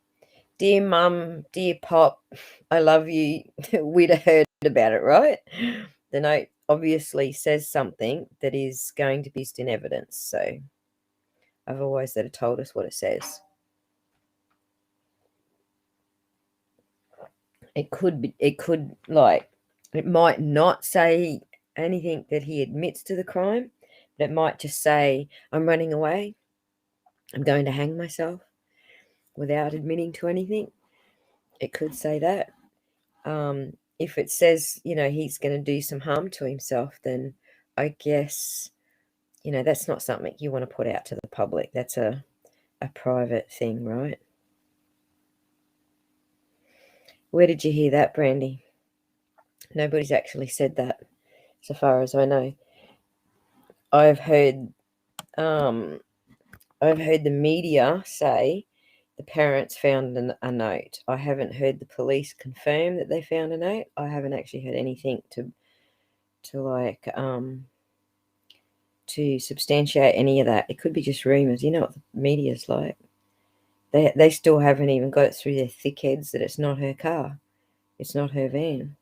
Dear Mum, dear Pop, I love you, we'd have heard about it, right? The note obviously says something that is going to be used in evidence. So otherwise they'd have told us what it says. It might not say anything that he admits to the crime, but it might just say, I'm running away, I'm going to hang myself, without admitting to anything. It could say that. If it says, he's going to do some harm to himself, then I guess, that's not something you want to put out to the public. That's a private thing, right? Where did you hear that, Brandy? Nobody's actually said that, so far as I know. I've heard the media say the parents found a note. I haven't heard the police confirm that they found a note. I haven't actually heard anything to substantiate any of that. It could be just rumors. You know what the media's like. They still haven't even got it through their thick heads that it's not her car. It's not her van.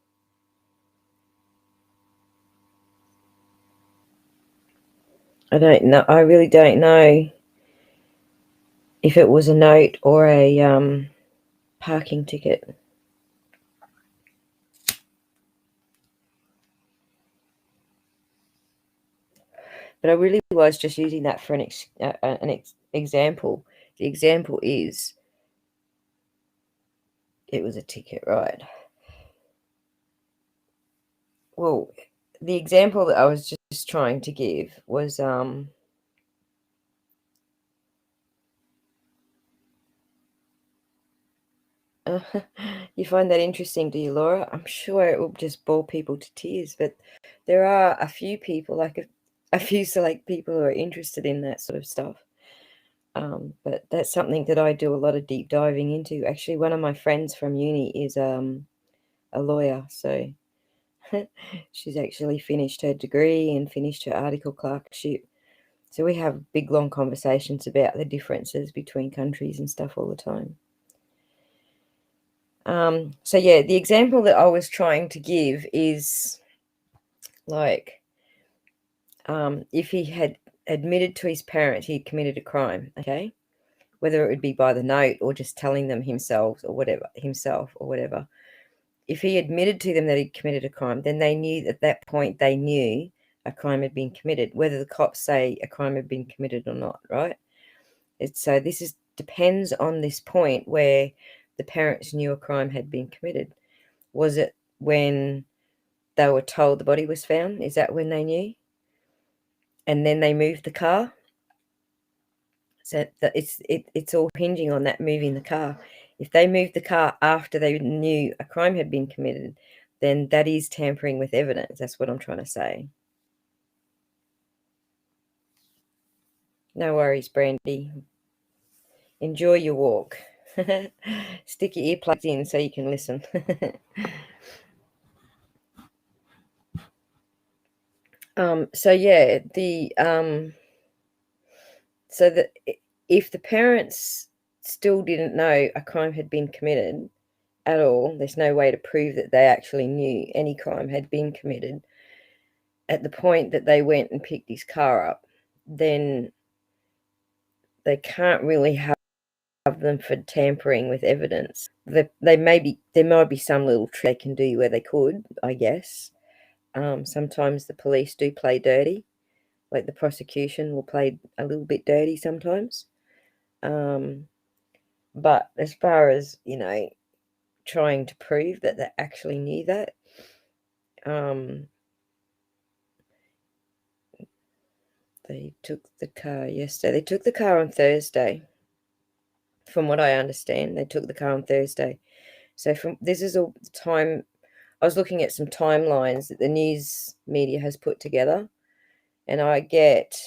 I don't know. I really don't know if it was a note or a parking ticket. But I really was just using that for an example. The example is it was a ticket, right? Well, the example that I was just trying to give was You find that interesting, do you, Laura? I'm sure it will just bore people to tears, but there are a few people, like a few select people who are interested in that sort of stuff. But that's something that I do a lot of deep diving into. Actually, one of my friends from uni is a lawyer, so she's actually finished her degree and finished her article clerkship. So we have big, long conversations about the differences between countries and stuff all the time. So yeah, the example that I was trying to give is like if he had admitted to his parents he'd committed a crime, okay? Whether it would be by the note or just telling them himself or whatever. If he admitted to them that he'd committed a crime, then they knew at that point a crime had been committed, whether the cops say a crime had been committed or not, right? So this depends on this point where the parents knew a crime had been committed. Was it when they were told the body was found? Is that when they knew? And then they moved the car? So it's all hinging on that moving the car. If they moved the car after they knew a crime had been committed, then that is tampering with evidence. That's what I'm trying to say. No worries, Brandy. Enjoy your walk. Stick your earplugs in so you can listen. So yeah, so that if the parents still didn't know a crime had been committed at all, there's no way to prove that they actually knew any crime had been committed at the point that they went and picked his car up, then they can't really have them for tampering with evidence. There might be some little trick they can do where they could, I guess. Sometimes the police do play dirty, like the prosecution will play a little bit dirty sometimes. But as far as, trying to prove that they actually knew that, they took the car yesterday. They took the car on Thursday. From what I understand, they took the car on Thursday. So this is all the time. I was looking at some timelines that the news media has put together, and I get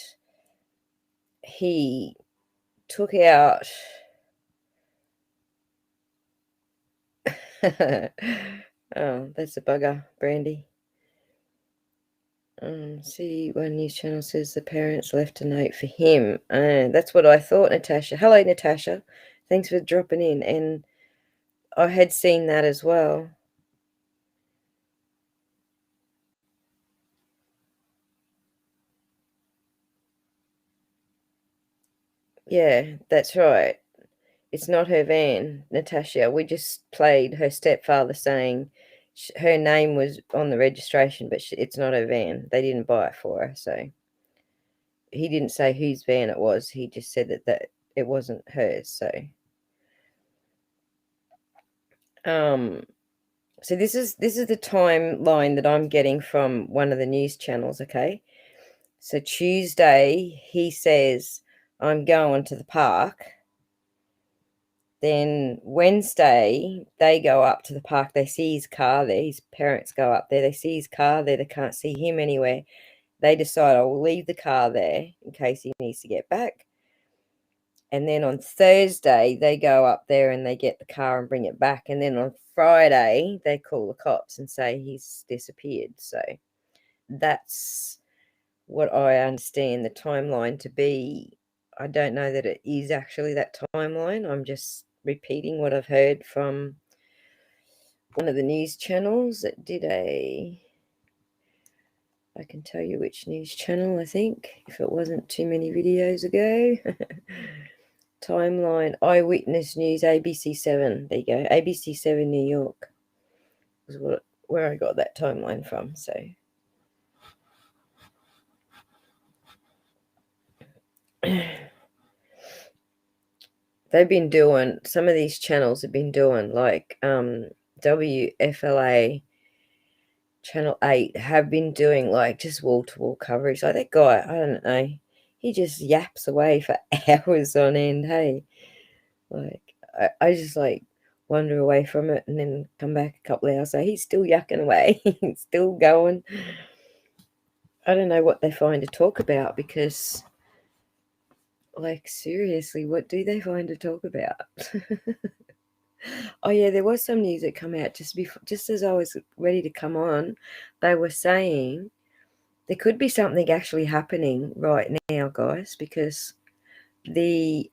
he took out oh, that's a bugger, Brandy. See, one news channel says the parents left a note for him. That's what I thought, Natasha. Hello, Natasha. Thanks for dropping in. And I had seen that as well. Yeah, that's right. It's not her van, Natasha. We just played her stepfather saying her name was on the registration, but it's not her van. They didn't buy it for her, so he didn't say whose van it was. He just said that it wasn't hers. So this is the timeline that I'm getting from one of the news channels. Okay, so Tuesday he says I'm going to the park. Then Wednesday, they go up to the park. They see his car there. His parents go up there. They see his car there. They can't see him anywhere. They decide, I will leave the car there in case he needs to get back. And then on Thursday, they go up there and they get the car and bring it back. And then on Friday, they call the cops and say he's disappeared. So that's what I understand the timeline to be. I don't know that it is actually that timeline. I'm just repeating what I've heard from one of the news channels that did I can tell you which news channel, I think, if it wasn't too many videos ago. Timeline, Eyewitness News, ABC7. There you go, ABC7 New York was where I got that timeline from. So they've been doing, some of these channels have been doing like WFLA Channel 8 have been doing like just wall-to-wall coverage. Like that guy, I don't know, he just yaps away for hours on end. Hey, like I just like, wander away from it, and then come back a couple of hours. So he's still yucking away. He's still going. I don't know what they find to talk about because, like, seriously, what do they find to talk about? Oh yeah, there was some news that come out just as I was ready to come on. They were saying there could be something actually happening right now, guys, because the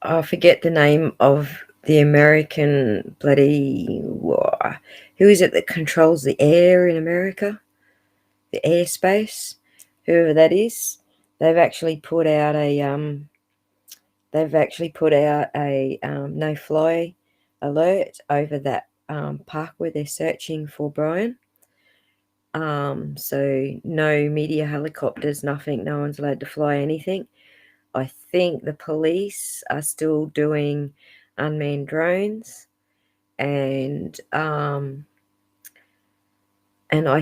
I forget the name of the American bloody who is it that controls the air in America, the airspace, whoever that is. They've actually put out a no fly alert over that park where they're searching for Brian. So no media helicopters, nothing. No one's allowed to fly anything. I think the police are still doing unmanned drones, and I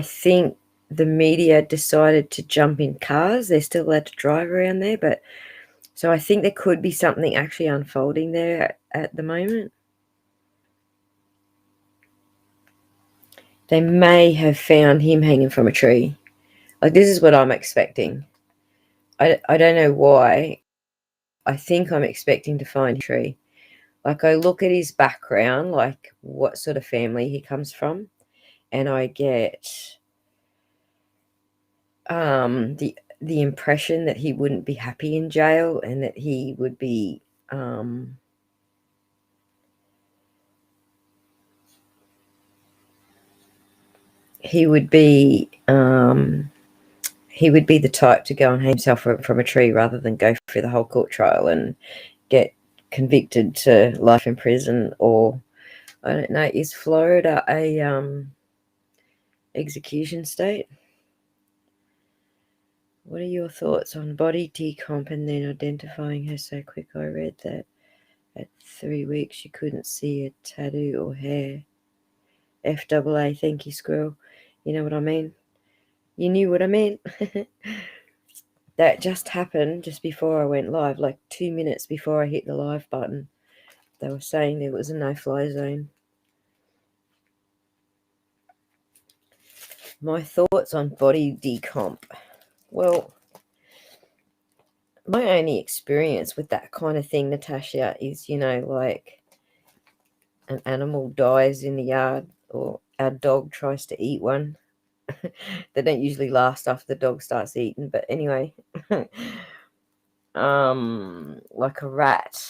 think the media decided to jump in cars. They're still allowed to drive around there, but so I think there could be something actually unfolding there at the moment. They may have found him hanging from a tree. Like, this is what I'm expecting. I don't know why. I think I'm expecting to find a tree. Like, I look at his background, like what sort of family he comes from, and I get the impression that he wouldn't be happy in jail, and that he would be he would be the type to go and hang himself from a tree rather than go through the whole court trial and get convicted to life in prison. Or I don't know, is Florida a execution state? What are your thoughts on body decomp and then identifying her so quick? I read that at 3 weeks you couldn't see a tattoo or hair. FAA, thank you, Squirrel. You know what I mean? You knew what I meant. That just happened just before I went live, like 2 minutes before I hit the live button. They were saying there was a no-fly zone. My thoughts on body decomp. Well, my only experience with that kind of thing, Natasha, is, like an animal dies in the yard or our dog tries to eat one. They don't usually last after the dog starts eating, but anyway. Like a rat.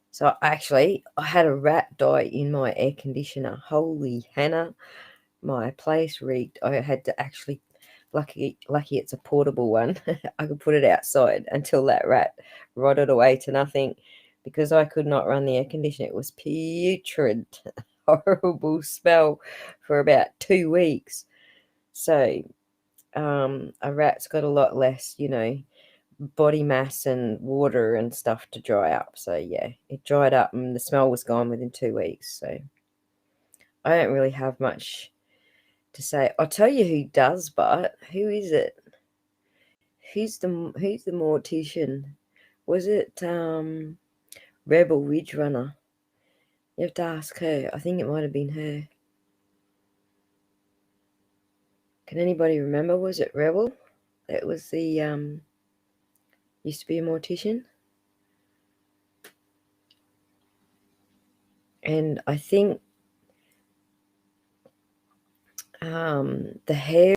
So actually, I had a rat die in my air conditioner. Holy Hannah, my place reeked. I had to actually, lucky it's a portable one. I could put it outside until that rat rotted away to nothing, because I could not run the air conditioner. It was putrid, horrible smell for about 2 weeks. So a rat's got a lot less, body mass and water and stuff to dry up. So yeah, it dried up and the smell was gone within 2 weeks. So I don't really have much to say. I'll tell you who does, but who is it? Who's the mortician? Was it Rebel Ridge Runner? You have to ask her. I think it might have been her. Can anybody remember? Was it Rebel? That was the used to be a mortician. And I think the hair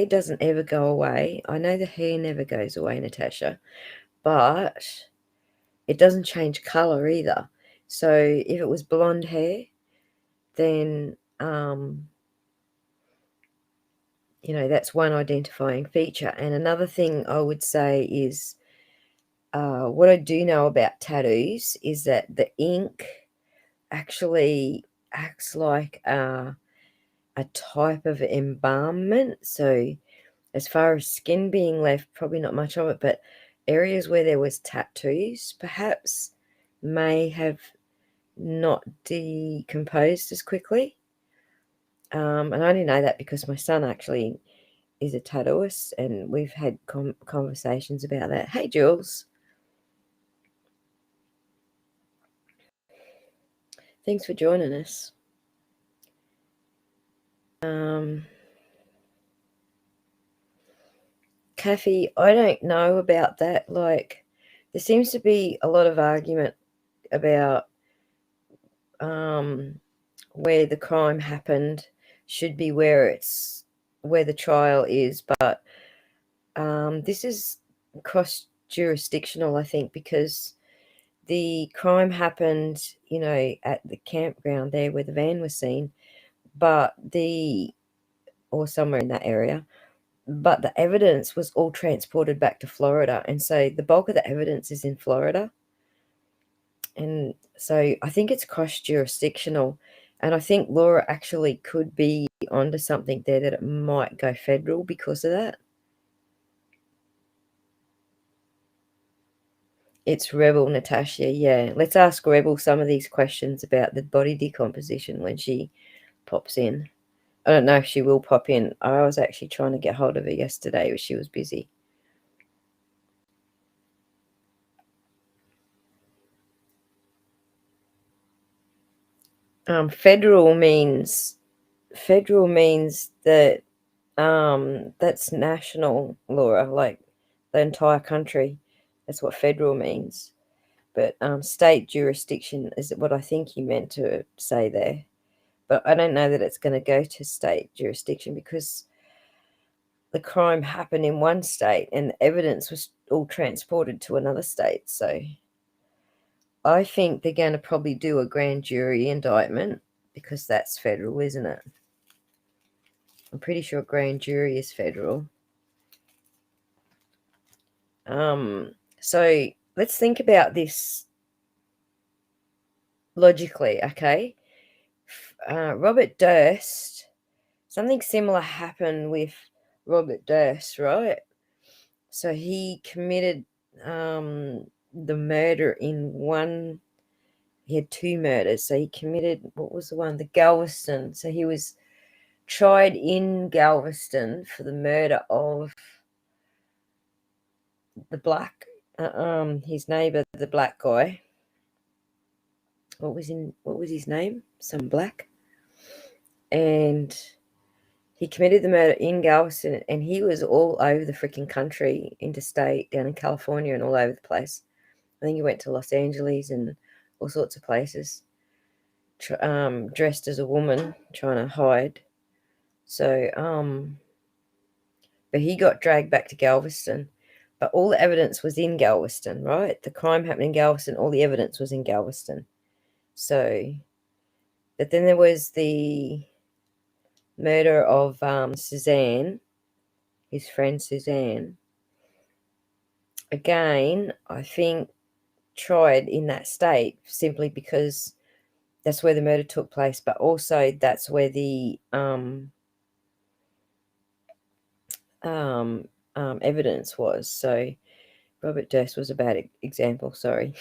doesn't ever go away. I know the hair never goes away, Natasha, but it doesn't change color either. So if it was blonde hair, then that's one identifying feature. And another thing I would say is, what I do know about tattoos is that the ink actually acts like a type of embalmment. So as far as skin being left, probably not much of it, but areas where there was tattoos perhaps may have not decomposed as quickly. And I only know that because my son actually is a tattooist, and we've had conversations about that. Hey, Jules. Thanks for joining us. Kathy, I don't know about that. Like, there seems to be a lot of argument about where the crime happened should be where the trial is, but this is cross jurisdictional, I think, because the crime happened, at the campground there where the van was seen, or somewhere in that area, but the evidence was all transported back to Florida, and so the bulk of the evidence is in Florida. And so I think it's cross jurisdictional, and I think Laura actually could be onto something there, that it might go federal because of that. It's Rebel, Natasha. Yeah, let's ask Rebel some of these questions about the body decomposition when she pops in. I don't know if she will pop in. I was actually trying to get hold of her yesterday, but she was busy. Federal means that that's national, Laura, like the entire country. That's what federal means. But state jurisdiction is what I think you meant to say there. But I don't know that it's going to go to state jurisdiction because the crime happened in one state and the evidence was all transported to another state. So I think they're going to probably do a grand jury indictment because that's federal, isn't it? I'm pretty sure grand jury is federal. So let's think about this logically, okay? Robert Durst, something similar happened with Robert Durst, right? So he committed the murder in one. He had two murders. So he committed, what was the one? The Galveston. So he was tried in Galveston for the murder of the black, his neighbor, the black guy. What was his name? Some black. And he committed the murder in Galveston, and he was all over the freaking country, interstate, down in California and all over the place. I think he went to Los Angeles and all sorts of places, dressed as a woman, trying to hide. So, but he got dragged back to Galveston. But all the evidence was in Galveston, right? The crime happened in Galveston. All the evidence was in Galveston. So, but then there was the murder of Suzanne, his friend Suzanne. Again, I think tried in that state simply because that's where the murder took place, but also that's where the evidence was. So Robert Durst was a bad example, sorry.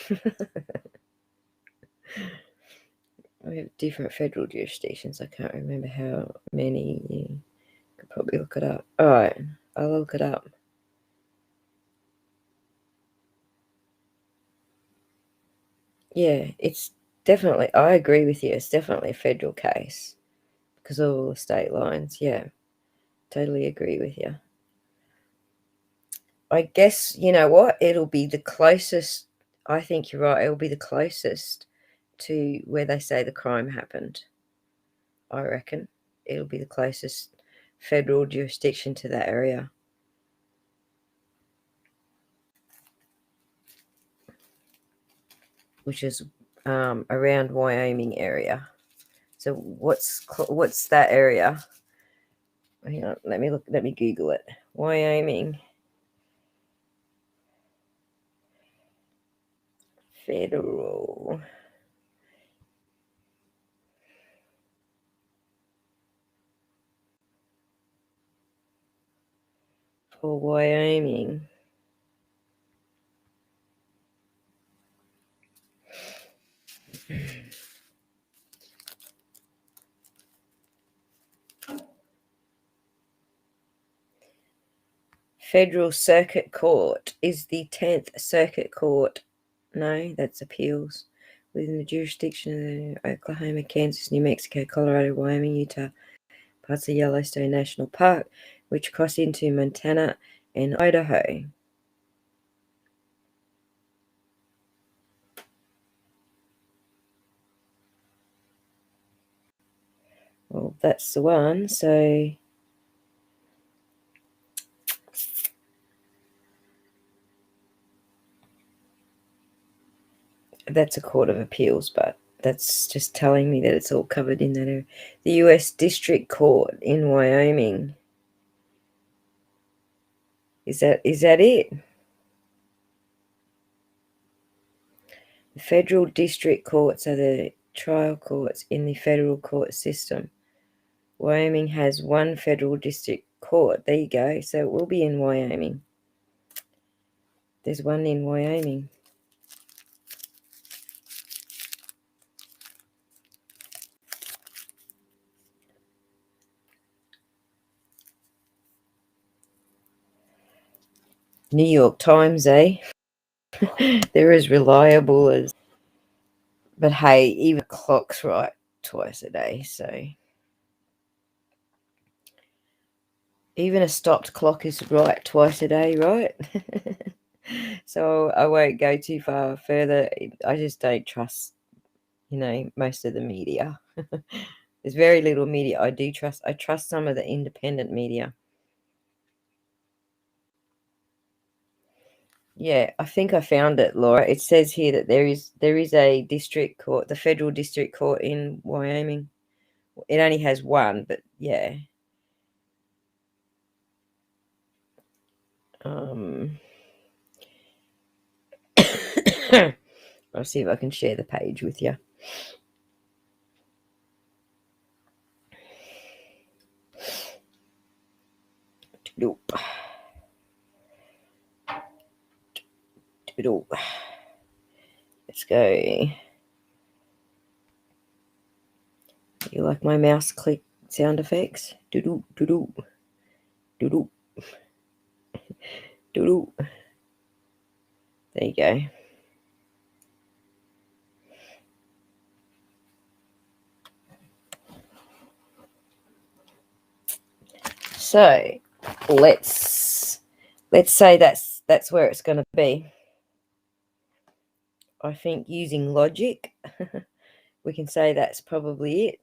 We have different federal jurisdictions. I can't remember how many. You could probably look it up. All right, I'll look it up. Yeah, it's definitely, I agree with you. It's definitely a federal case because of all the state lines. Yeah, totally agree with you. I guess, you know what? It'll be the closest. I think you're right. It'll be the closest to where they say the crime happened. I reckon it'll be the closest federal jurisdiction to that area. Which is around Wyoming area. So what's that area? Hang on, let me Google it. Wyoming federal. For Wyoming. Federal Circuit Court is the 10th Circuit Court. No, that's appeals. within the jurisdiction of Oklahoma, Kansas, New Mexico, Colorado, Wyoming, Utah, parts of Yellowstone National Park, which cross into Montana and Idaho. Well, that's the one. So that's a court of appeals, but that's just telling me that it's all covered in that area. The U.S. District Court in Wyoming. Is that it? The federal district courts are the trial courts in the federal court system. Wyoming has one federal district court. There you go. So it will be in Wyoming. There's one in Wyoming. New York Times, eh? They're as reliable as... But hey, even the clock's right twice a day, so... Even a stopped clock is right twice a day, right? So I won't go too far further. I just don't trust, most of the media. There's very little media I do trust. I trust some of the independent media. Yeah, I think I found it, Laura. It says here that there is a district court, the federal district court in Wyoming. It only has one, but yeah. I'll see if I can share the page with you. Let's go. You like my mouse click sound effects? Doo-doo, doo-doo, doo-doo, doo-doo. There you go. So let's say that's where it's going to be. I think using logic, we can say that's probably it.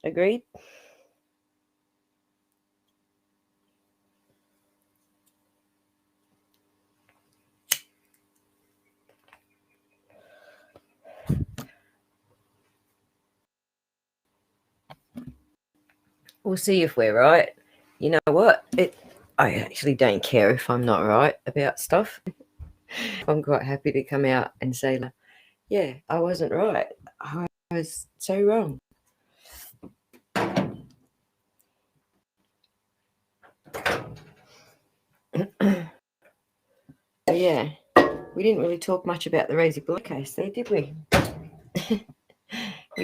Agreed? We'll see if we're right. You know what? I actually don't care if I'm not right about stuff. I'm quite happy to come out and say, yeah, I wasn't right. I was so wrong. Yeah, we didn't really talk much about the Rosie Bly case there, did we?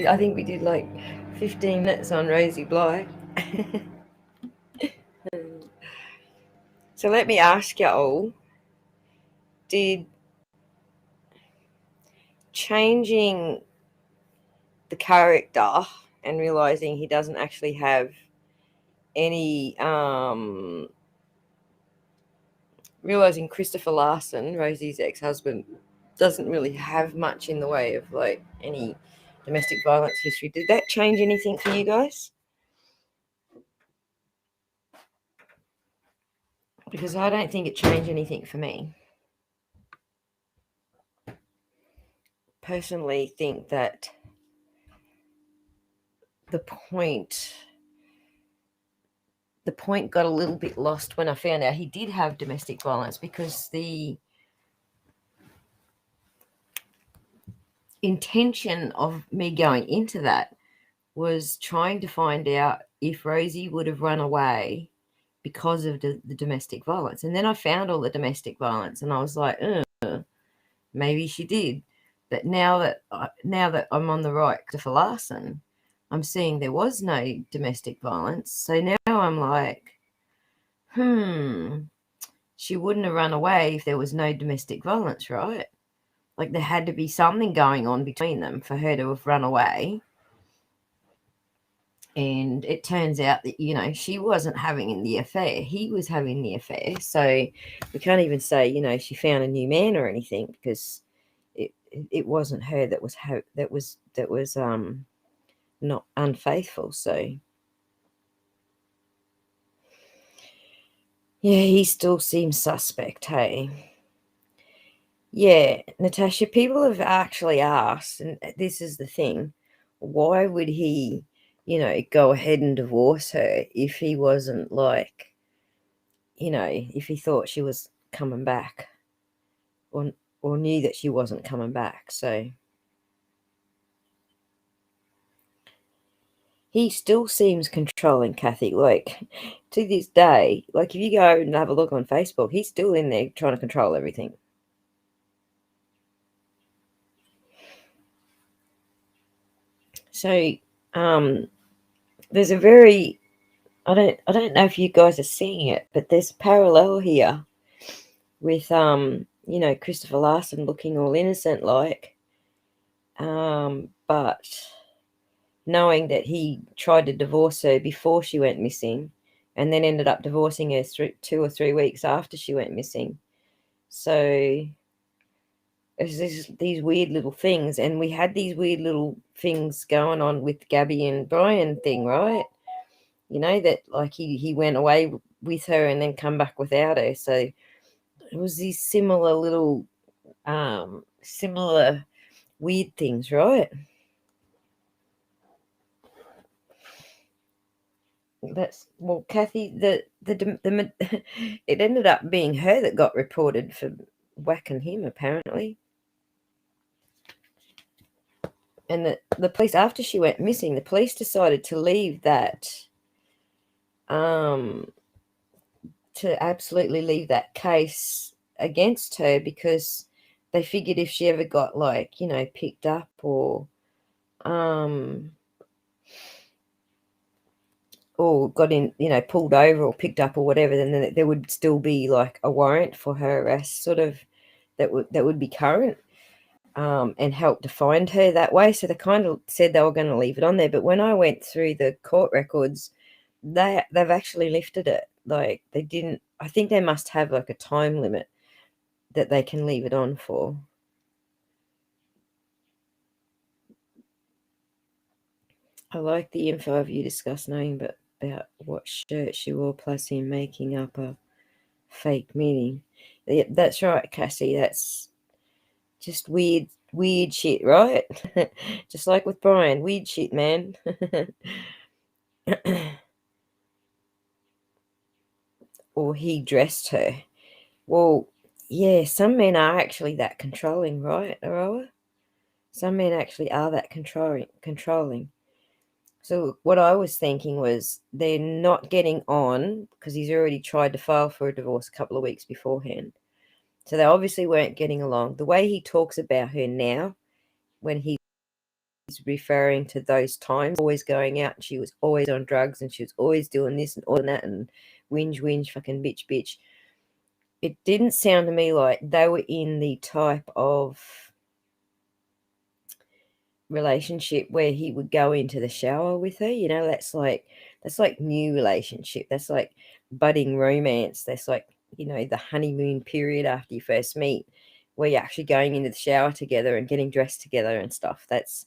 I think we did like 15 minutes on Rosie Bly. So let me ask you all, did changing the character and realizing he doesn't actually have any, realizing Christopher Larson, Rosie's ex-husband, doesn't really have much in the way of like any domestic violence history, did that change anything for you guys? Because I don't think it changed anything for me. Personally think that the point got a little bit lost when I found out he did have domestic violence, because the intention of me going into that was trying to find out if Rosie would have run away because of the domestic violence. And then I found all the domestic violence and I was like, maybe she did. But now that I'm on the right for Larson, I'm seeing there was no domestic violence. So now I'm like, she wouldn't have run away if there was no domestic violence, right? Like there had to be something going on between them for her to have run away. And it turns out that, you know, she wasn't having the affair. He was having the affair. So we can't even say, you know, she found a new man or anything, because it wasn't her that was not unfaithful. So yeah, he still seems suspect, hey? Yeah, Natasha, people have actually asked, and this is the thing, why would he, you know, go ahead and divorce her if he wasn't like, you know, if he thought she was coming back, or knew that she wasn't coming back. So he still seems controlling, Kathy. Like, to this day, like if you go and have a look on Facebook, he's still in there trying to control everything. So there's a very, I don't know if you guys are seeing it, but there's a parallel here with you know, Christopher Larson looking all innocent like, but knowing that he tried to divorce her before she went missing, and then ended up divorcing her 2 or 3 weeks after she went missing. So there's these weird little things, and we had these weird little things going on with Gabby and Brian thing, right? You know, that like he went away with her and then come back without her. So it was these similar little similar weird things, right? That's, well, Kathy, the it ended up being her that got reported for whacking him, apparently. And the police, after she went missing, the police decided to leave that to absolutely leave that case against her, because they figured if she ever got, like, you know, picked up or got in, you know, pulled over or picked up or whatever, then there would still be like a warrant for her arrest, sort of, that would be current, and help to find her that way. So they kind of said they were going to leave it on there. But when I went through the court records, they've actually lifted it. Like, they didn't. I think they must have like a time limit that they can leave it on for. I like the info of you discussed knowing about what shirt she wore, plus him making up a fake meeting. Yeah, that's right, Cassie. That's just weird shit, right? Just like with Brian, weird shit, man. Or he dressed her. Well, yeah, some men are actually that controlling, right, Aroa? Some men actually are that controlling. So what I was thinking was they're not getting on because he's already tried to file for a divorce a couple of weeks beforehand. So they obviously weren't getting along. The way he talks about her now, when he's referring to those times, always going out, and she was always on drugs, and she was always doing this and all that, and whinge, fucking bitch. It didn't sound to me like they were in the type of relationship where he would go into the shower with her. You know, that's like new relationship. That's like budding romance. That's like, you know, the honeymoon period after you first meet, where you're actually going into the shower together and getting dressed together and stuff. That's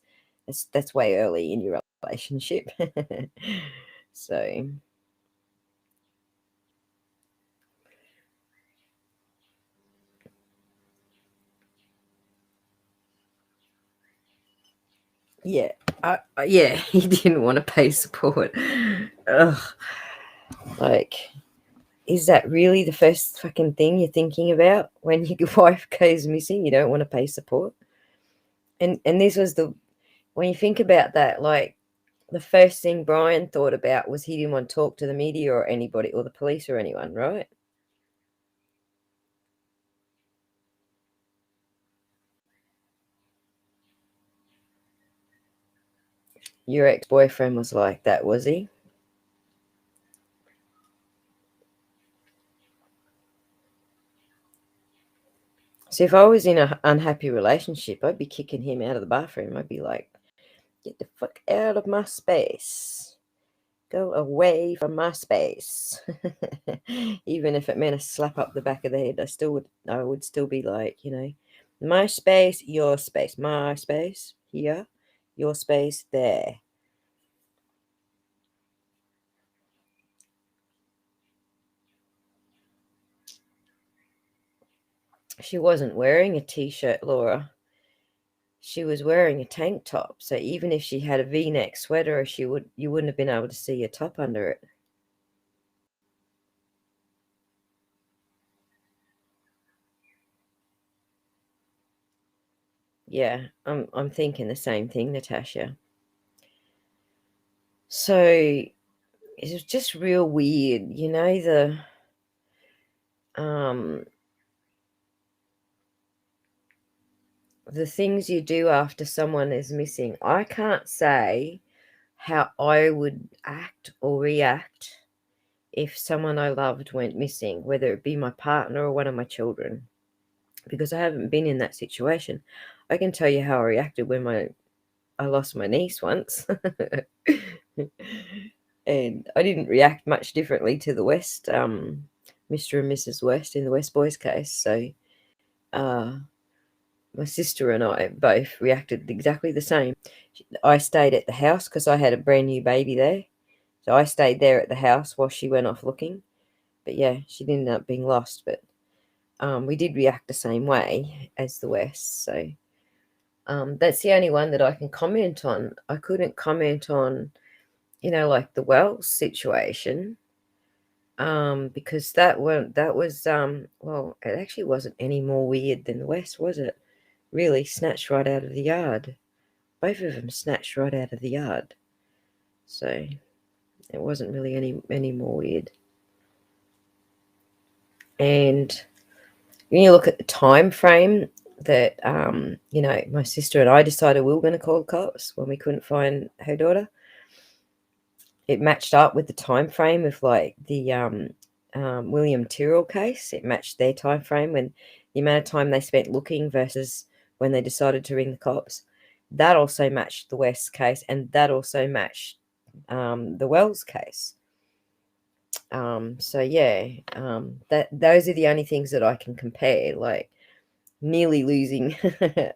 way early in your relationship. So yeah, yeah, he didn't want to pay support. Ugh. Like, is that really the first fucking thing you're thinking about when your wife goes missing? You don't want to pay support. And this was when you think about that, like, the first thing Brian thought about was he didn't want to talk to the media or anybody or the police or anyone, right? Your ex-boyfriend was like that, was he? So if I was in an unhappy relationship, I'd be kicking him out of the bathroom. I'd be like, get the fuck out of my space. Go away from my space. Even if it meant a slap up the back of the head, I would still be like, my space, your space, my space here, your space there. She wasn't wearing a t-shirt, Laura. She was wearing a tank top. So even if she had a V-neck sweater, you wouldn't have been able to see her top under it. Yeah, I'm thinking the same thing, Natasha. So it was just real weird, the things you do after someone is missing. I can't say how I would act or react if someone I loved went missing, whether it be my partner or one of my children, because I haven't been in that situation. I can tell you how I reacted when I lost my niece once. And I didn't react much differently to the West, Mr. and Mrs. West in the West Boys case. So my sister and I both reacted exactly the same. I stayed at the house because I had a brand new baby there. So I stayed there at the house while she went off looking. But yeah, she didn't end up being lost. But we did react the same way as the West. So that's the only one that I can comment on. I couldn't comment on, like the Wells situation, because that was well, it actually wasn't any more weird than the West, was it? Really snatched right out of the yard. Both of them snatched right out of the yard. So it wasn't really any more weird. And when you look at the time frame that my sister and I decided we were going to call the cops when we couldn't find her daughter, it matched up with the time frame of like the William Tyrrell case. It matched their time frame when the amount of time they spent looking versus when they decided to ring the cops. That also matched the West case, and that also matched the Wells case. So yeah, those are the only things that I can compare. Like nearly losing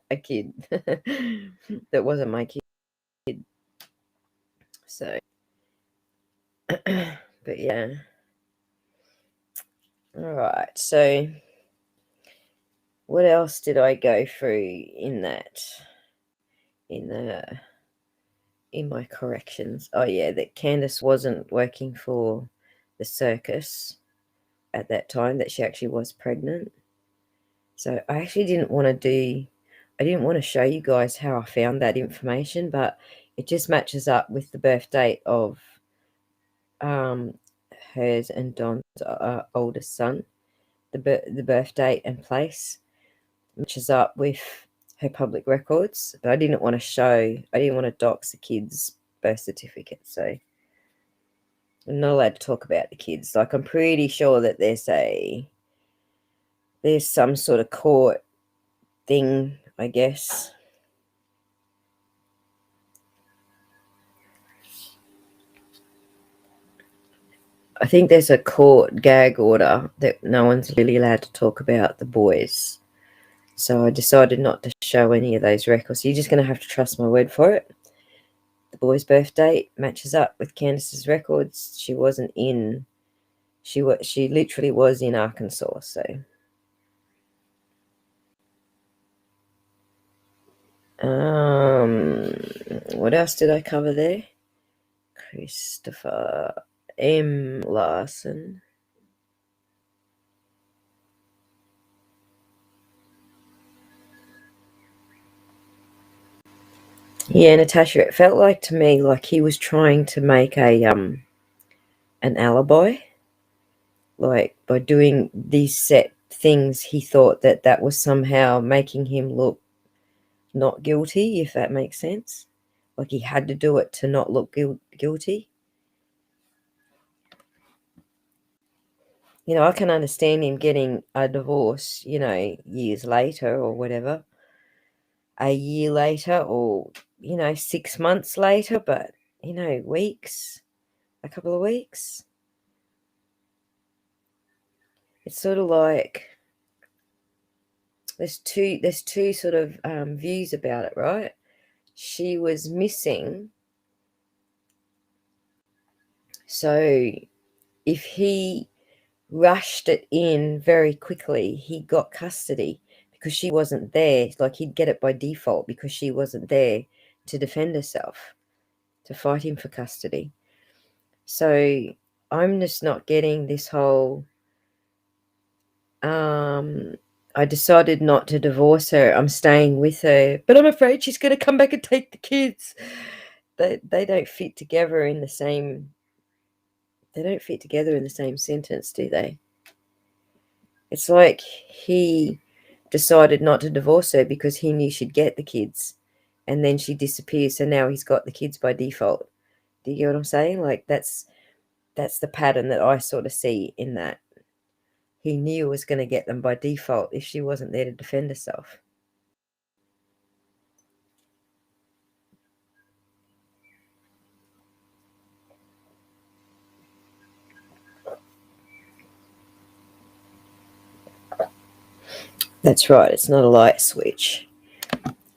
a kid that wasn't my kid. So, but yeah. All right. So, what else did I go through in my corrections? Oh yeah, that Candace wasn't working for the circus at that time, that she actually was pregnant. So I actually didn't want to show you guys how I found that information, but it just matches up with the birth date of hers and Don's oldest son. The birth date and place matches up with her public records, but I didn't want to dox the kids' birth certificate, so I'm not allowed to talk about the kids. Like, I'm pretty sure that there's some sort of court thing, I guess. I think there's a court gag order that no one's really allowed to talk about the boys. So I decided not to show any of those records. You're just going to have to trust my word for it. The boy's birth date matches up with Candace's records. She wasn't in. She literally was in Arkansas. So, what else did I cover there? Christopher M. Larson. Yeah, Natasha, it felt like to me like he was trying to make an alibi. Like, by doing these set things, he thought that was somehow making him look not guilty, if that makes sense. Like, he had to do it to not look guilty. You know, I can understand him getting a divorce, you know, years later or whatever, a year later or, you know, 6 months later, but, you know, weeks, a couple of weeks. It's sort of like there's two sort of views about it, right? She was missing, so if he rushed it in very quickly, he got custody because she wasn't there. Like, he'd get it by default because she wasn't there to defend herself, to fight him for custody. So I'm just not getting this whole I decided not to divorce her. I'm staying with her, but I'm afraid she's going to come back and take the kids. They don't fit together in the same. They don't fit together in the same sentence, do they? It's like he decided not to divorce her because he knew she'd get the kids, and then she disappears. So now he's got the kids by default. Do you get what I'm saying? Like that's the pattern that I sort of see in that. He knew was going to get them by default if she wasn't there to defend herself. That's right, it's not a light switch.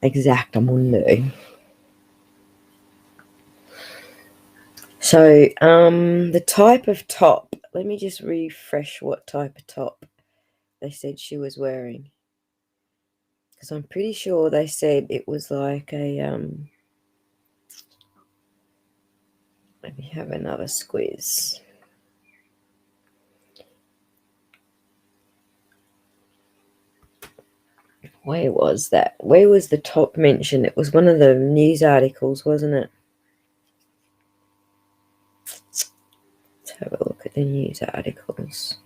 Exactamundo. So, the type of top. Let me just refresh what type of top they said she was wearing. Because I'm pretty sure they said it was like a, let me have another squeeze. Where was that? Where was the top mentioned? It was one of the news articles, wasn't it? Let's have a look at the news articles.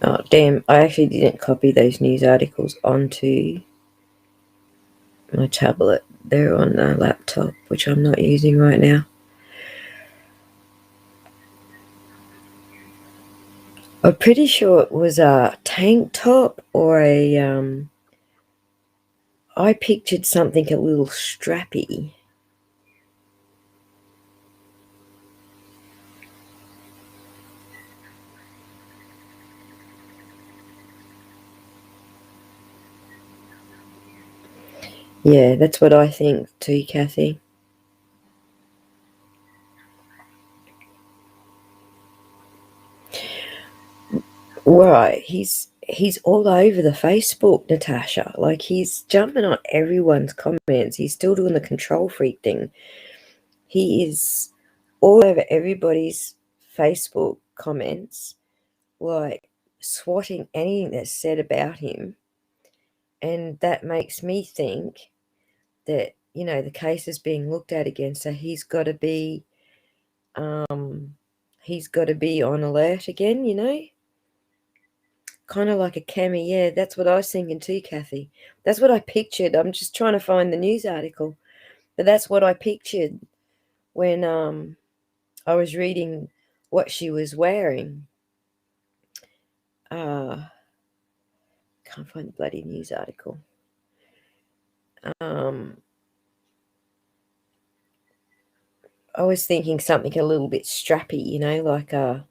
Oh, damn. I actually didn't copy those news articles onto my tablet. They're on the laptop, which I'm not using right now. I'm pretty sure it was a tank top or a, I pictured something a little strappy. Yeah, that's what I think too, Kathy. Right, he's all over the Facebook, Natasha. Like, he's jumping on everyone's comments. He's still doing the control freak thing. He is all over everybody's Facebook comments, like swatting anything that's said about him. And that makes me think that, you know, the case is being looked at again. So he's got to be on alert again, you know? Kind of like a Cammy. Yeah, that's what I was thinking too, Kathy. That's what I pictured. I'm just trying to find the news article. But that's what I pictured when I was reading what she was wearing. Can't find the bloody news article. I was thinking something a little bit strappy, you know, like a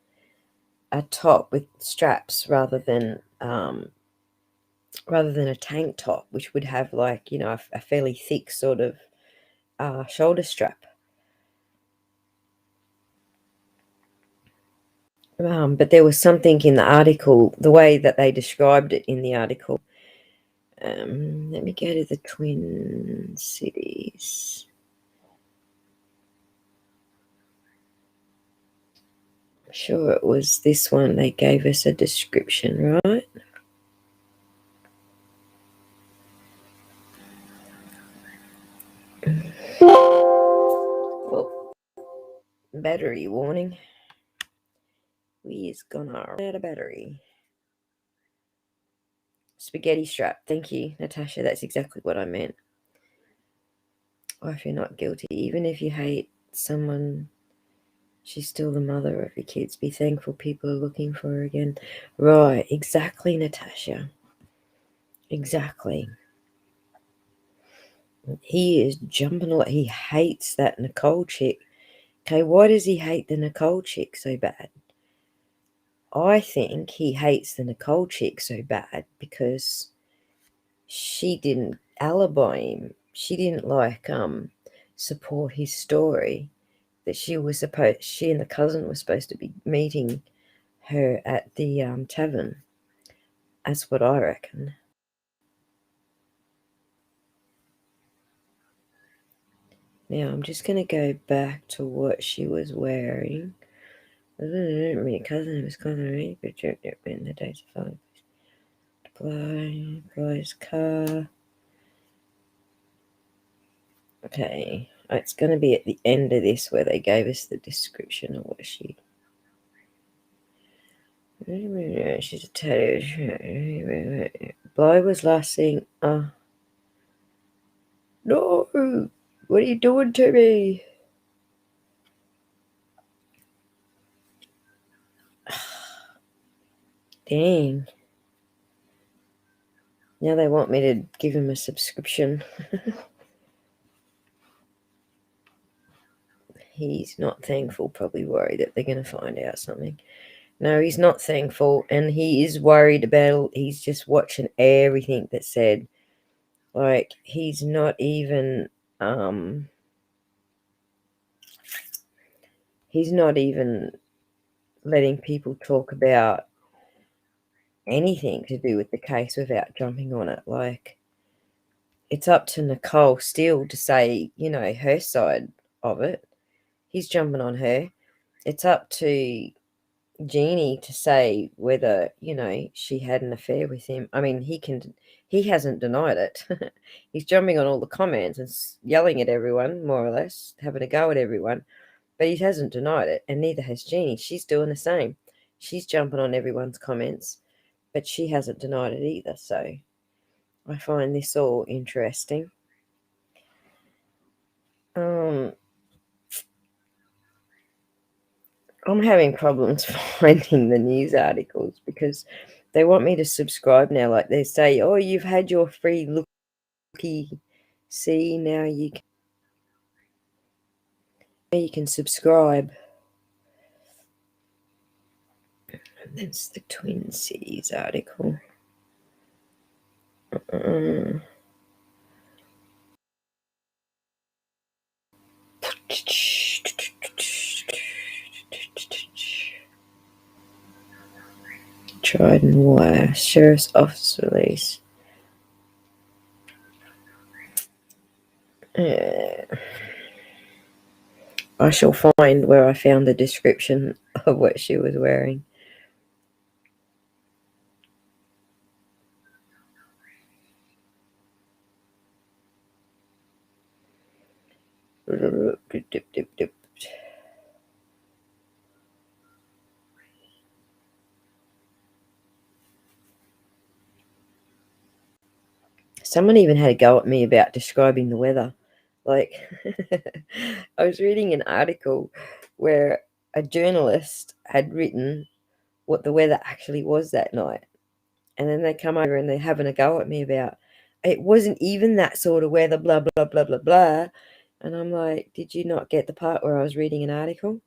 top with straps rather than a tank top, which would have, like, you know, a fairly thick sort of shoulder strap. But there was something in the article, the way that they described it in the article. Let me go to the Twin Cities. I'm sure it was this one. They gave us a description, right? Well, battery warning. We's gonna run out of battery. Spaghetti strap. Thank you, Natasha. That's exactly what I meant. I feel not guilty. Even if you hate someone, she's still the mother of your kids. Be thankful people are looking for her again. Right, exactly, Natasha. Exactly. He is jumping all. He hates that Nicole chick. Okay, why does he hate the Nicole chick so bad? I think he hates the Nicole chick so bad because she didn't alibi him. She didn't support his story that she and the cousin were supposed to be meeting her at the tavern. That's what I reckon. Now I'm just going to go back to what she was wearing. Cousin was cousin, but in the days of Fly's car. Okay, it's going to be at the end of this where they gave us the description of what she. She's a tattoo. Bly was last seen. No, what are you doing to me? Dang. Now they want me to give him a subscription. He's not thankful, probably worried that they're going to find out something. No, he's not thankful, and he is worried about. He's just watching everything that's said. Like, he's not even letting people talk about anything to do with the case without jumping on it. Like, it's up to Nicole still to say, her side of it. He's jumping on her. It's up to Jeannie to say whether, she had an affair with him. I mean, he hasn't denied it. He's jumping on all the comments and yelling at everyone, more or less, having a go at everyone. But he hasn't denied it, and neither has Jeannie. She's doing the same. She's jumping on everyone's comments, but she hasn't denied it either. So I find this all interesting. I'm having problems finding the news articles because they want me to subscribe now. Like, they say, oh, you've had your free looky. See, now you can subscribe. And that's the Twin Cities article. Trident Wire, Sheriff's Office release. I shall find where I found the description of what she was wearing. Someone even had a go at me about describing the weather. Like, I was reading an article where a journalist had written what the weather actually was that night. And then they come over and they're having a go at me about, it wasn't even that sort of weather, blah, blah, blah, blah, blah. And I'm like, did you not get the part where I was reading an article?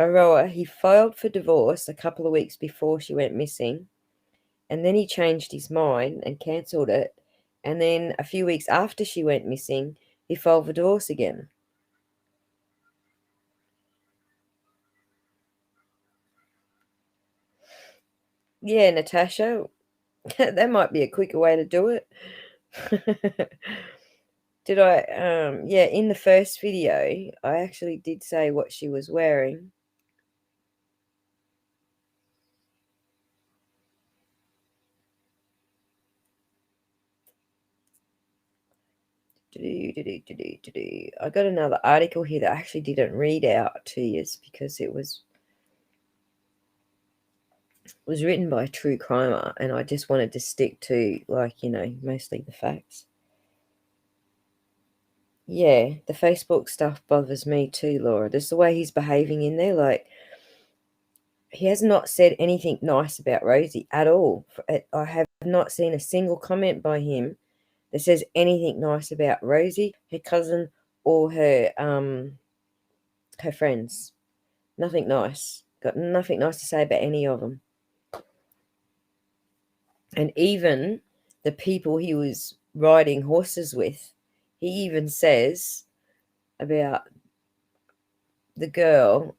Aroa, he filed for divorce a couple of weeks before she went missing. And then he changed his mind and cancelled it. And then a few weeks after she went missing, he filed for divorce again. Yeah, Natasha, that might be a quicker way to do it. Did I? Yeah, in the first video, I actually did say what she was wearing. I got another article here that I actually didn't read out to you because it was was written by a true crimer, and I just wanted to stick to, like, mostly the facts. Yeah, the Facebook stuff bothers me too, Laura. Just the way he's behaving in there, like, he has not said anything nice about Rosie at all. I have not seen a single comment by him that says anything nice about Rosie, her cousin, or her friends. Nothing nice. Got nothing nice to say about any of them. And even the people he was riding horses with, he even says about the girl,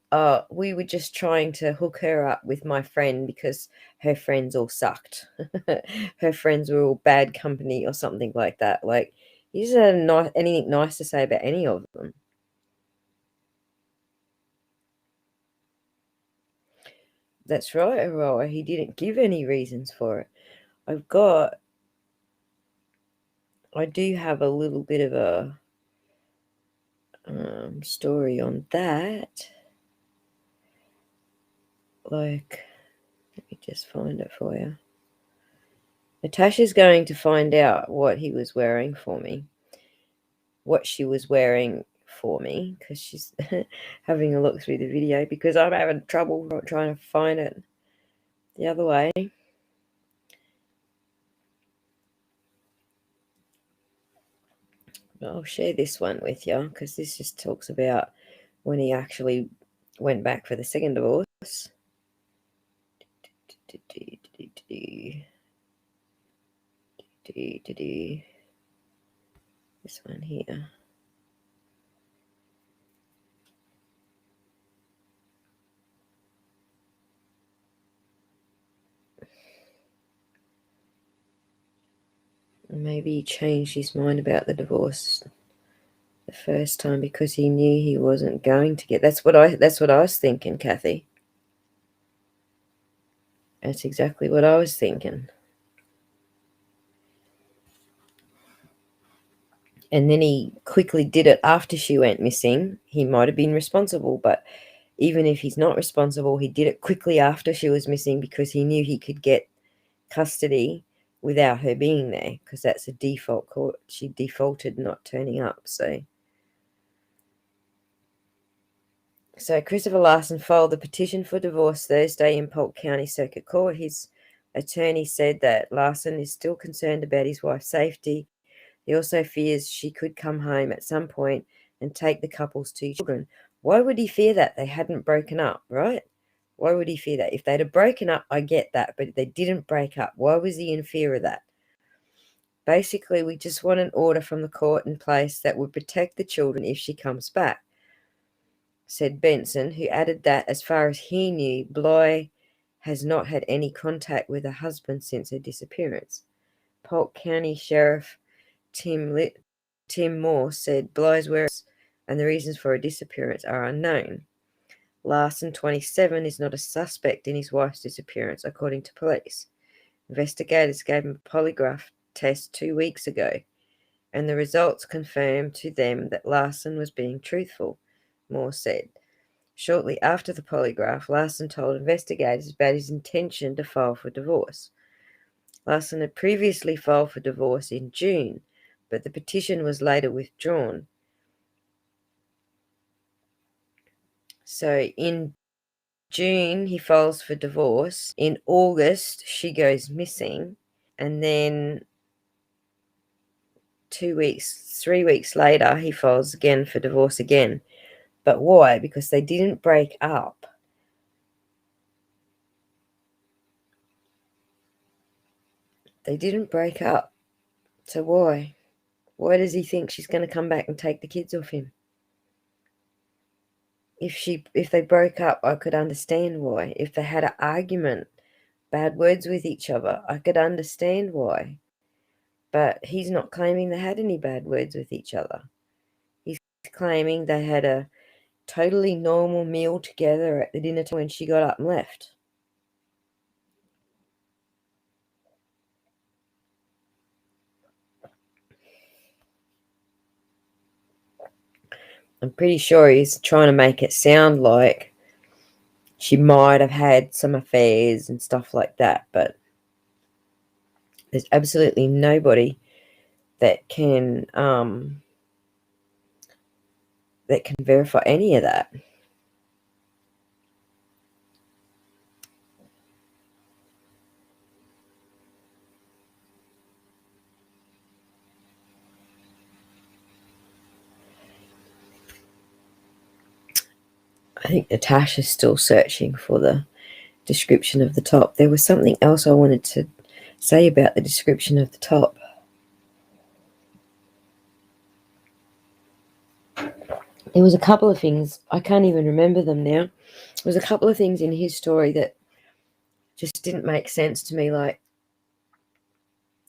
we were just trying to hook her up with my friend because her friends all sucked. Her friends were all bad company or something like that. Like, he doesn't have anything nice to say about any of them. That's right, Aurora. He didn't give any reasons for it. I do have a little bit of a story on that. Like, let me just find it for you. Natasha's going to find out what he was wearing for me. What she was wearing for me, because she's having a look through the video, because I'm having trouble trying to find it the other way. I'll share this one with you, because this just talks about when he actually went back for the second divorce. This one here. Maybe he changed his mind about the divorce the first time because he knew he wasn't going to get. That's what I was thinking, Kathy. That's exactly what I was thinking. And then he quickly did it after she went missing. He might have been responsible, but even if he's not responsible, he did it quickly after she was missing because he knew he could get custody without her being there, because that's a default court. She defaulted not turning up. So Christopher Larson filed a petition for divorce Thursday in Polk County Circuit Court. His attorney said that Larson is still concerned about his wife's safety. He also fears she could come home at some point and take the couple's two children. Why would he fear that? They hadn't broken up, right? Why would he fear that? If they'd have broken up, I get that, but they didn't break up. Why was he in fear of that? Basically, we just want an order from the court in place that would protect the children if she comes back, said Benson, who added that as far as he knew, Bly has not had any contact with her husband since her disappearance. Polk County Sheriff Tim Moore said Bly's whereabouts and the reasons for her disappearance are unknown. Larson, 27, is not a suspect in his wife's disappearance, according to police. Investigators gave him a polygraph test 2 weeks ago, and the results confirmed to them that Larson was being truthful, Moore said. Shortly after the polygraph, Larson told investigators about his intention to file for divorce. Larson had previously filed for divorce in June, but the petition was later withdrawn. So in June, he files for divorce. In August, she goes missing. And then 3 weeks later, he files again for divorce again. But why? Because they didn't break up. They didn't break up. So why? Why does he think she's going to come back and take the kids off him? If they broke up, I could understand why. If they had an argument, bad words with each other, I could understand why. But he's not claiming they had any bad words with each other. He's claiming they had a totally normal meal together at the dinner time when she got up and left. I'm pretty sure he's trying to make it sound like she might have had some affairs and stuff like that, but there's absolutely nobody that can verify any of that. I think Natasha's still searching for the description of the top. There was something else I wanted to say about the description of the top. There was a couple of things, I can't even remember them now. There was a couple of things in his story that just didn't make sense to me. Like,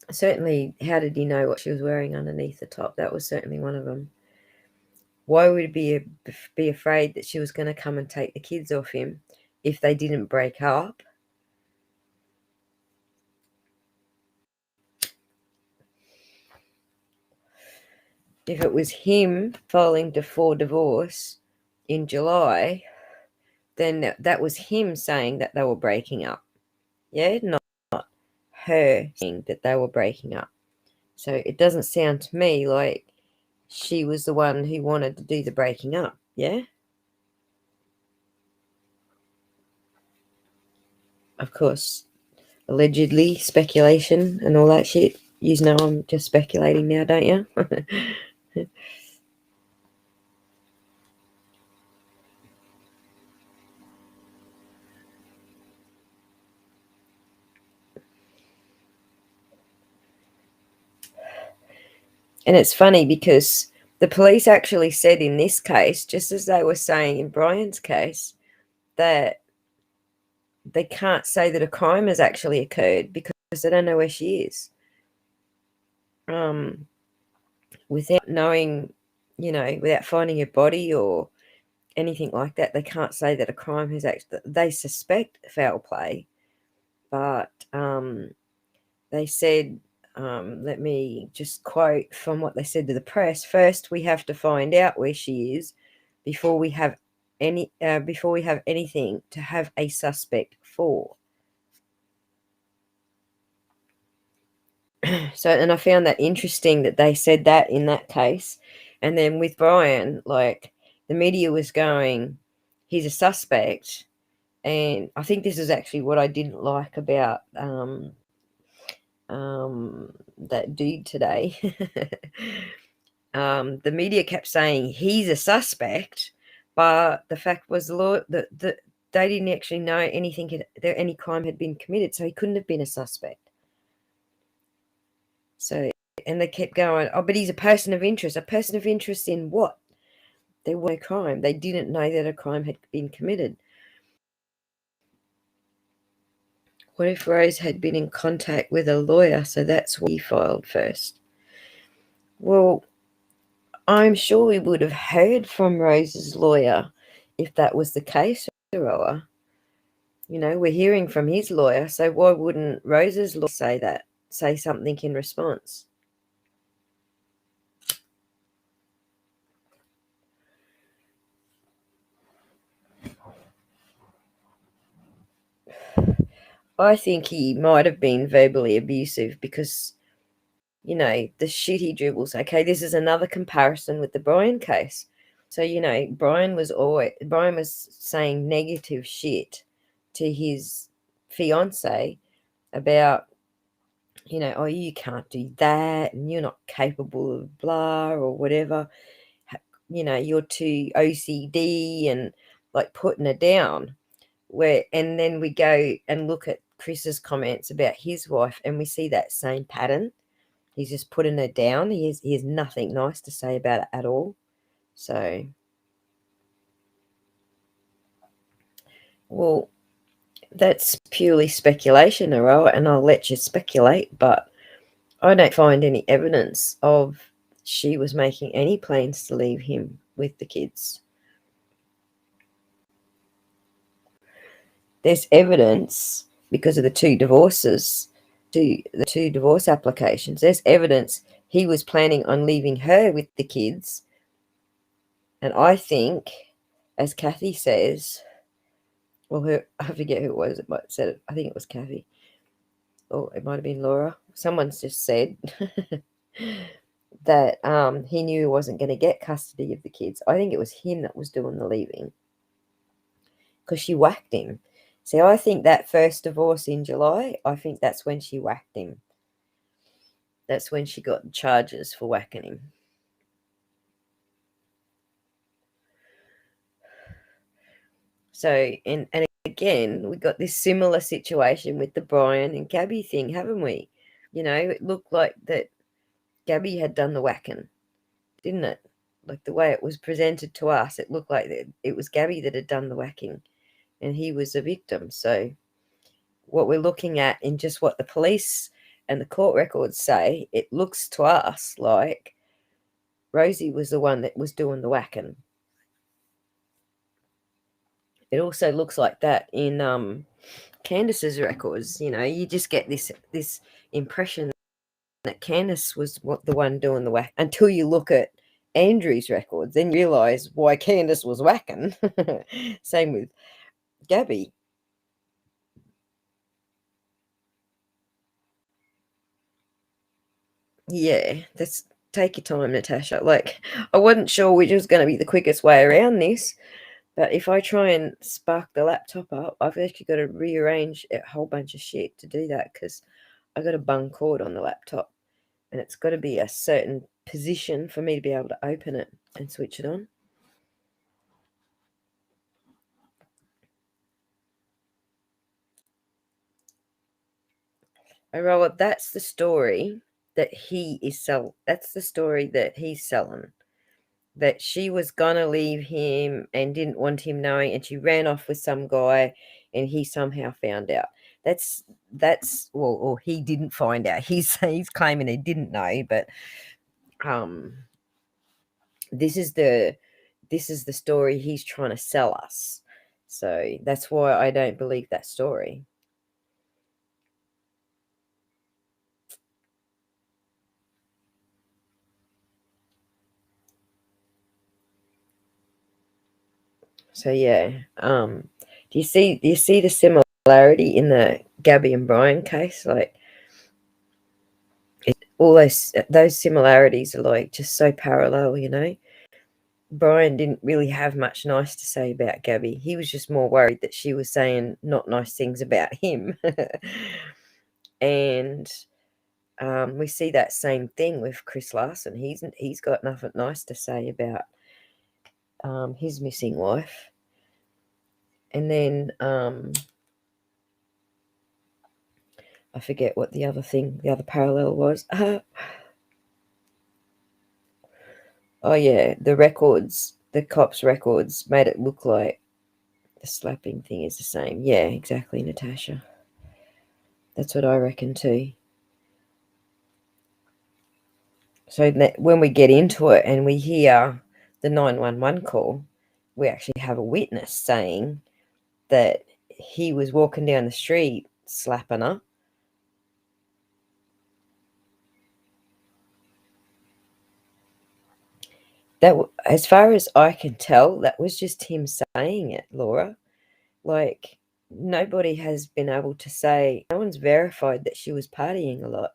certainly, how did he know what she was wearing underneath the top? That was certainly one of them. Why would he be afraid that she was going to come and take the kids off him if they didn't break up? If it was him filing for divorce in July, then that was him saying that they were breaking up. Yeah, not her saying that they were breaking up. So it doesn't sound to me like she was the one who wanted to do the breaking up. Yeah. Of course, allegedly, speculation and all that shit. You know I'm just speculating now, don't you? And it's funny because the police actually said in this case, just as they were saying in Brian's case, that they can't say that a crime has actually occurred because they don't know where she is. Without knowing, without finding her body or anything like that, they can't say that a crime has actually. They suspect foul play, but they said, let me just quote from what they said to the press. First, we have to find out where she is before we have anything to have a suspect for. So, and I found that interesting that they said that in that case. And then with Brian, like, the media was going, he's a suspect. And I think this is actually what I didn't like about that dude today. The media kept saying he's a suspect, but the fact was that they didn't actually know any crime had been committed, so he couldn't have been a suspect. So, and they kept going, oh, but he's a person of interest. A person of interest in what? There was no crime. They didn't know that a crime had been committed. What if Rose had been in contact with a lawyer, so that's why he filed first? Well, I'm sure we would have heard from Rose's lawyer if that was the case, Roa. We're hearing from his lawyer, so why wouldn't Rose's lawyer say something in response? I think he might have been verbally abusive because, the shit he dribbles. Okay, this is another comparison with the Brian case. So, Brian was saying negative shit to his fiance about, oh, you can't do that and you're not capable of blah or whatever. You're too OCD and like putting her down. And then we go and look at Chris's comments about his wife and we see that same pattern. He's just putting her down. He has nothing nice to say about it at all. So, well, that's purely speculation, Aroa, and I'll let you speculate, but I don't find any evidence of she was making any plans to leave him with the kids. There's evidence because of the two divorces, the two divorce applications. There's evidence he was planning on leaving her with the kids. And I think, as Kathy says, Well, I forget who it was. It might have said it. I think it was Kathy. Or it might have been Laura. Someone's just said that he knew he wasn't going to get custody of the kids. I think it was him that was doing the leaving because she whacked him. See, I think that first divorce in July, I think that's when she whacked him. That's when she got charges for whacking him. So, and again, we got this similar situation with the Brian and Gabby thing, haven't we? You know, it looked like that Gabby had done the whacking, didn't it? Like the way it was presented to us, it looked like that it was Gabby that had done the whacking and he was a victim. So what we're looking at in just what the police and the court records say, it looks to us like Rosie was the one that was doing the whacking. It also looks like that in Candace's records. You know, you just get this impression that Candace was the one doing the whack until you look at Andrew's records, then you realise why Candace was whacking. Same with Gabby. Yeah, that's take your time, Natasha. Like, I wasn't sure which was going to be the quickest way around this, but if I try and spark the laptop up, I've actually got to rearrange a whole bunch of shit to do that because I got a bung cord on the laptop and it's got to be a certain position for me to be able to open it and switch it on. Oh, Robert, that's the story that he is selling. That's the story that he's selling. That she was gonna leave him and didn't want him knowing, and she ran off with some guy, and he somehow found out. That's well, or he didn't find out. He's claiming he didn't know, but um, this is the story he's trying to sell us. So that's why I don't believe that story. So yeah, do you see the similarity in the Gabby and Brian case? Like, all those similarities are like just so parallel, you know. Brian didn't really have much nice to say about Gabby. He was just more worried that she was saying not nice things about him. And we see that same thing with Chris Larson. He's got nothing nice to say about his missing wife. And then I forget what the other parallel was. Oh yeah, the cops' records made it look like the slapping thing is the same. Yeah, exactly, Natasha. That's what I reckon too. So when we get into it and we hear the 911 call, we actually have a witness saying that he was walking down the street slapping her. That, as far as I can tell, that was just him saying it, Laura. Like, nobody has been able to say, no one's verified that she was partying a lot.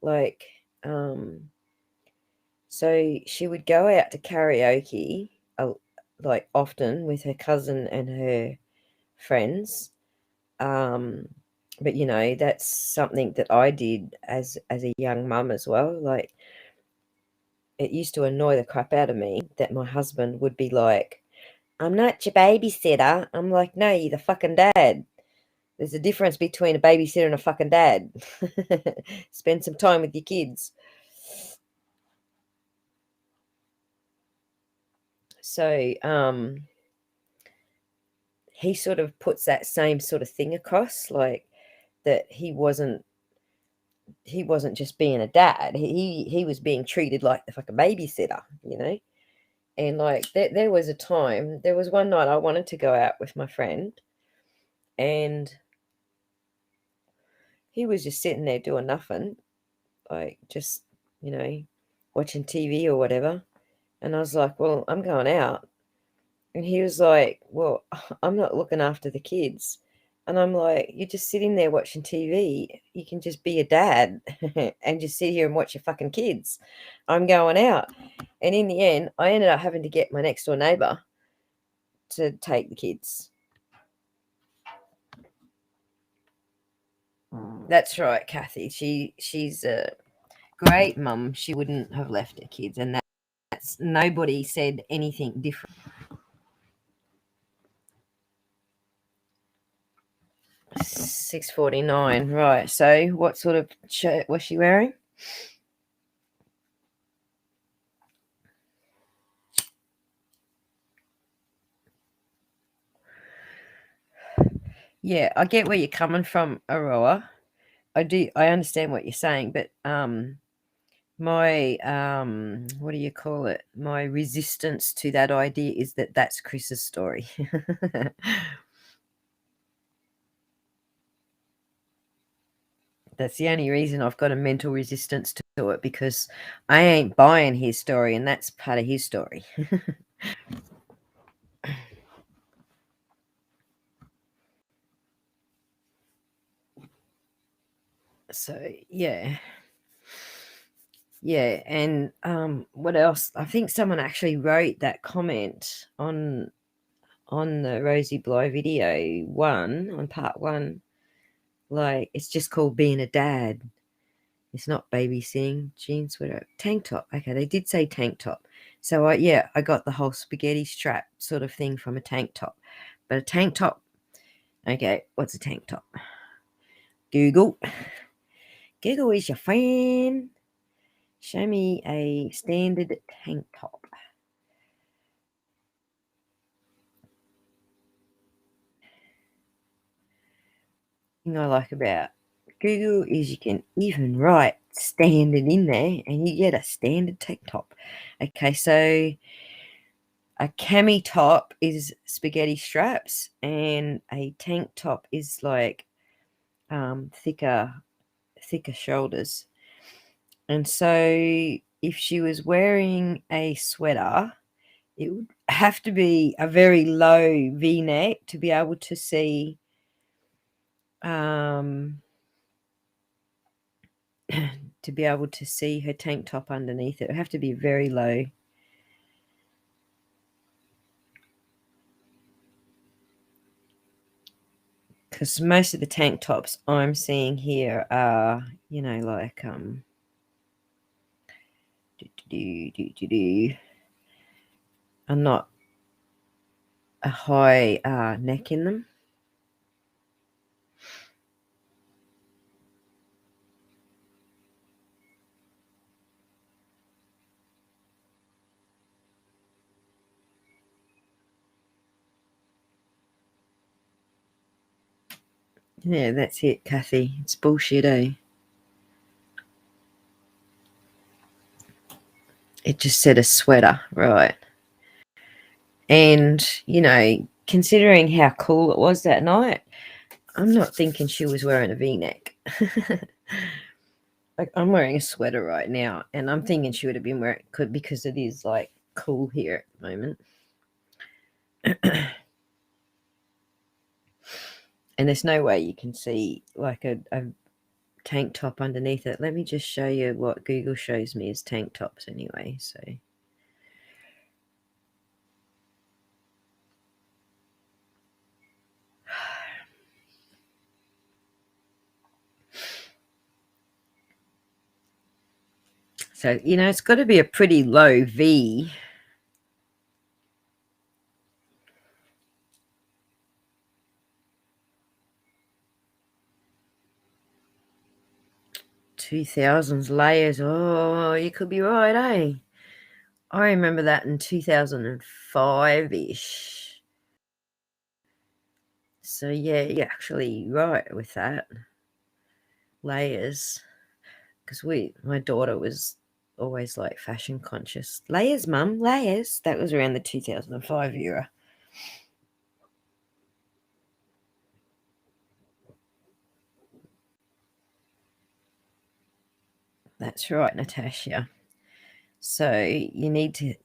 Like, so she would go out to karaoke, like often with her cousin and her friends. But you know, that's something that I did as a young mum as well. Like, it used to annoy the crap out of me that my husband would be like, "I'm not your babysitter." I'm like, "No, you're the fucking dad." There's a difference between a babysitter and a fucking dad. Spend some time with your kids. So he sort of puts that same sort of thing across, like that he wasn't just being a dad. He was being treated like the fucking babysitter, you know. And like there was one night I wanted to go out with my friend, and he was just sitting there doing nothing, like just, you know, watching TV or whatever. And I was like, well, I'm going out. And he was like, well, I'm not looking after the kids. And I'm like, you're just sitting there watching TV. You can just be a dad and just sit here and watch your fucking kids. I'm going out. And in the end, I ended up having to get my next door neighbor to take the kids. That's right, Kathy. She's a great mum. She wouldn't have left her kids, and that's nobody said anything different. 6:49, right? So, what sort of shirt was she wearing? Yeah, I get where you're coming from, Aroa. I do. I understand what you're saying, but my what do you call it? My resistance to that idea is that that's Chris's story. That's the only reason I've got a mental resistance to it, because I ain't buying his story, and that's part of his story. So yeah. Yeah, and what else? I think someone actually wrote that comment on the Rosie Bly video on part one. Like, it's just called being a dad. It's not babysitting. Jeans, whatever. Tank top. Okay, they did say tank top. So I got the whole spaghetti strap sort of thing from a tank top. But a tank top. Okay, what's a tank top? Google. Google is your friend. Show me a standard tank top. Thing I like about Google is you can even write standard in there and you get a standard tank top. Okay, so a cami top is spaghetti straps and a tank top is like thicker shoulders. And so if she was wearing a sweater, it would have to be a very low V-neck to be able to see to be able to see her tank top underneath it. It would have to be very low. Because most of the tank tops I'm seeing here are, like are not a high neck in them. Yeah, that's it, Kathy. It's bullshit, eh? It just said a sweater, right? And, considering how cool it was that night, I'm not thinking she was wearing a V-neck. Like, I'm wearing a sweater right now, and I'm thinking she would have been wearing it because it is like cool here at the moment. And there's no way you can see like a tank top underneath it. Let me just show you what Google shows me as tank tops anyway. So, it's got to be a pretty low V. $2000s layers. Oh, you could be right, eh? I remember that in 2005-ish. So, yeah, you're actually right with that. Layers. Because my daughter was always like fashion conscious. Layers, mum, layers. That was around the 2005 era. That's right, Natasha. So you need to,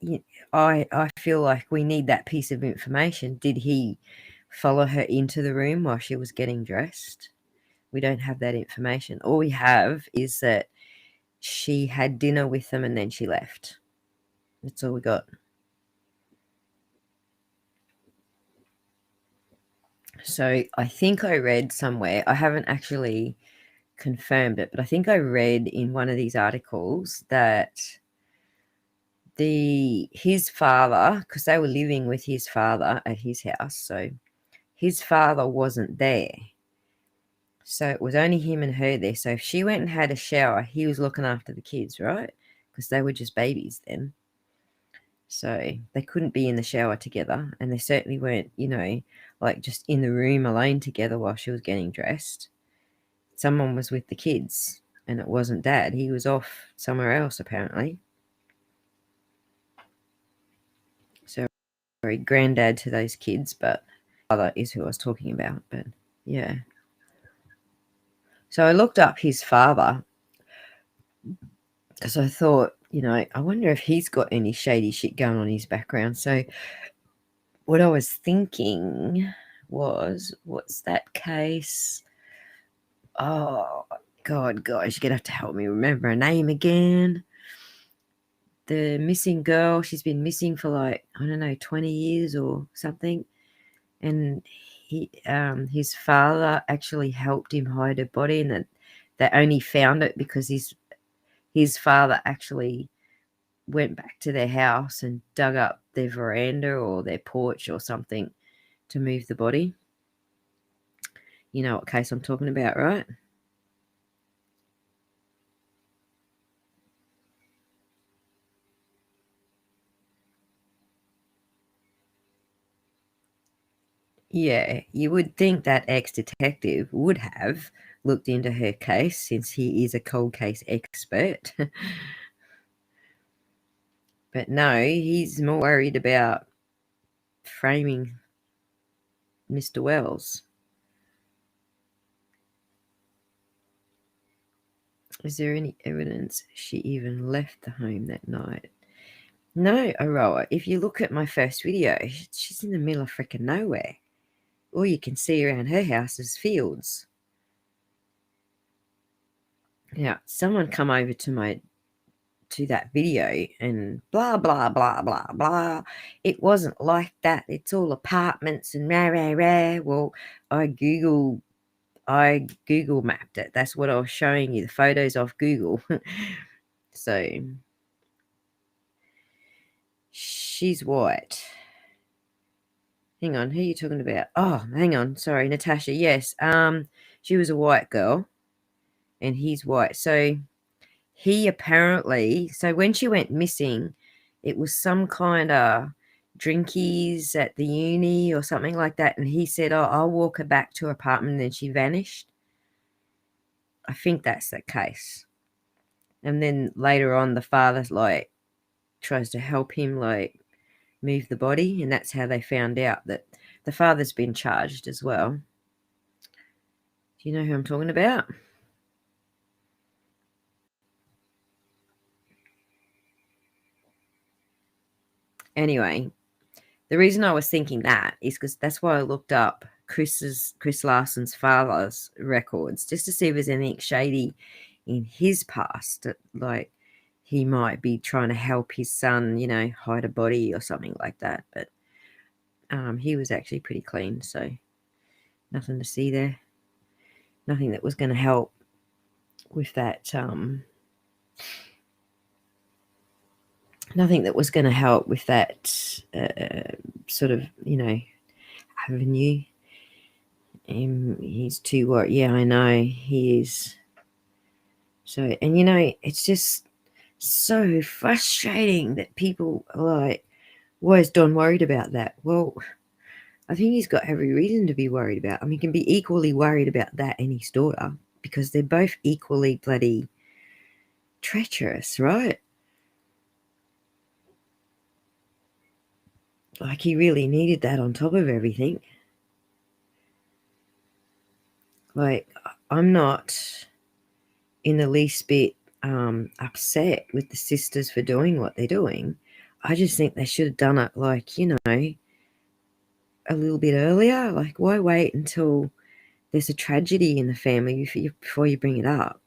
I feel like we need that piece of information. Did he follow her into the room while she was getting dressed? We don't have that information. All we have is that she had dinner with them and then she left. That's all we got. So I think I read somewhere, I haven't actually confirmed it, but I think I read in one of these articles that his father, because they were living with his father at his house, so his father wasn't there. So it was only him and her there. So if she went and had a shower, he was looking after the kids, right? Because they were just babies then. So they couldn't be in the shower together, and they certainly weren't, like just in the room alone together while she was getting dressed. Someone was with the kids, and it wasn't Dad. He was off somewhere else, apparently. So, sorry, granddad to those kids, but father is who I was talking about. But yeah. So I looked up his father because I thought, I wonder if he's got any shady shit going on in his background. So what I was thinking was, what's that case? Oh, God, guys, you're going to have to help me remember her name again. The missing girl, she's been missing for like, I don't know, 20 years or something. And his father actually helped him hide her body, and that they only found it because his father actually went back to their house and dug up their veranda or their porch or something to move the body. You know what case I'm talking about, right? Yeah, you would think that ex-detective would have looked into her case since he is a cold case expert. But no, he's more worried about framing Mr. Wells. Is there any evidence she even left the home that night? No, Aroa, if you look at my first video, she's in the middle of freaking nowhere. All you can see around her house is fields. Now, someone come over to that video and blah, blah, blah, blah, blah. It wasn't like that. It's all apartments and rah, rah, rah. Well, I Google mapped it. That's what I was showing you, the photos off Google. So she's white. Hang on, who are you talking about? Oh, hang on, sorry, Natasha. Yes, she was a white girl, and he's white. So he apparently, so when she went missing, it was some kind of drinkies at the uni or something like that, and he said, "Oh, I'll walk her back to her apartment," and then she vanished. I think that's the case. And then later on, the father like tries to help him like move the body, and that's how they found out that the father's been charged as well. Do you know who I'm talking about? Anyway, the reason I was thinking that is because that's why I looked up Chris Larson's father's records, just to see if there's anything shady in his past, like he might be trying to help his son, hide a body or something like that. But he was actually pretty clean, so nothing to see there. Nothing that was going to help with that. Nothing that was going to help with that sort of, avenue. He's too what? Yeah, I know he is. So, and it's just so frustrating that people are like, why is Don worried about that? Well, I think he's got every reason to be worried about. I mean, he can be equally worried about that and his daughter, because they're both equally bloody treacherous, right? Like, he really needed that on top of everything. Like, I'm not in the least bit upset with the sisters for doing what they're doing. I just think they should have done it, like, you know, a little bit earlier. Like, why wait until there's a tragedy in the family before you bring it up?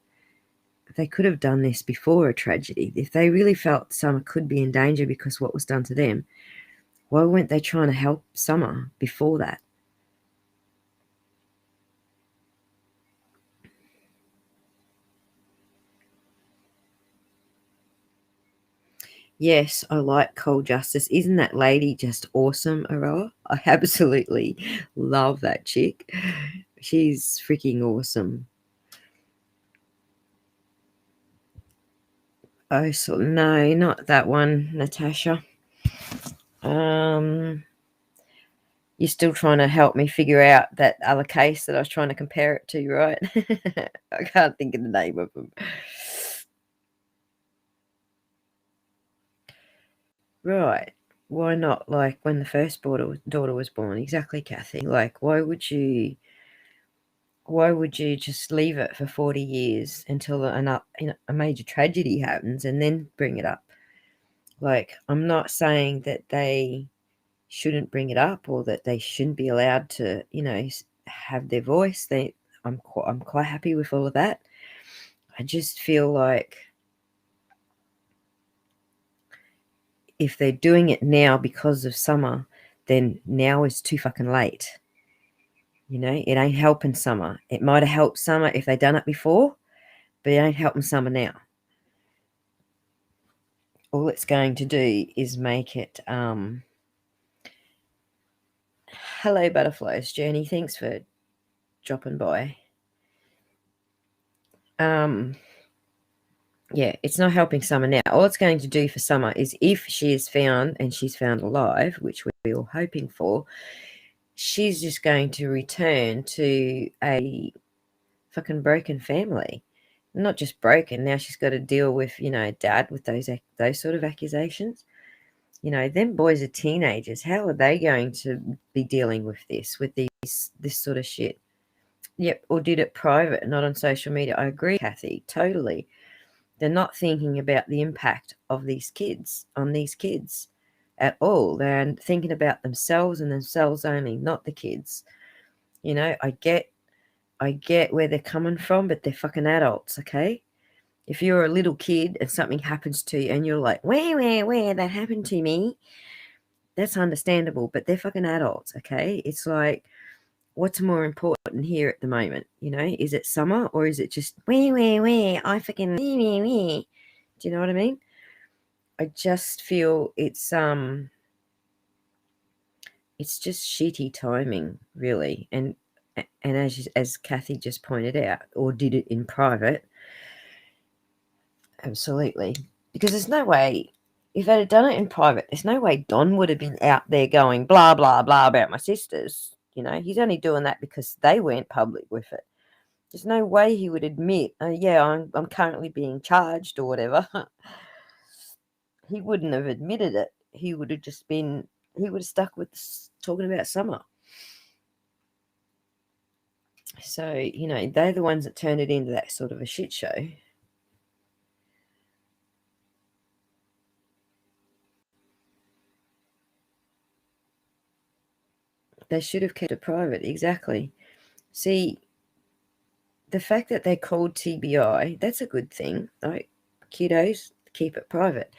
They could have done this before a tragedy. If they really felt Summer could be in danger because of what was done to them, why weren't they trying to help Summer before that? Yes, I like Cold Justice. Isn't that lady just awesome, Aroa? I absolutely love that chick. She's freaking awesome. Oh, so no, not that one, Natasha. You're still trying to help me figure out that other case that I was trying to compare it to, right? I can't think of the name of them. Right. Why not? Like when the first daughter was born. Exactly, Kathy. Like, why would you just leave it for 40 years until a major tragedy happens and then bring it up? Like, I'm not saying that they shouldn't bring it up or that they shouldn't be allowed to, you know, have their voice. I'm quite happy with all of that. I just feel like if they're doing it now because of Summer, then now is too fucking late. You know, it ain't helping Summer. It might have helped Summer if they done it before, but it ain't helping Summer now. All it's going to do is make it hello butterflies, Journey. Thanks for dropping by. Yeah, it's not helping Summer now. All it's going to do for Summer is if she is found and she's found alive, which we're all hoping for, she's just going to return to a fucking broken family. Not just broken, now she's got to deal with, you know, dad with those sort of accusations. You know, them boys are teenagers. How are they going to be dealing with this sort of shit? Yep, or did it private, not on social media. I agree, Kathy, totally. They're not thinking about the impact of these kids on these kids at all. They're thinking about themselves and themselves only, not the kids. You know, I get where they're coming from, but they're fucking adults, okay? If you're a little kid and something happens to you and you're like, where, that happened to me, that's understandable, but they're fucking adults, okay? It's like, what's more important here at the moment? You know, is it Summer or is it just where, I fucking where? Do you know what I mean? I just feel it's just shitty timing, really. And as Kathy just pointed out, or did it in private, absolutely. Because there's no way, if they'd have done it in private, there's no way Don would have been out there going blah, blah, blah about my sisters. You know, he's only doing that because they went public with it. There's no way he would admit, yeah, I'm currently being charged or whatever. He wouldn't have admitted it. He would have stuck with talking about Summer. So, you know, they're the ones that turned it into that sort of a shit show. They should have kept it private, exactly. See, the fact that they called TBI, that's a good thing, right? Kiddos, keep it private.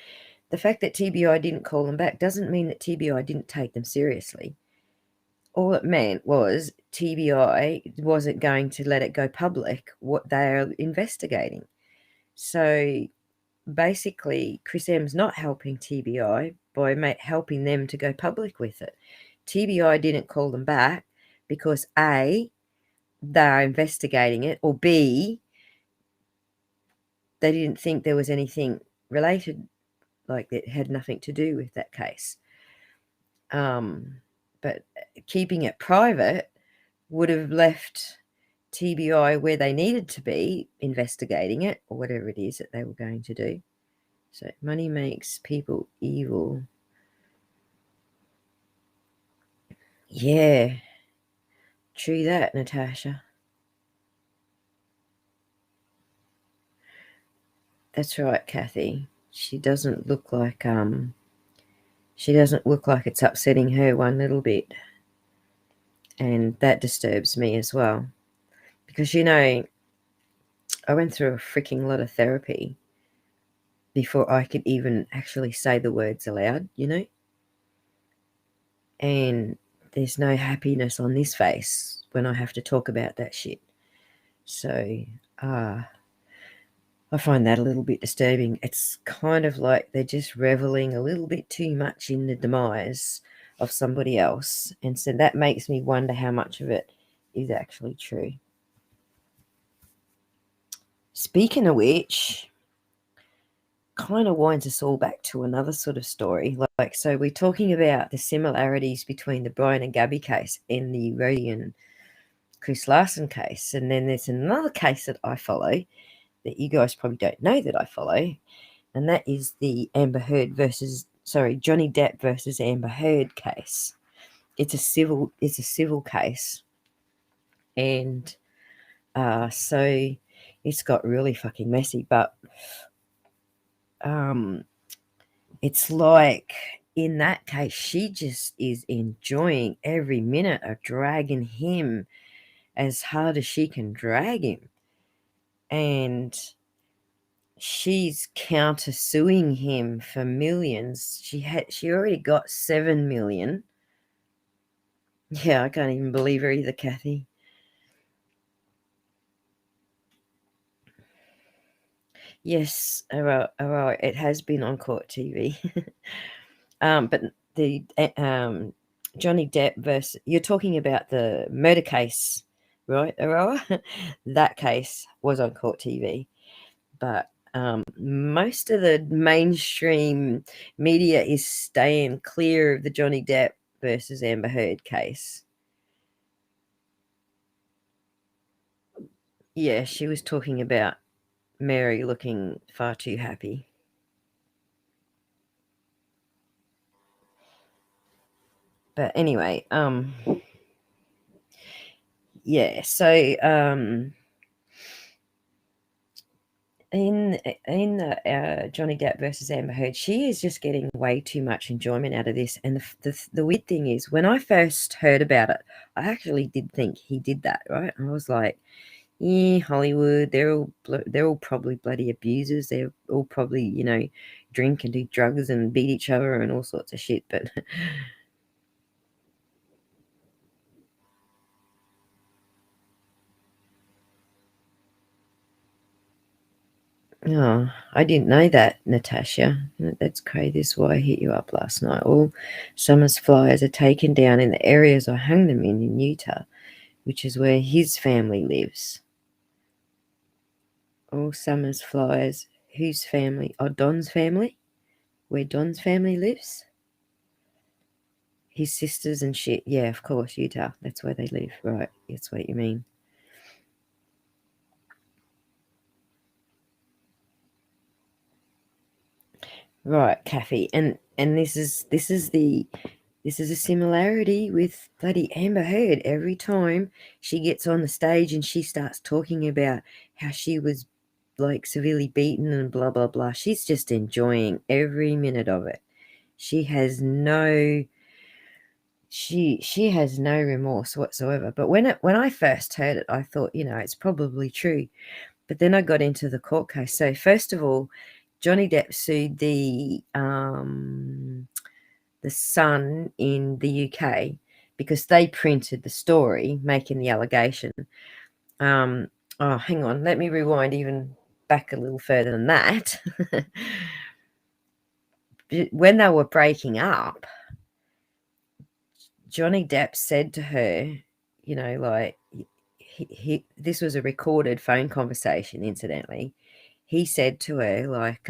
The fact that TBI didn't call them back doesn't mean that TBI didn't take them seriously. All it meant was TBI wasn't going to let it go public what they're investigating. So basically, Chris M's not helping TBI by helping them to go public with it. TBI didn't call them back because A, they're investigating it, or B, they didn't think there was anything related, like it had nothing to do with that case. But keeping it private would have left TBI where they needed to be, investigating it, or whatever it is that they were going to do. So money makes people evil. Yeah, true that, Natasha. That's right, Kathy. She doesn't look like it's upsetting her one little bit. And that disturbs me as well. Because, I went through a freaking lot of therapy before I could even actually say the words aloud, And there's no happiness on this face when I have to talk about that shit. So, I find that a little bit disturbing. It's kind of like they're just reveling a little bit too much in the demise of somebody else. And so that makes me wonder how much of it is actually true. Speaking of which, kind of winds us all back to another sort of story. So we're talking about the similarities between the Brian and Gabby case and the Rosie and Chris Larson case. And then there's another case that I follow that you guys probably don't know that I follow, and that is the Johnny Depp versus Amber Heard case. It's a civil case, and so it's got really fucking messy. But it's like in that case, she just is enjoying every minute of dragging him as hard as she can drag him, and she's countersuing him for millions. She already got 7 million. Yeah, I can't even believe her either, Kathy. Yes, well, it has been on court TV. But the Johnny Depp versus, you're talking about the murder case, right, Aroa? That case was on court TV, but most of the mainstream media is staying clear of the Johnny Depp versus Amber Heard case. Yeah, she was talking about Mary looking far too happy. But anyway, yeah, so in the Johnny Depp versus Amber Heard, she is just getting way too much enjoyment out of this. And the weird thing is, when I first heard about it, I actually did think he did that, right? I was like, yeah, Hollywood, they're all probably bloody abusers. They're all probably, drink and do drugs and beat each other and all sorts of shit. But oh, I didn't know that, Natasha. That's crazy. This is why I hit you up last night. All Summer's flyers are taken down in the areas I hung them in Utah, which is where his family lives. All Summer's flyers. Whose family? Oh, Don's family? Where Don's family lives? His sisters and shit. Yeah, of course, Utah. That's where they live. Right. That's what you mean. Right, Kathy. And this is a similarity with bloody Amber Heard. Every time she gets on the stage and she starts talking about how she was like severely beaten and blah blah blah, she's just enjoying every minute of it. She has no remorse whatsoever. But when I first heard it, I thought, it's probably true. But then I got into the court case. So first of all, Johnny Depp sued the Sun in the UK because they printed the story making the allegation. Hang on, let me rewind even back a little further than that. When they were breaking up, Johnny Depp said to her, like, this was a recorded phone conversation, incidentally. He said to her, like,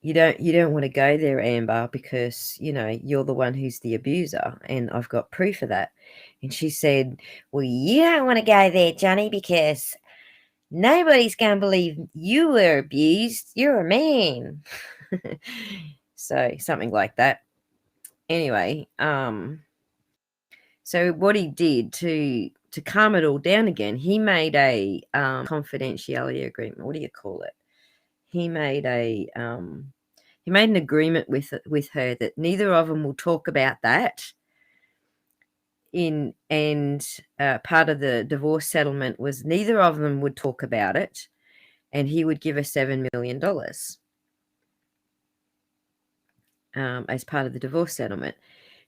you don't want to go there, Amber, because you're the one who's the abuser, and I've got proof of that. And she said, well, you don't want to go there, Johnny, because nobody's going to believe you were abused. You're a man. So something like that. Anyway, so what he did to to calm it all down again, he made a confidentiality agreement. What do you call it? He made an agreement with her that neither of them will talk about that. Part of the divorce settlement was neither of them would talk about it, and he would give her $7 million as part of the divorce settlement.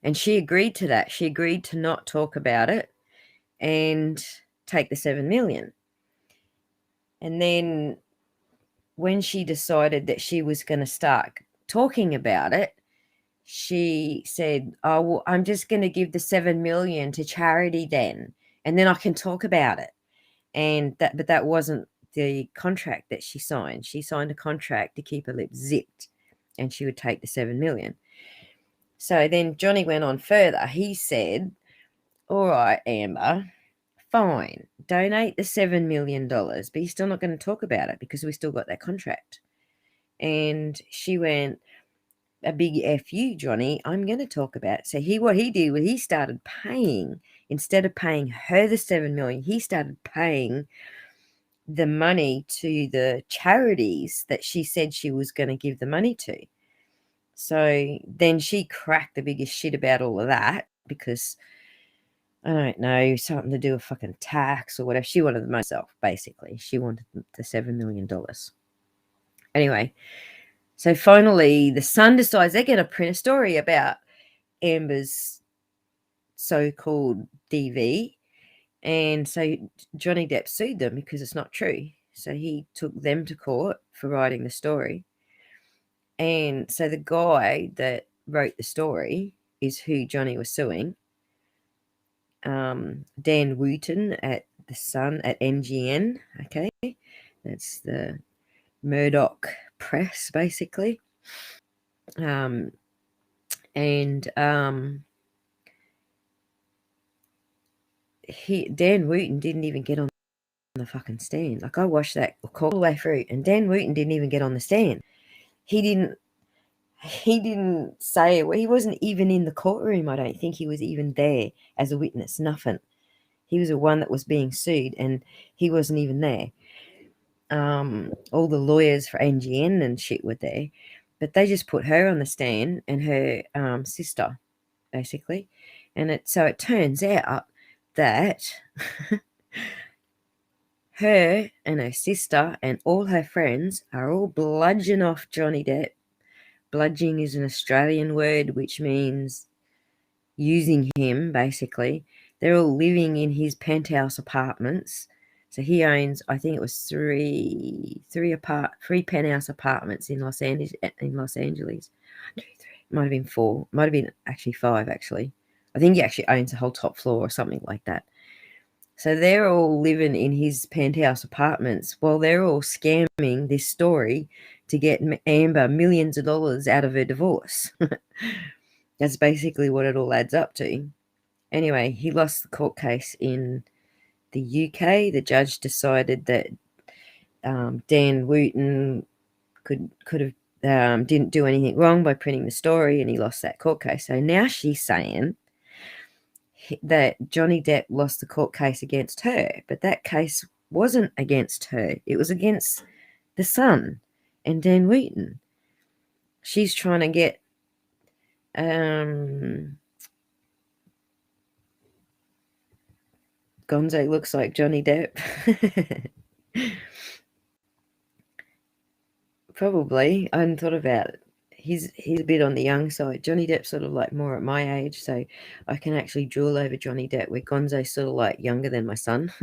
And she agreed to that. She agreed to not talk about it and take the $7 million. And then when she decided that she was going to start talking about it, she said, oh, well, I'm just going to give the $7 million to charity then, and then I can talk about it. But that wasn't the contract that she signed. She signed a contract to keep her lips zipped, and she would take the $7 million. So then Johnny went on further. He said, all right, Amber, fine, donate the $7 million, but you're still not going to talk about it because we still got that contract. And she went, a big F you, Johnny, I'm going to talk about it. So what he did was he started paying, instead of paying her the $7 million, he started paying the money to the charities that she said she was going to give the money to. So then she cracked the biggest shit about all of that because, I don't know, something to do with fucking tax or whatever. She wanted the money herself, basically. She wanted the $7 million. Anyway, so finally the Sun decides they're going to print a story about Amber's so-called DV. And so Johnny Depp sued them because it's not true. So he took them to court for writing the story. And so the guy that wrote the story is who Johnny was suing. Dan Wooten at the Sun, at NGN, okay? That's the Murdoch press, basically. Dan Wooten didn't even get on the fucking stand. Like, I watched that all the way through, and Dan Wooten didn't even get on the stand. He didn't say, well, he wasn't even in the courtroom. I don't think he was even there as a witness, nothing. He was the one that was being sued, and he wasn't even there. All the lawyers for NGN and shit were there, but they just put her on the stand and her sister, basically. And it turns out that her and her sister and all her friends are all bludgeon off Johnny Depp. Bludgeoning is an Australian word which means using him, basically. They're all living in his penthouse apartments. So he owns, I think it was three penthouse apartments in Los Angeles. Might have been 4. Might have been actually 5, actually. I think he actually owns the whole top floor or something like that. So they're all living in his penthouse apartments while they're all scamming this story to get Amber millions of dollars out of her divorce. That's basically what it all adds up to. Anyway, he lost the court case in the UK. The judge decided that Dan Wooten could have didn't do anything wrong by printing the story, and he lost that court case. So now she's saying that Johnny Depp lost the court case against her, but that case wasn't against her. It was against the Sun and Dan Wooten. She's trying to get Gonzo looks like Johnny Depp. Probably. I hadn't thought about it. He's a bit on the young side. Johnny Depp's sort of like more at my age, so I can actually drool over Johnny Depp, where Gonzo's sort of like younger than my son.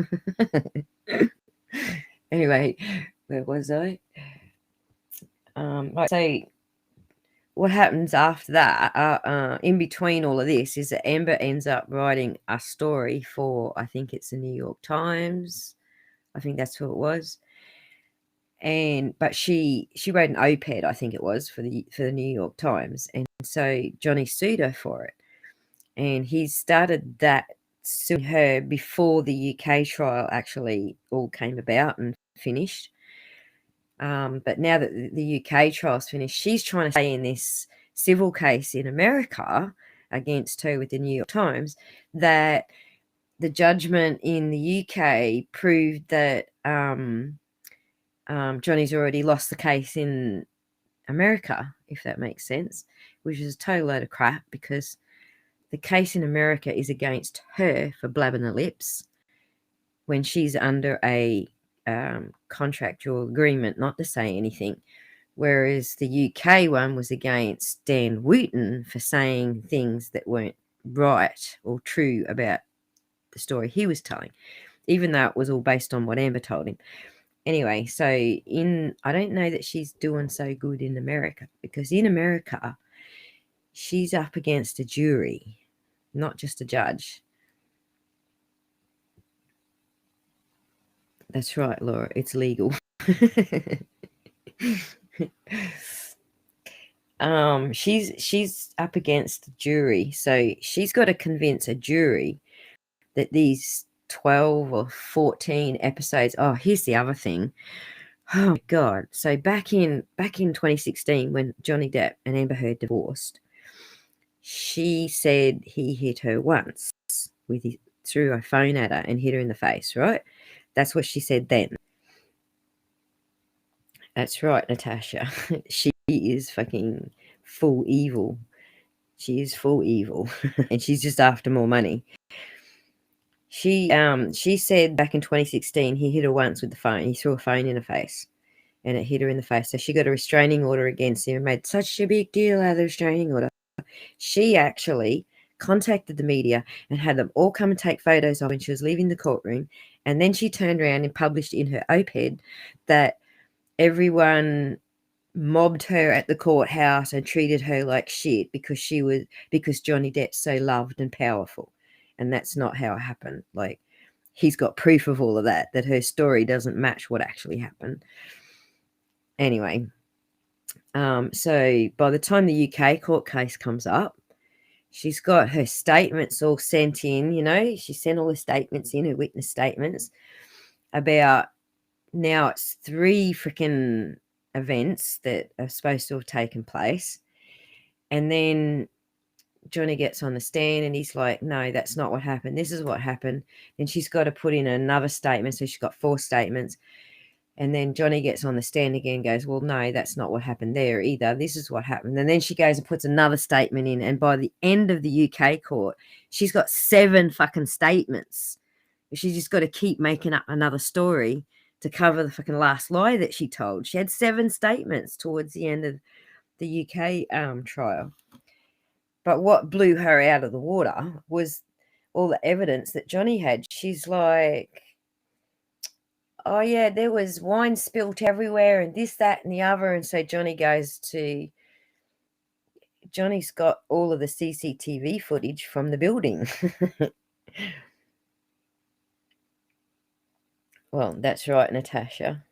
Anyway, where was I? So what happens after that, in between all of this, is that Amber ends up writing a story for, I think it's the New York Times. I think that's who it was. But she wrote an op-ed, I think it was, for the New York Times, and so Johnny sued her for it, and he started that suing her before the UK trial actually all came about and finished. But now that the UK trial's finished, she's trying to stay in this civil case in America against her with the New York Times that the judgment in the UK proved that Johnny's already lost the case in America, if that makes sense, which is a total load of crap because the case in America is against her for blabbing her lips when she's under a contractual agreement not to say anything, whereas the UK one was against Dan Wooten for saying things that weren't right or true about the story he was telling, even though it was all based on what Amber told him. Anyway, so I don't know that she's doing so good in America, because in America, she's up against a jury, not just a judge. That's right, Laura. It's legal. She's up against a jury, so she's got to convince a jury that these 12 or 14 episodes. Oh, here's the other thing. Oh my God. So back in 2016, when Johnny Depp and Amber Heard divorced, she said he hit her once threw a phone at her and hit her in the face, right? That's what she said then. That's right, Natasha. She is fucking full evil. She is full evil. And she's just after more money. She said back in 2016 he hit her once with the phone. He threw a phone in her face and it hit her in the face. So she got a restraining order against him and made such a big deal out of the restraining order. She actually contacted the media and had them all come and take photos of when she was leaving the courtroom. And then she turned around and published in her op-ed that everyone mobbed her at the courthouse and treated her like shit because Johnny Depp's so loved and powerful. And that's not how it happened. Like, he's got proof of all of that her story doesn't match what actually happened. Anyway, so by the time the UK court case comes up, she's got her statements all sent in, she sent all the statements in, her witness statements about, now it's 3 freaking events that are supposed to have taken place. And then Johnny gets on the stand and he's like, no, that's not what happened. This is what happened. Then she's got to put in another statement. So she's got 4 statements. And then Johnny gets on the stand again and goes, well, no, that's not what happened there either. This is what happened. And then she goes and puts another statement in. And by the end of the UK court, she's got 7 fucking statements. She's just got to keep making up another story to cover the fucking last lie that she told. She had 7 statements towards the end of the UK trial. But what blew her out of the water was all the evidence that Johnny had. She's like, oh, yeah, there was wine spilt everywhere and this, that, and the other. And so Johnny's got all of the CCTV footage from the building. Well, that's right, Natasha.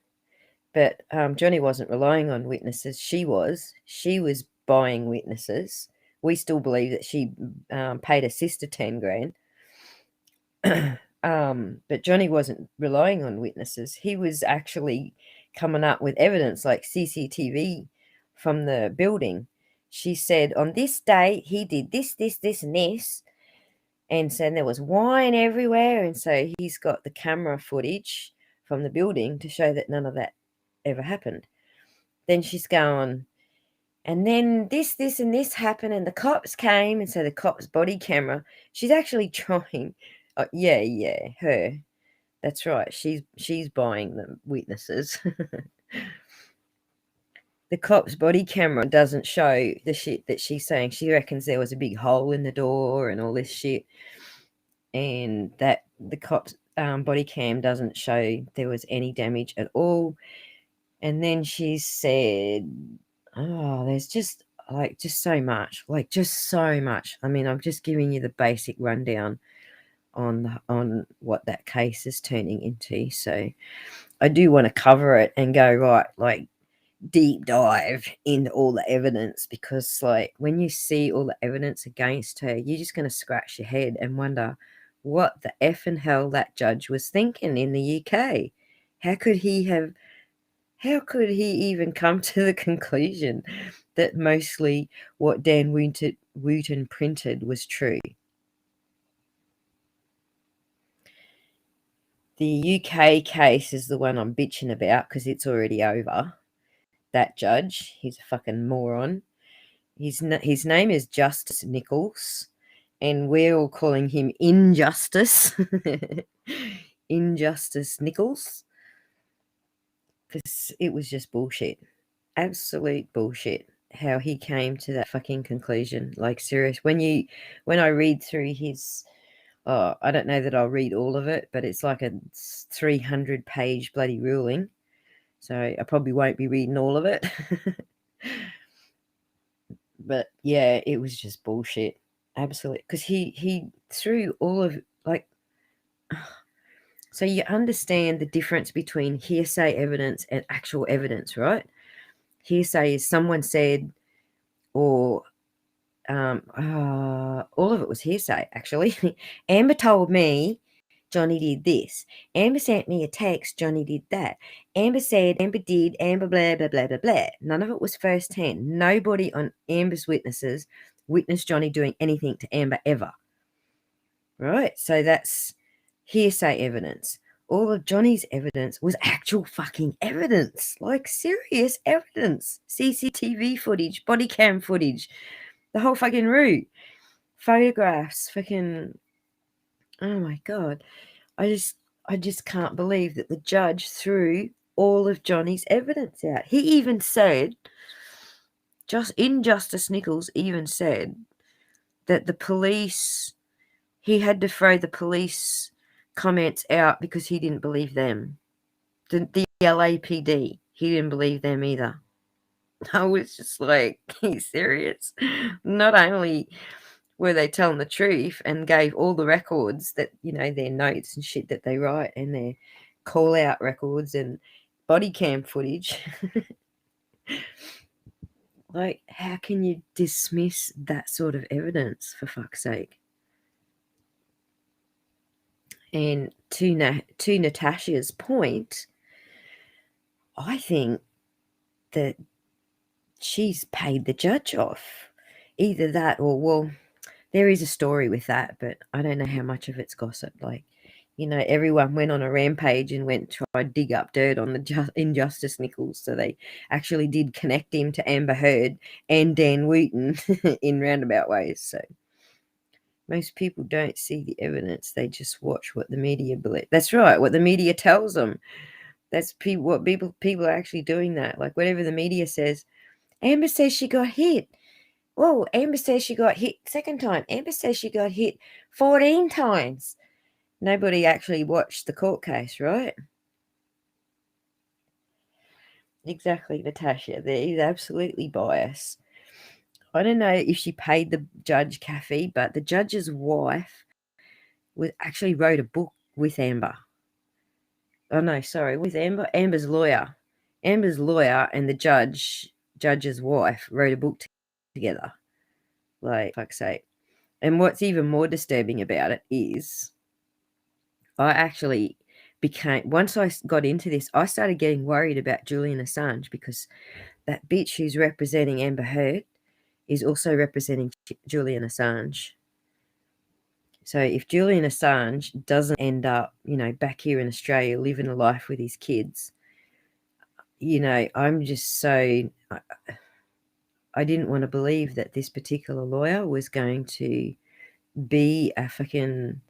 But Johnny wasn't relying on witnesses. She was buying witnesses. We still believe that she paid her sister 10 grand. But Johnny wasn't relying on witnesses. He was actually coming up with evidence like CCTV from the building. She said, on this day, he did this, this, this, and this. And so there was wine everywhere. And so he's got the camera footage from the building to show that none of that ever happened. Then she's going, and then this, and this happened, and the cops came, and so the cops' body camera. She's actually trying. Oh, yeah, her. That's right. She's buying the witnesses. The cops' body camera doesn't show the shit that she's saying. She reckons there was a big hole in the door and all this shit, and that the cops' body cam doesn't show there was any damage at all. And then she said, oh, there's just so much. I mean, I'm just giving you the basic rundown on what that case is turning into. So I do want to cover it and go, right, like, deep dive into all the evidence, because like when you see all the evidence against her, you're just going to scratch your head and wonder what the effing hell that judge was thinking in the UK. How could he even come to the conclusion that mostly what Dan Wooten printed was true? The UK case is the one I'm bitching about because it's already over. That judge, he's a fucking moron. His name is Justice Nichols, and we're all calling him Injustice. Injustice Nichols. Because it was just bullshit. Absolute bullshit. How he came to that fucking conclusion. Like, serious. When I read through his, I don't know that I'll read all of it, but it's like a 300-page bloody ruling. So I probably won't be reading all of it. But yeah, it was just bullshit. Absolutely. Because he threw all of, like, so you understand the difference between hearsay evidence and actual evidence, right? Hearsay is someone said, or all of it was hearsay, actually. Amber told me Johnny did this. Amber sent me a text, Johnny did that. Amber said, Amber did, Amber blah, blah, blah, blah, blah. None of it was firsthand. Nobody on Amber's witnesses witnessed Johnny doing anything to Amber ever. Right? So that's hearsay evidence. All of Johnny's evidence was actual fucking evidence. Like, serious evidence. CCTV footage, body cam footage, the whole fucking route. Photographs, fucking, oh my God. I just can't believe that the judge threw all of Johnny's evidence out. He even said, Justice Nichols even said that the police, he had to throw the police comments out because he didn't believe them. The LAPD, he didn't believe them either. I was just like, are you serious? Not only were they telling the truth and gave all the records that, their notes and shit that they write and their call out records and body cam footage. Like, how can you dismiss that sort of evidence, for fuck's sake? And to Natasha's point, I think that she's paid the judge off. Either that or, well, there is a story with that, but I don't know how much of it's gossip. Like, everyone went on a rampage and tried to dig up dirt on the Injustice Nichols. So they actually did connect him to Amber Heard and Dan Wooten in roundabout ways. So most people don't see the evidence. They just watch what the media believes. That's right, what the media tells them. That's what people are actually doing that. Like, whatever the media says, Amber says she got hit. Whoa, Amber says she got hit second time. Amber says she got hit 14 times. Nobody actually watched the court case, right? Exactly, Natasha. There is absolutely bias. I don't know if she paid the judge, Kathy, but the judge's wife actually wrote a book with Amber. Oh, no, sorry, with Amber. Amber's lawyer. Amber's lawyer and the judge's wife wrote a book together. Like, fuck's sake. And what's even more disturbing about it is I actually once I got into this, I started getting worried about Julian Assange because that bitch who's representing Amber Heard is also representing Julian Assange. So if Julian Assange doesn't end up, back here in Australia living a life with his kids, I'm just so, I didn't want to believe that this particular lawyer was going to be a fucking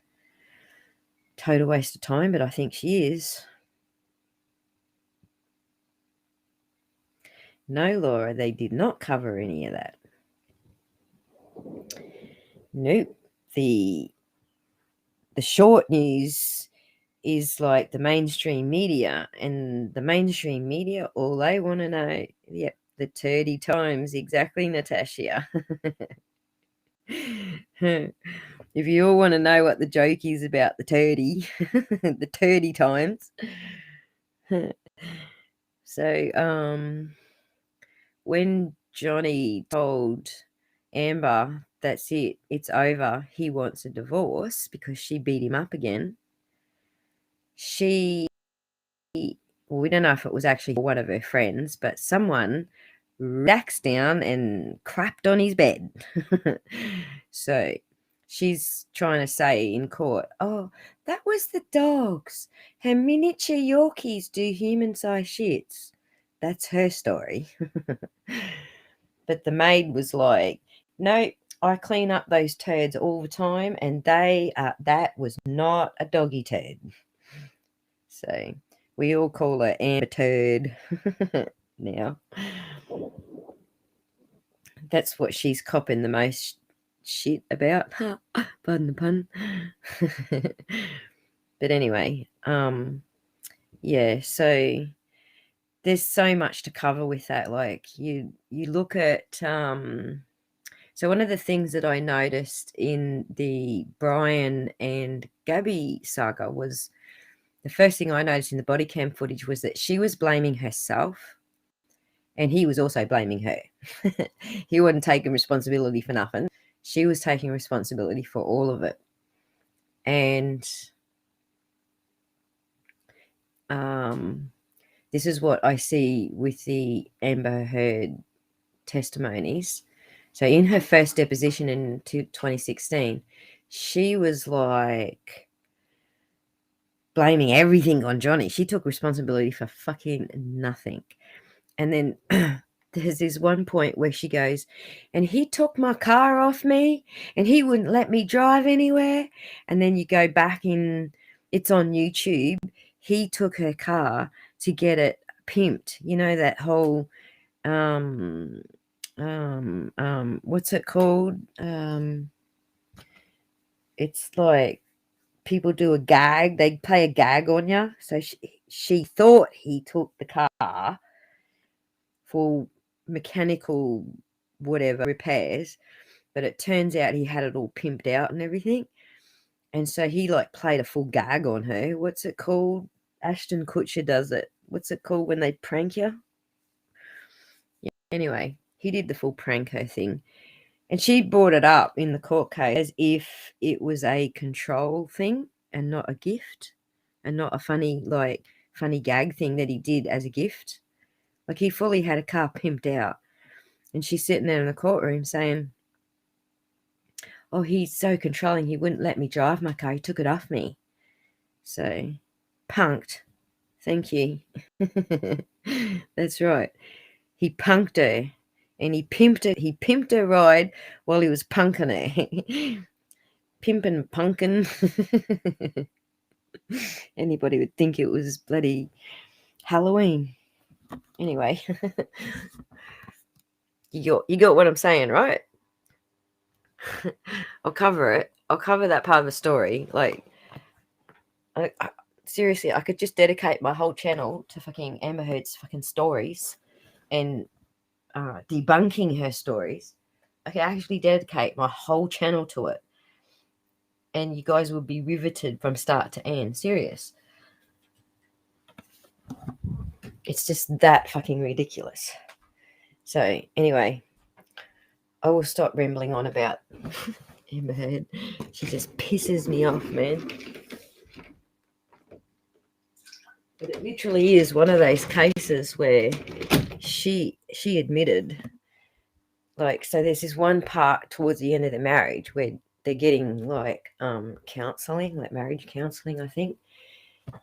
total waste of time, but I think she is. No, Laura, they did not cover any of that. Nope. The short news is like the mainstream media, and the mainstream media, all they want to know, yep, the 30 times exactly, Natasha. If you all want to know what the joke is about the 30, the 30 times. So, when Johnny told Amber, that's it, it's over, he wants a divorce because she beat him up again, we don't know if it was actually one of her friends, but someone relaxed down and crapped on his bed. So she's trying to say in court, oh, that was the dogs. Her miniature Yorkies do human-sized shits. That's her story. But the maid was like, no, I clean up those turds all the time, and that was not a doggy turd. So we all call her Amber Turd now. That's what she's copping the most shit about. Pardon the pun. But anyway, yeah, so there's so much to cover with that. Like you look at so one of the things that I noticed in the Brian and Gabby saga was the first thing I noticed in the body cam footage was that she was blaming herself and he was also blaming her. He wasn't taking responsibility for nothing. She was taking responsibility for all of it. And this is what I see with the Amber Heard testimonies. So in her first deposition in 2016, she was like blaming everything on Johnny. She took responsibility for fucking nothing. And then there's this one point where she goes, and he took my car off me and he wouldn't let me drive anywhere. And then you go back in, it's on YouTube. He took her car to get it pimped. You know, that whole, what's it called? It's like people do a gag. They play a gag on you. So she thought he took the car for mechanical whatever repairs, but it turns out he had it all pimped out and everything. And so he like played a full gag on her. What's it called? Ashton Kutcher does it. What's it called when they prank you? Yeah. Anyway, he did the full prank her thing. And she brought it up in the court case as if it was a control thing and not a gift and not a funny gag thing that he did as a gift. Like he fully had a car pimped out. And she's sitting there in the courtroom saying, oh, he's so controlling. He wouldn't let me drive my car. He took it off me. So, punked. Thank you. That's right. He punked her. And he pimped her. He pimped her ride while he was punking her. Pimping, punking. Anybody would think it was bloody Halloween. Anyway. You got what I'm saying, right? I'll cover it. I'll cover that part of the story. Like, seriously, I could just dedicate my whole channel to fucking Amber Heard's fucking stories and debunking her stories. I could actually dedicate my whole channel to it. And you guys will be riveted from start to end. Serious. It's just that fucking ridiculous. So, anyway, I will stop rambling on about Amber Heard. She just pisses me off, man. But it literally is one of those cases where she admitted, like, so there's this one part towards the end of the marriage where they're getting like counseling, like marriage counseling, I think,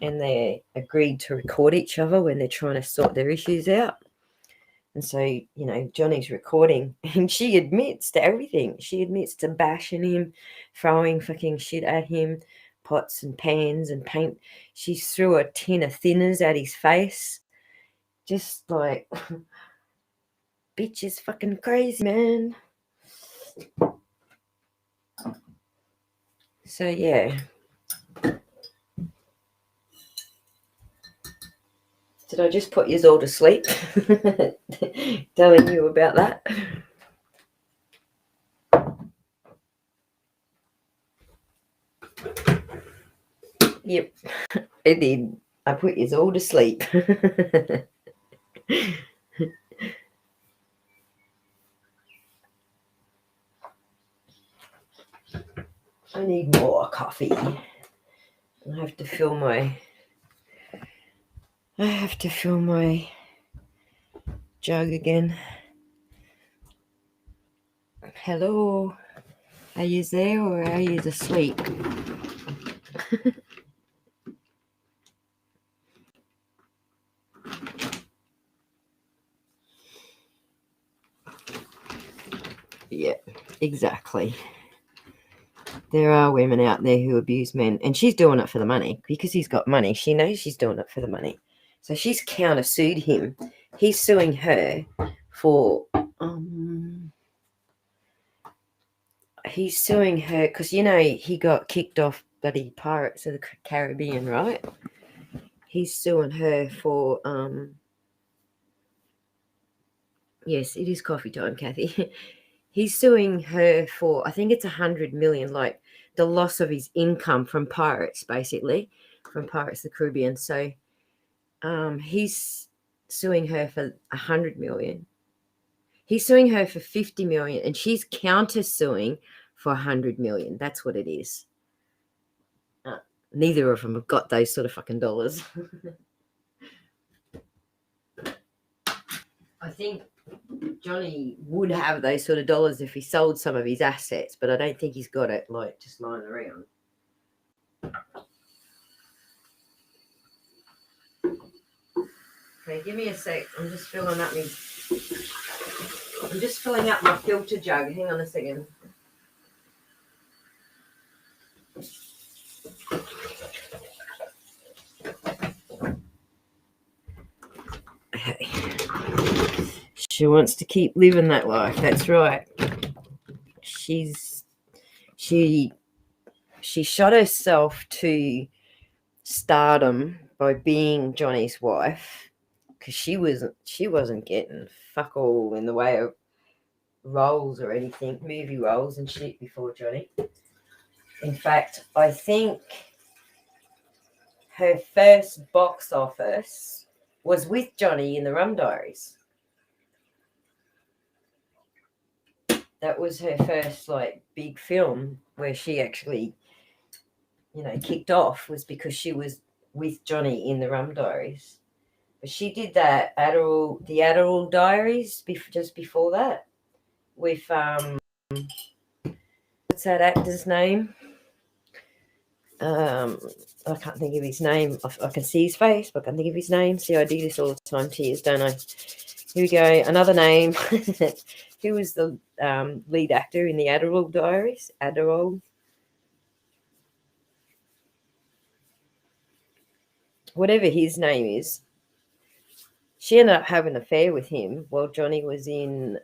and they agreed to record each other when they're trying to sort their issues out. And so, you know, Johnny's recording and she admits to everything. She admits to bashing him, throwing fucking shit at him, pots and pans and paint. She threw a tin of thinners at his face. Just like, bitch is fucking crazy, man. So, yeah. Did I just put you all to sleep? Telling you about that. Yep, I did. I put you all to sleep. I need more coffee. I have to fill my jug again. Hello. Are you there or are you asleep? Yeah, exactly. There are women out there who abuse men, and she's doing it for the money because he's got money. She knows she's doing it for the money. So she's countersued him. He's suing her for he's suing her because he got kicked off bloody Pirates of the Caribbean, right? He's suing her for yes, it is coffee time, Kathy. He's suing her for I think it's 100 million, like the loss of his income from pirates, basically, from Pirates of the Caribbean. So he's suing her for 100 million. He's suing her for 50 million, and she's countersuing for 100 million. That's what it is. Neither of them have got those sort of fucking dollars. I think Johnny would have those sort of dollars if he sold some of his assets, but I don't think he's got it like just lying around. Okay, give me a sec. I'm just filling up my filter jug. Hang on a second. Okay. She wants to keep living that life. That's right. She shot herself to stardom by being Johnny's wife because she wasn't getting fuck all in the way of roles or anything, movie roles and shit before Johnny. In fact, I think her first box office was with Johnny in the Rum Diaries. That was her first like big film where she actually, kicked off, was because she was with Johnny in the Rum Diaries. But she did the Adderall Diaries just before that with what's that actor's name? I can't think of his name. I can see his face, but I can't think of his name. See, I do this all the time to you, don't I? Here we go. Another name. Who was the lead actor in the Adderall Diaries? Adderall. Whatever his name is. She ended up having an affair with him while Johnny was in...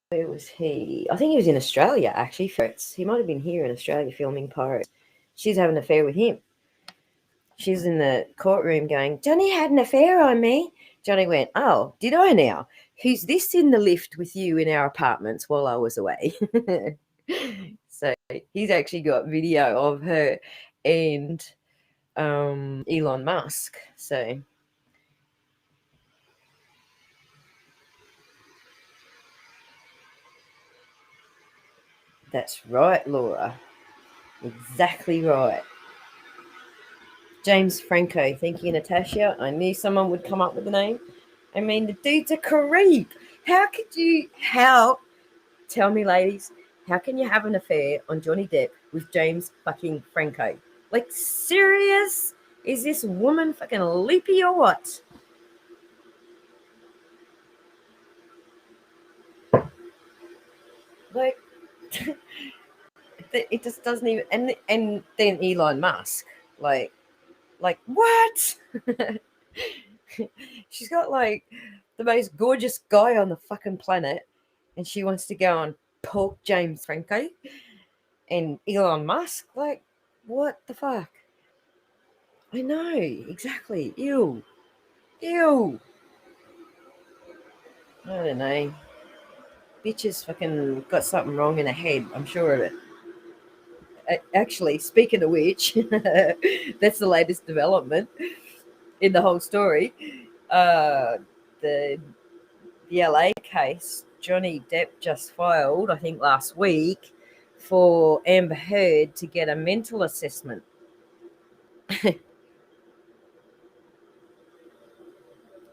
where was he? I think he was in Australia, actually. He might have been here in Australia filming Pirates. She's having an affair with him. She's in the courtroom going, Johnny had an affair on me. Johnny went, oh, did I now? Who's this in the lift with you in our apartments while I was away? So he's actually got video of her and Elon Musk. So that's right, Laura. Exactly right. James Franco, thank you, Natasha. I knew someone would come up with the name. I mean, the dude's a creep. Tell me, ladies, how can you have an affair on Johnny Depp with James fucking Franco? Like, serious? Is this woman fucking leapy or what? Like, it just doesn't even... And then Elon Musk, like what? She's got like the most gorgeous guy on the fucking planet, and she wants to go and poke James Franco and Elon Musk. Like, what the fuck? I know, exactly. Ew. I don't know. Bitches fucking got something wrong in her head. I'm sure of it. Actually, speaking of which, that's the latest development in the whole story. The LA case, Johnny Depp just filed, I think last week, for Amber Heard to get a mental assessment. I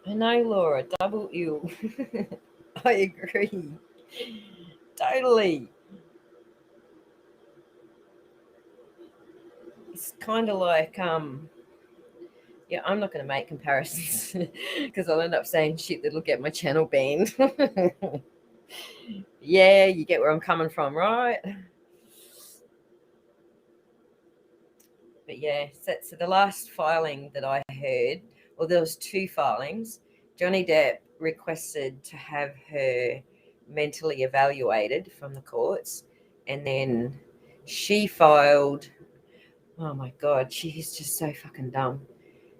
know, Laura, double ew. I agree. Totally. It's kind of like, yeah, I'm not going to make comparisons because I'll end up saying shit that'll get my channel banned. Yeah, you get where I'm coming from, right? But yeah, so the last filing that I heard, well, there was two filings. Johnny Depp requested to have her mentally evaluated from the courts, and then she filed. Oh my God, she is just so fucking dumb.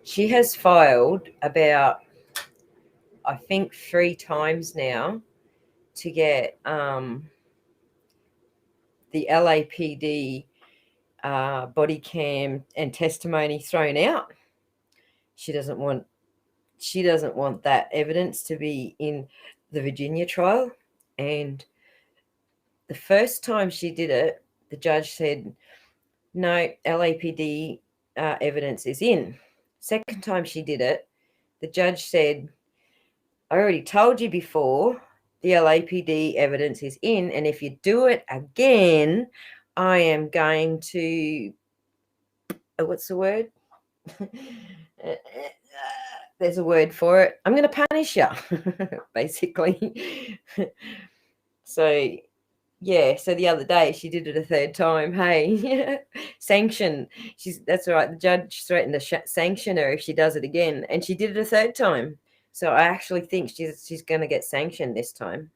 She has filed about, I think, 3 times now to get the LAPD body cam and testimony thrown out. She doesn't want that evidence to be in the Virginia trial. And the first time she did it, the judge said, no, LAPD evidence is in. Second time she did it, the judge said, I already told you before, the LAPD evidence is in, and if you do it again, I am going to, what's the word? There's a word for it. I'm going to punish you, basically. So, yeah. So the other day she did it a third time. Hey, sanction. That's right. The judge threatened to sanction her if she does it again, and she did it a third time. So I actually think she's going to get sanctioned this time.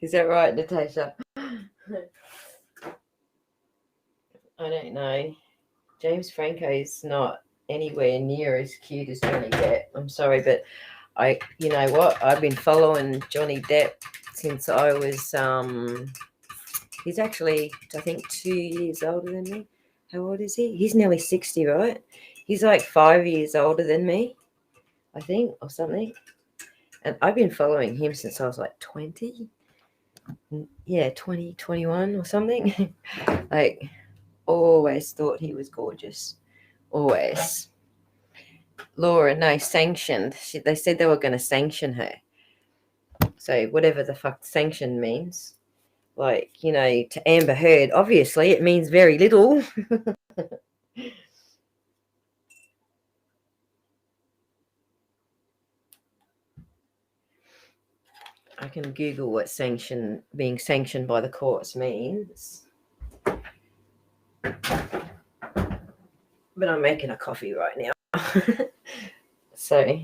Is that right, Natasha? I don't know. James Franco's not anywhere near as cute as Johnny Depp. I'm sorry, but you know what? I've been following Johnny Depp since I was, he's actually, I think, 2 years older than me. How old is he? He's nearly 60, right? He's like 5 years older than me, I think, or something. And I've been following him since I was like 20. Yeah, 20, 21 or something. Like, always thought he was gorgeous. Always. Laura, no, sanctioned. They said they were going to sanction her. So whatever the fuck sanction means. Like, you know, to Amber Heard, obviously it means very little. I can Google what being sanctioned by the courts means. But I'm making a coffee right now. So,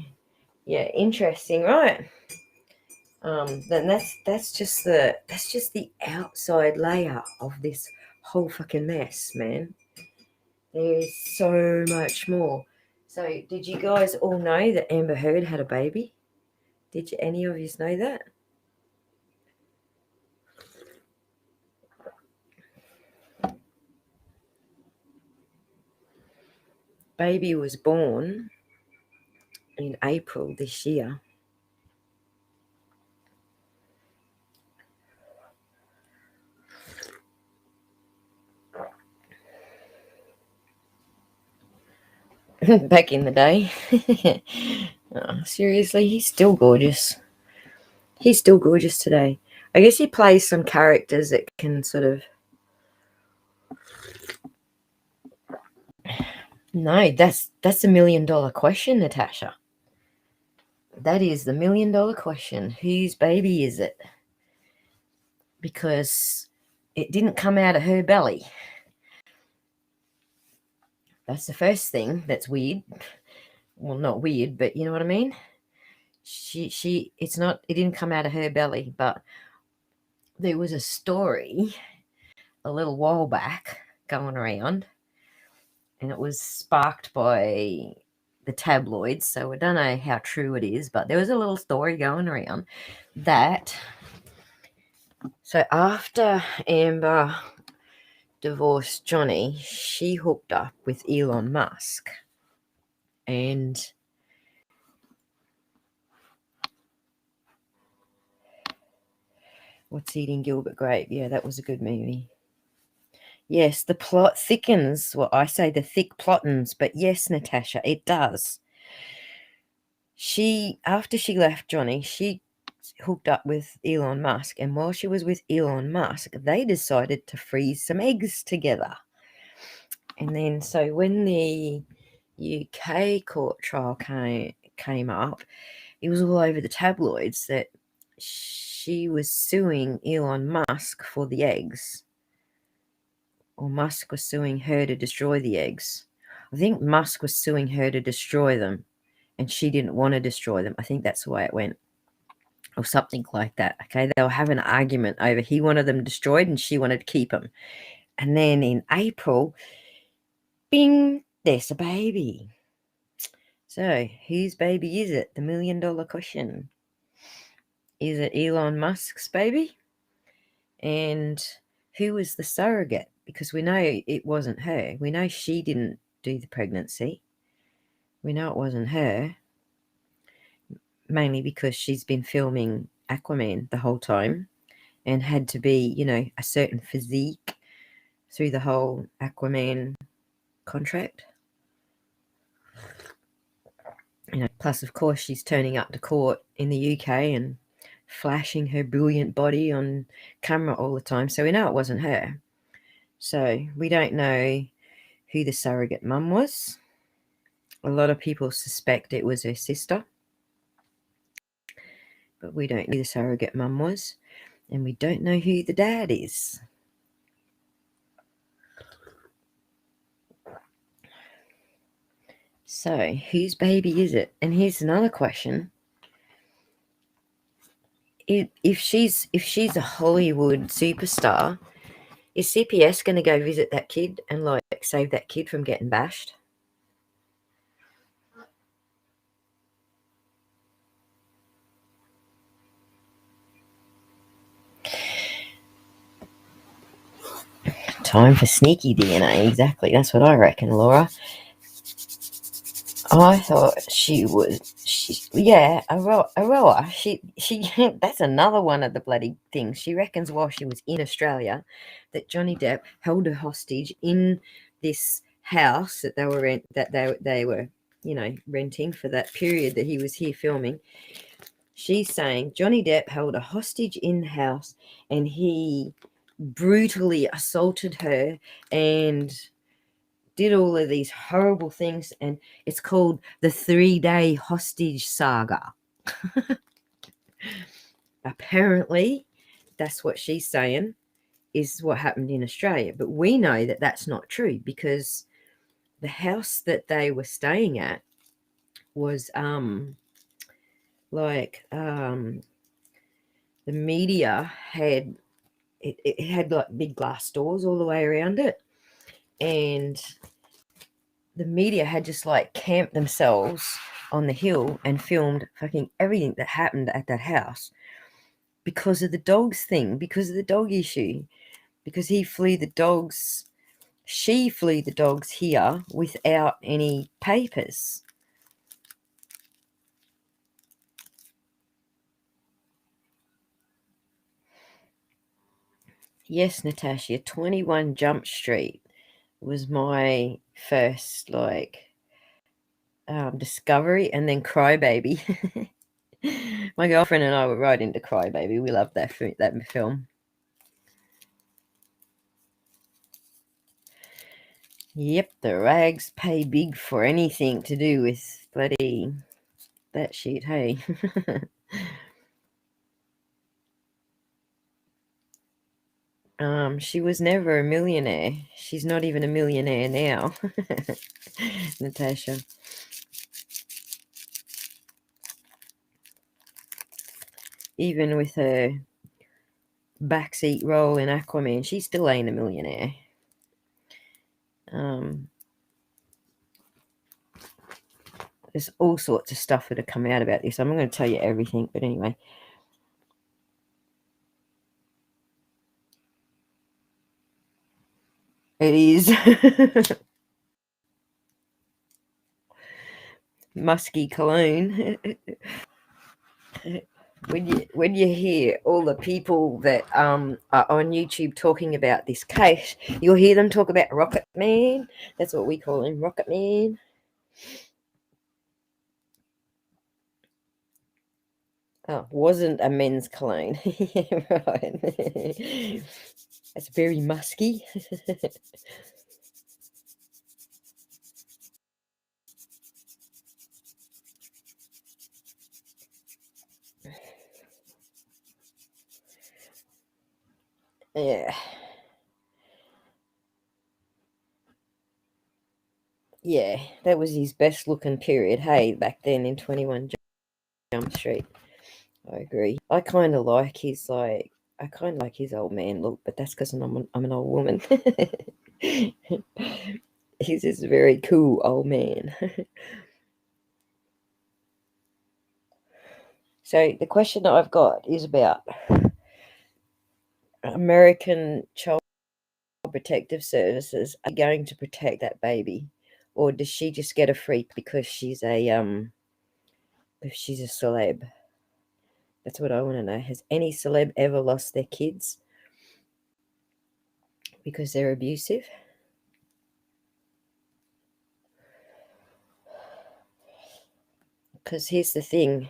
yeah, interesting, right? Then that's just the outside layer of this whole fucking mess, man. There's so much more. So, did you guys all know that Amber Heard had a baby? Did any of you know that? Baby was born in April this year. Back in the day. Oh, seriously, he's still gorgeous. He's still gorgeous today. I guess he plays some characters that can sort of... No, that's a $1 million question, Natasha. That is the $1 million question. Whose baby is it? Because it didn't come out of her belly. That's the first thing that's weird. Well, not weird, but you know what I mean? It didn't come out of her belly, but there was a story a little while back going around, and it was sparked by the tabloids, so I don't know how true it is, but there was a little story going around that, so after Amber divorced Johnny, she hooked up with Elon Musk, and What's Eating Gilbert Grape? Yeah, that was a good movie. Yes, the plot thickens. Well, I say the thick plottens, but yes, Natasha, it does. After she left Johnny, she hooked up with Elon Musk, and while she was with Elon Musk, they decided to freeze some eggs together. And then, so when the UK court trial came up, it was all over the tabloids that she was suing Elon Musk for the eggs, or Musk was suing her to destroy the eggs. I think Musk was suing her to destroy them, and she didn't want to destroy them. I think that's the way it went, or something like that. Okay, they were having an argument over he wanted them destroyed and she wanted to keep them. And then in April, bing, there's a baby. So whose baby is it? The $1 million question. Is it Elon Musk's baby? And who was the surrogate? Because we know it wasn't her. We know she didn't do the pregnancy. We know it wasn't her, mainly because she's been filming Aquaman the whole time and had to be, a certain physique through the whole Aquaman contract. Plus, of course, she's turning up to court in the UK and flashing her brilliant body on camera all the time. So we know it wasn't her. So we don't know who the surrogate mum was. A lot of people suspect it was her sister, but we don't know who the surrogate mum was, and we don't know who the dad is. So whose baby is it? And here's another question. If she's a Hollywood superstar, is CPS going to go visit that kid and save that kid from getting bashed? Time for sneaky DNA. Exactly. That's what I reckon, Laura. I thought Aroa. She that's another one of the bloody things. She reckons while she was in Australia that Johnny Depp held her hostage in this house that they were renting for that period that he was here filming. She's saying Johnny Depp held a hostage in the house and he brutally assaulted her and did all of these horrible things, and it's called the 3-day hostage saga. Apparently, that's what she's saying is what happened in Australia. But we know that that's not true, because the house that they were staying at was the media had it had like big glass doors all the way around it, and the media had just camped themselves on the hill and filmed fucking everything that happened at that house because of the dogs thing, because of the dog issue, because she flew the dogs here without any papers. Yes, Natasha, 21 Jump Street was my first discovery, and then Crybaby. My girlfriend and I were right into Crybaby. We loved that film. Yep, the rags pay big for anything to do with bloody that shit, hey. She was never a millionaire. She's not even a millionaire now. Natasha. Even with her backseat role in Aquaman, she still ain't a millionaire. There's all sorts of stuff that have come out about this. I'm not going to tell you everything, but anyway. It is. Musky cologne. when you hear all the people that are on YouTube talking about this case, you'll hear them talk about Rocket Man. That's what we call him, Rocket Man. Oh, wasn't a men's cologne. Yeah, right. That's very musky. Yeah. Yeah, that was his best looking period, hey, back then in 21 Jump Street. I agree. I kind of like his old man look, but that's because I'm an old woman. He's just a very cool old man. So the question that I've got is about American Child Protective Services are going to protect that baby, or does she just get a freak because she's a celeb? That's what I want to know. Has any celeb ever lost their kids because they're abusive? Because here's the thing,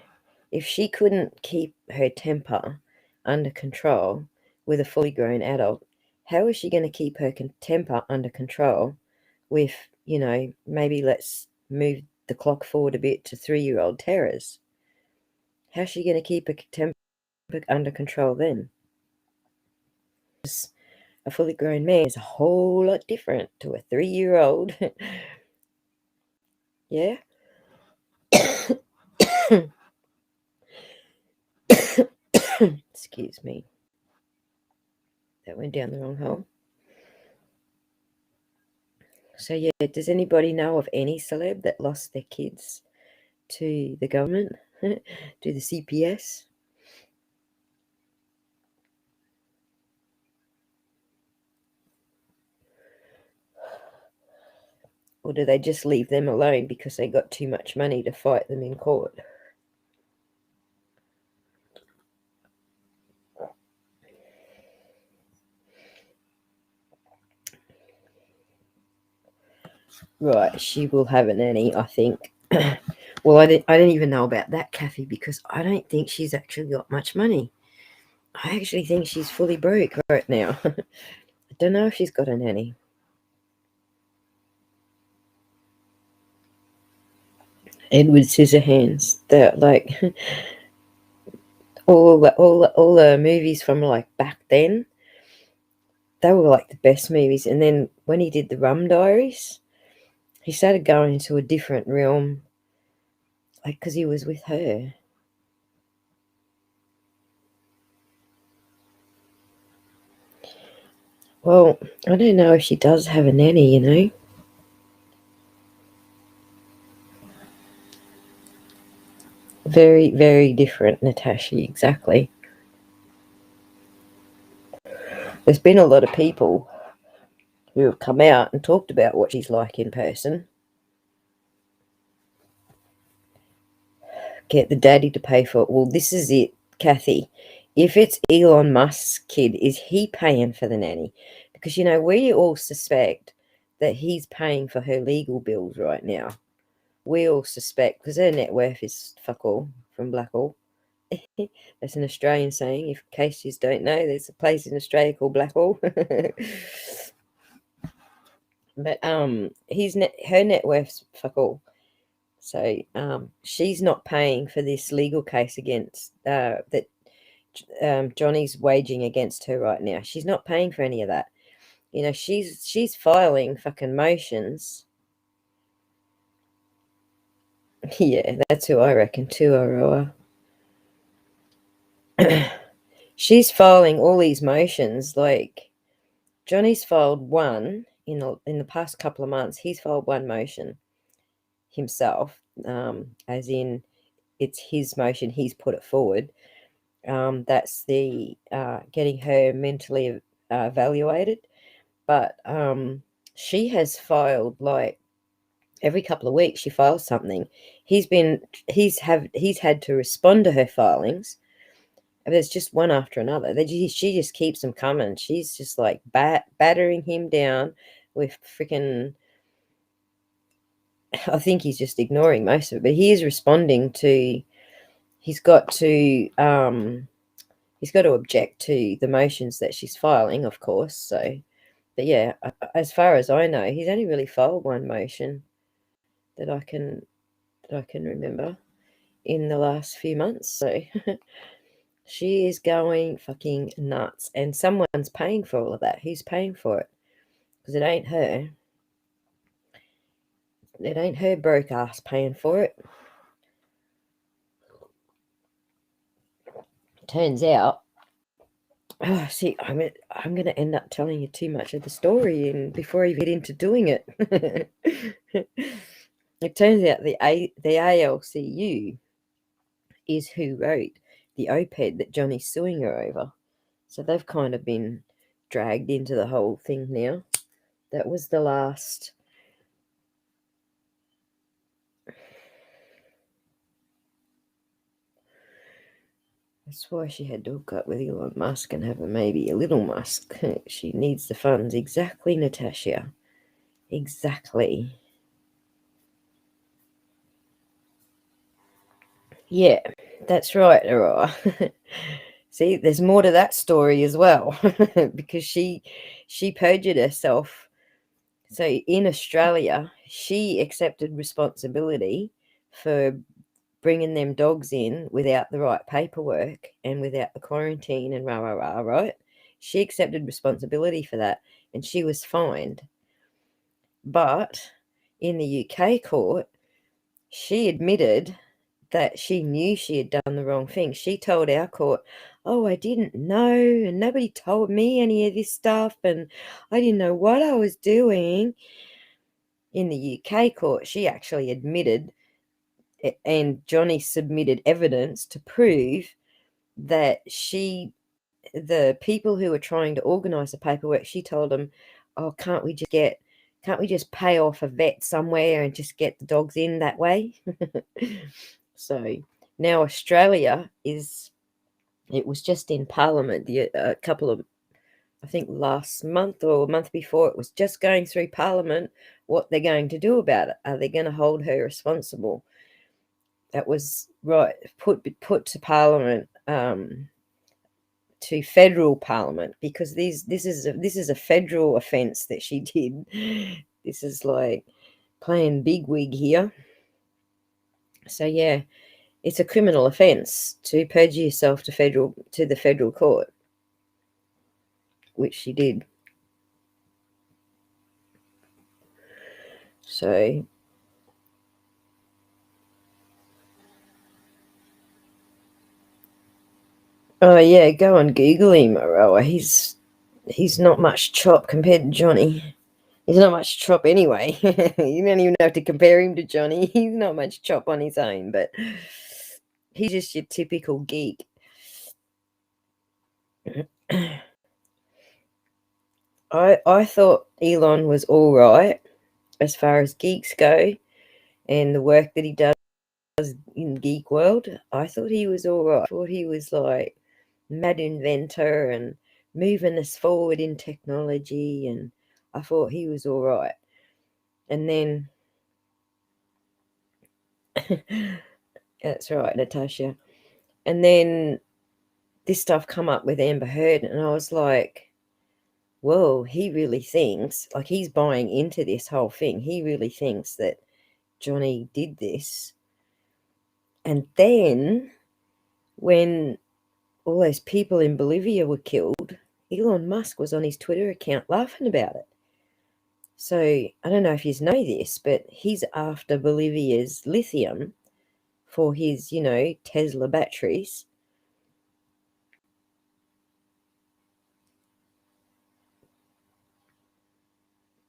if she couldn't keep her temper under control with a fully grown adult, how is she going to keep her temper under control with, maybe let's move the clock forward a bit to 3-year-old terrors? How's she going to keep her temper under control then? A fully grown man is a whole lot different to a 3-year-old. Yeah? Excuse me. That went down the wrong hole. So, yeah, does anybody know of any celeb that lost their kids to the government, to the CPS? Or do they just leave them alone because they got too much money to fight them in court? Right, she will have a nanny, I think. Well, I didn't even know about that, Kathy, because I don't think she's actually got much money. I actually think she's fully broke right now. I don't know if she's got a nanny. Edward Scissorhands. They're like all the movies from like back then. They were like the best movies. And then when he did the Rum Diaries, he started going into a different realm, like because he was with her. Well, I don't know if she does have a nanny, Very, very different, Natasha, exactly. There's been a lot of people who have come out and talked about what she's like in person. Get the daddy to pay for it. Well, this is it, Kathy. If it's Elon Musk's kid, is he paying for the nanny? Because, we all suspect that he's paying for her legal bills right now. We all suspect, because her net worth is fuck all from Blackall. That's an Australian saying. In case you don't know, there's a place in Australia called Blackall. But her net worth's fuck all. So she's not paying for this legal case against that Johnny's waging against her right now. She's not paying for any of that. She's filing fucking motions. Yeah, that's who I reckon too, Aroa. She's filing all these motions. Like Johnny's filed one in the past couple of months. He's filed one motion himself, as in it's his motion. He's put it forward. That's the getting her mentally evaluated. But she has filed like every couple of weeks. She files something. He's had to respond to her filings. there's just one after another. She just keeps them coming. She's just like battering him down with freaking. I think he's just ignoring most of it, but he is responding to. He's got to object to the motions that she's filing, of course. So, but yeah, as far as I know, he's only really filed one motion that I can remember in the last few months. So she is going fucking nuts, and someone's paying for all of that. Who's paying for it? Because it ain't her. It ain't her broke ass paying for it. Turns out, see, I'm going to end up telling you too much of the story, and before I get into doing it, it turns out the ALCU is who wrote the op-ed that Johnny's suing her over. So they've kind of been dragged into the whole thing now. That was the last. That's why she had to hook up with Elon Musk and have maybe a little Musk. She needs the funds. Exactly, Natasha. Exactly. Yeah, that's right, Aurora. See, there's more to that story as well, because she perjured herself. So in Australia, she accepted responsibility for bringing them dogs in without the right paperwork and without the quarantine and right? She accepted responsibility for that, and she was fined. But in the UK court, she admitted that she knew she had done the wrong thing. She told our court, oh, I didn't know, and nobody told me any of this stuff, and I didn't know what I was doing. In the UK court, she actually admitted, and Johnny submitted evidence to prove that the people who were trying to organise the paperwork, she told them, oh, can't we just pay off a vet somewhere and just get the dogs in that way? So now Australia it was just in Parliament a couple of, I think last month or a month before, it was just going through Parliament what they're going to do about it. Are they going to hold her responsible? That was right, put to Parliament, to federal Parliament, because this is a federal offence that she did. This is like playing bigwig here. So yeah, it's a criminal offence to perjure yourself to the federal court, which she did. So oh yeah, go and Google him, Aroa. He's not much chop compared to Johnny. He's not much chop anyway. You don't even have to compare him to Johnny. He's not much chop on his own, but he's just your typical geek. I thought Elon was all right as far as geeks go and the work that he does in geek world. I thought he was all right. I thought he was like mad inventor and moving us forward in technology, and I thought he was all right. And then that's right, Natasha. And then this stuff come up with Amber Heard, and I was like, whoa, he really thinks, like, he's buying into this whole thing. He really thinks that Johnny did this. And then when all those people in Bolivia were killed, Elon Musk was on his Twitter account laughing about it. So I don't know if you know this, but he's after Bolivia's lithium for his, Tesla batteries.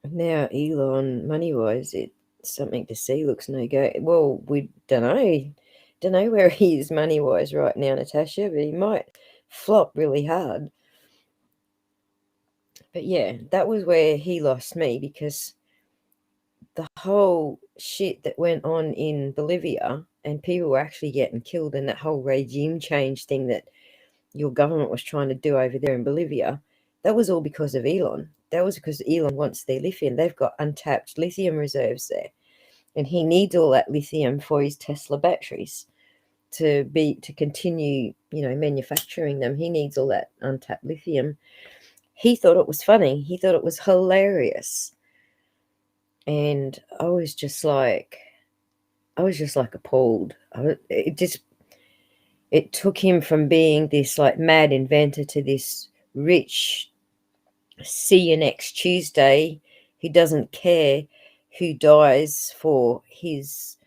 Now Elon, money-wise, it's something to see. Looks no go. Well, we don't know where he is money-wise right now, Natasha, but he might flop really hard. But yeah, that was where he lost me, because the whole shit that went on in Bolivia and people were actually getting killed, and that whole regime change thing that, your government was trying to do over there in Bolivia, that was all because of Elon. That was because Elon wants their lithium. They've got untapped lithium reserves there, and he needs all that lithium for his Tesla batteries to continue, manufacturing them. He needs all that untapped lithium. He thought it was funny. He thought it was hilarious. And I was just like appalled. It took him from being this like mad inventor to this rich, see you next Tuesday, who doesn't care who dies for his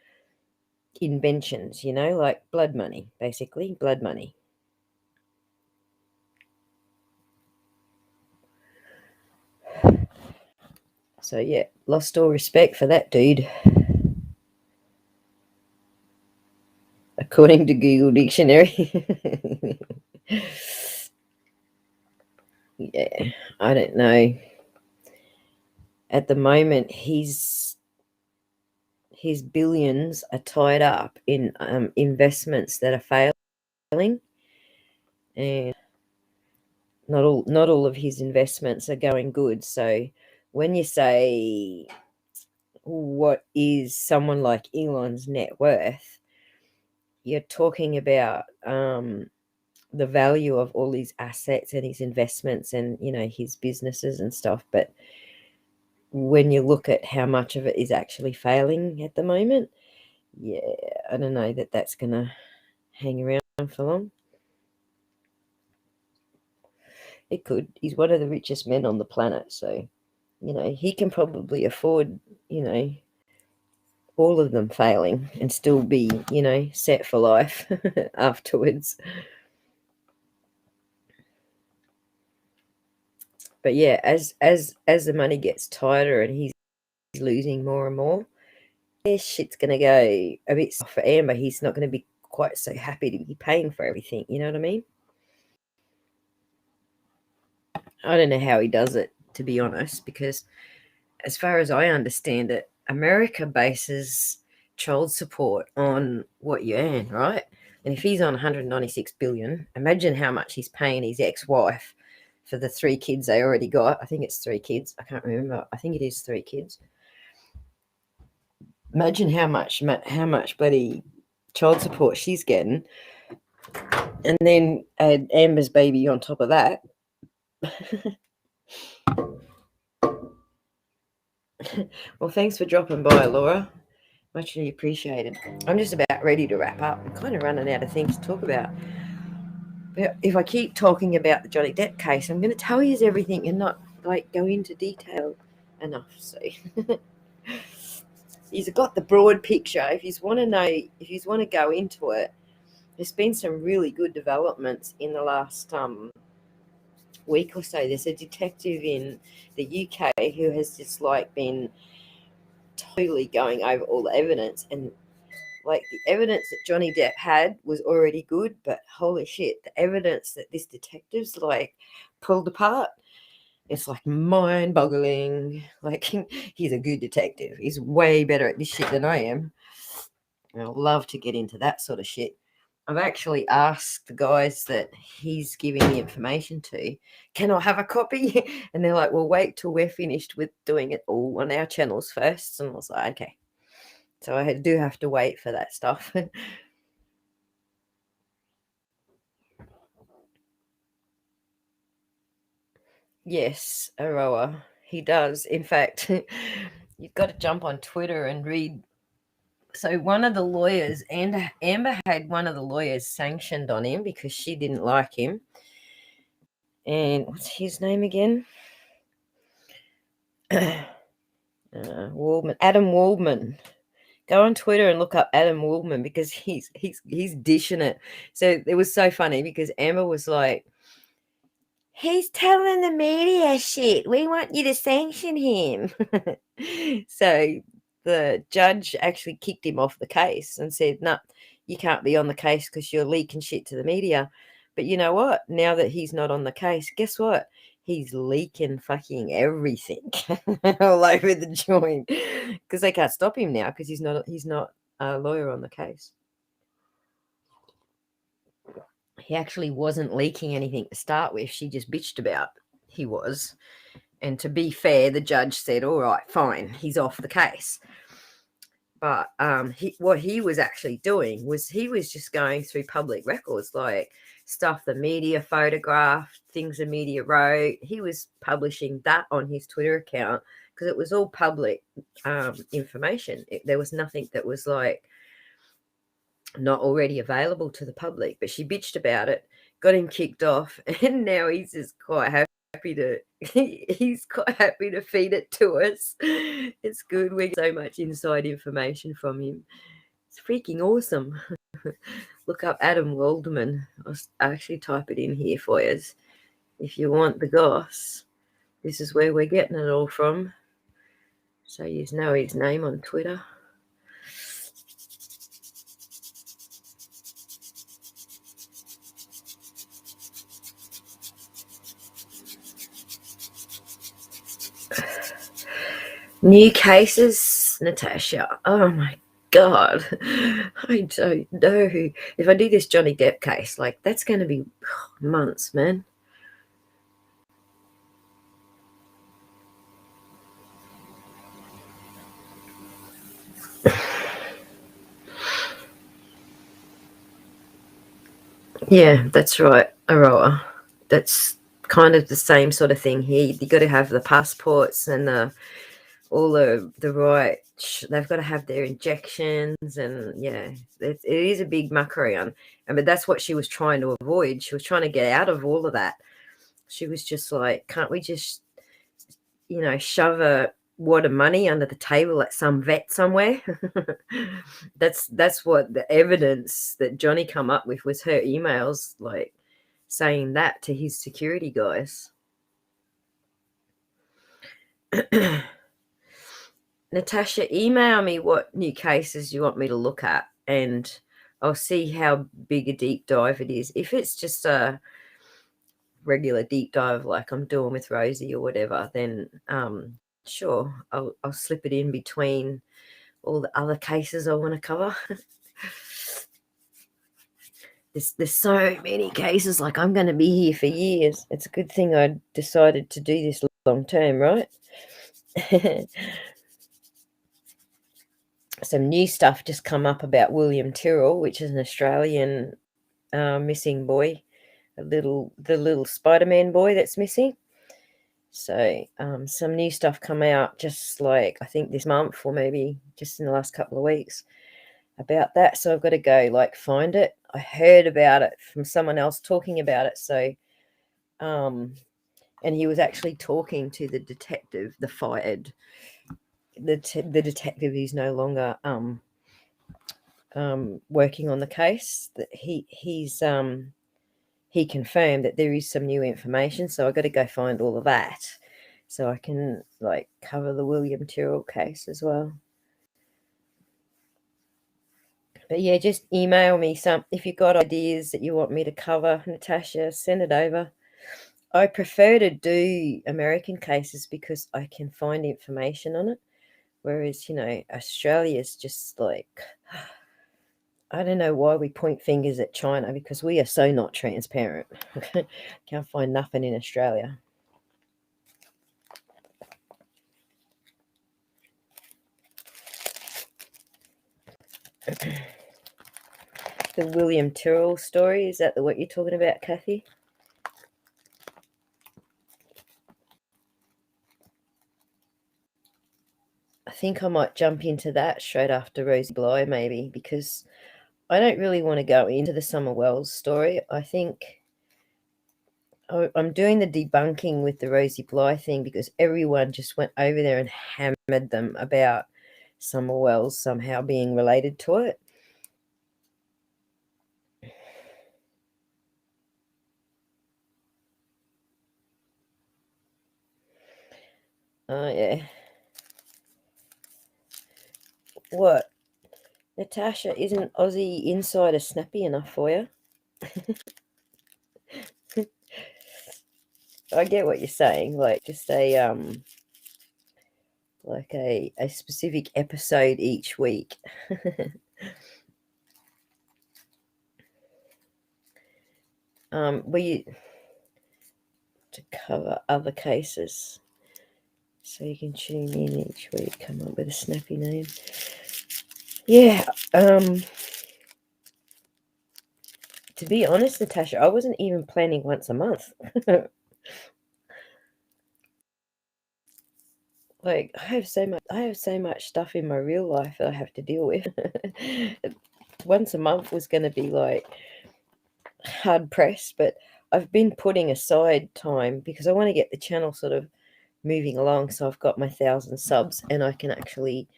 inventions, like blood money, basically, blood money. So yeah, lost all respect for that dude. According to Google Dictionary. Yeah, I don't know. At the moment, his billions are tied up in investments that are failing, and not all of his investments are going good. So when you say what is someone like Elon's net worth, you're talking about the value of all his assets and his investments and his businesses and stuff. But when you look at how much of it is actually failing at the moment, yeah, I don't know that that's gonna hang around for long. It could. He's one of the richest men on the planet, so he can probably afford all of them failing and still be set for life afterwards. But yeah, as the money gets tighter and he's losing more and more, shit's gonna go a bit soft for Amber. He's not gonna be quite so happy to be paying for everything. You know what I mean? I don't know how he does it, to be honest, because as far as I understand it, America bases child support on what you earn, right? And if he's on 196 billion, imagine how much he's paying his ex-wife for the 3 kids they already got. I think it's 3 kids. I can't remember. I think it is 3 kids. Imagine how much bloody child support she's getting, and then add Amber's baby on top of that. Well, thanks for dropping by, Laura. Muchly appreciated. I'm just about ready to wrap up. I'm kind of running out of things to talk about. But if I keep talking about the Johnny Depp case, I'm going to tell you everything and not go into detail enough. So he's got the broad picture. If you want to know, if you want to go into it, there's been some really good developments in the last week or so. There's a detective in the UK who has just been totally going over all the evidence, and the evidence that Johnny Depp had was already good, but holy shit, the evidence that this detective's pulled apart, it's mind-boggling. He's a good detective. He's way better at this shit than I am. And I love to get into that sort of shit. I've actually asked the guys that he's giving the information to, can I have a copy? And they're like, well, wait till we're finished with doing it all on our channels first. And I was like, okay. So I do have to wait for that stuff. Yes, Aroa, he does. In fact, you've got to jump on Twitter and read. So one of the lawyers, and Amber had one of the lawyers sanctioned on him because she didn't like him. And what's his name again? Waldman, Adam Waldman. Go on Twitter and look up Adam Waldman because he's dishing it. So it was so funny because Amber was like, he's telling the media shit. We want you to sanction him. So the judge actually kicked him off the case and said, no, you can't be on the case because you're leaking shit to the media. But you know what? Now that he's not on the case, guess what? He's leaking fucking everything all over the joint because they can't stop him now because he's not a lawyer on the case. he actually wasn't leaking anything to start with. She just bitched about he was. And to be fair, the judge said, all right, fine, he's off the case. But what he was actually doing was he was just going through public records, like stuff the media photographed, things the media wrote. He was publishing that on his Twitter account because it was all public information. There was nothing that was like not already available to the public. But she bitched about it, got him kicked off, and now he's just quite happy to he's quite happy to feed it to us. It's good. We get so much inside information from him. It's freaking awesome. Look up Adam Waldman. I'll actually type it in here for you. If you want the goss, this is where we're getting it all from. So you know his name on Twitter. New cases, Natasha. Oh my God. I don't know. If I do this Johnny Depp case, like that's going to be months, man. Yeah, that's right, Aroa. That's kind of the same sort of thing here. You got to have the passports and all the right. They've got to have their injections, and yeah, it is a big muck around. But that's what she was trying to avoid. She was trying to get out of all of that. She was just like, can't we just, shove a wad of money under the table at some vet somewhere? That's what the evidence that Johnny come up with was her emails, like saying that to his security guys. Natasha, email me what new cases you want me to look at, and I'll see how big a deep dive it is. If it's just a regular deep dive like I'm doing with Rosie or whatever, then sure, I'll slip it in between all the other cases I want to cover. There's so many cases, like I'm going to be here for years. It's a good thing I decided to do this long term, right? Some new stuff just come up about William Tyrrell, which is an Australian missing boy, the little Spider-Man boy that's missing. So some new stuff come out just like I think this month or maybe just in the last couple of weeks about that. So I've got to go like find it. I heard about it from someone else talking about it. So and he was actually talking to the detective, the fired the detective who's no longer working on the case. That he confirmed that there is some new information, so I got to go find all of that so I can like cover the William Tyrrell case as well. But yeah, just email me some if you've got ideas that you want me to cover, Natasha. Send it over. I prefer to do American cases because I can find information on it, whereas Australia's just like, I don't know why we point fingers at China because we are so not transparent. Can't find nothing in Australia. The William Tyrrell story, is that what you're talking about, Kathy? I think I might jump into that straight after Rosie Bly, maybe, because I don't really want to go into the Summer Wells story. I think I'm doing the debunking with the Rosie Bly thing because everyone just went over there and hammered them about Summer Wells somehow being related to it. Oh, yeah. What? Natasha, isn't Aussie Insider snappy enough for you? I get what you're saying. Like, just a specific episode each week. we to cover other cases, so you can tune in each week. Come up with a snappy name. Yeah. To be honest, Natasha, I wasn't even planning once a month. Like I have so much stuff in my real life that I have to deal with. Once a month was going to be like hard pressed, but I've been putting aside time because I want to get the channel sort of moving along. So I've got my 1,000 subs, and I can actually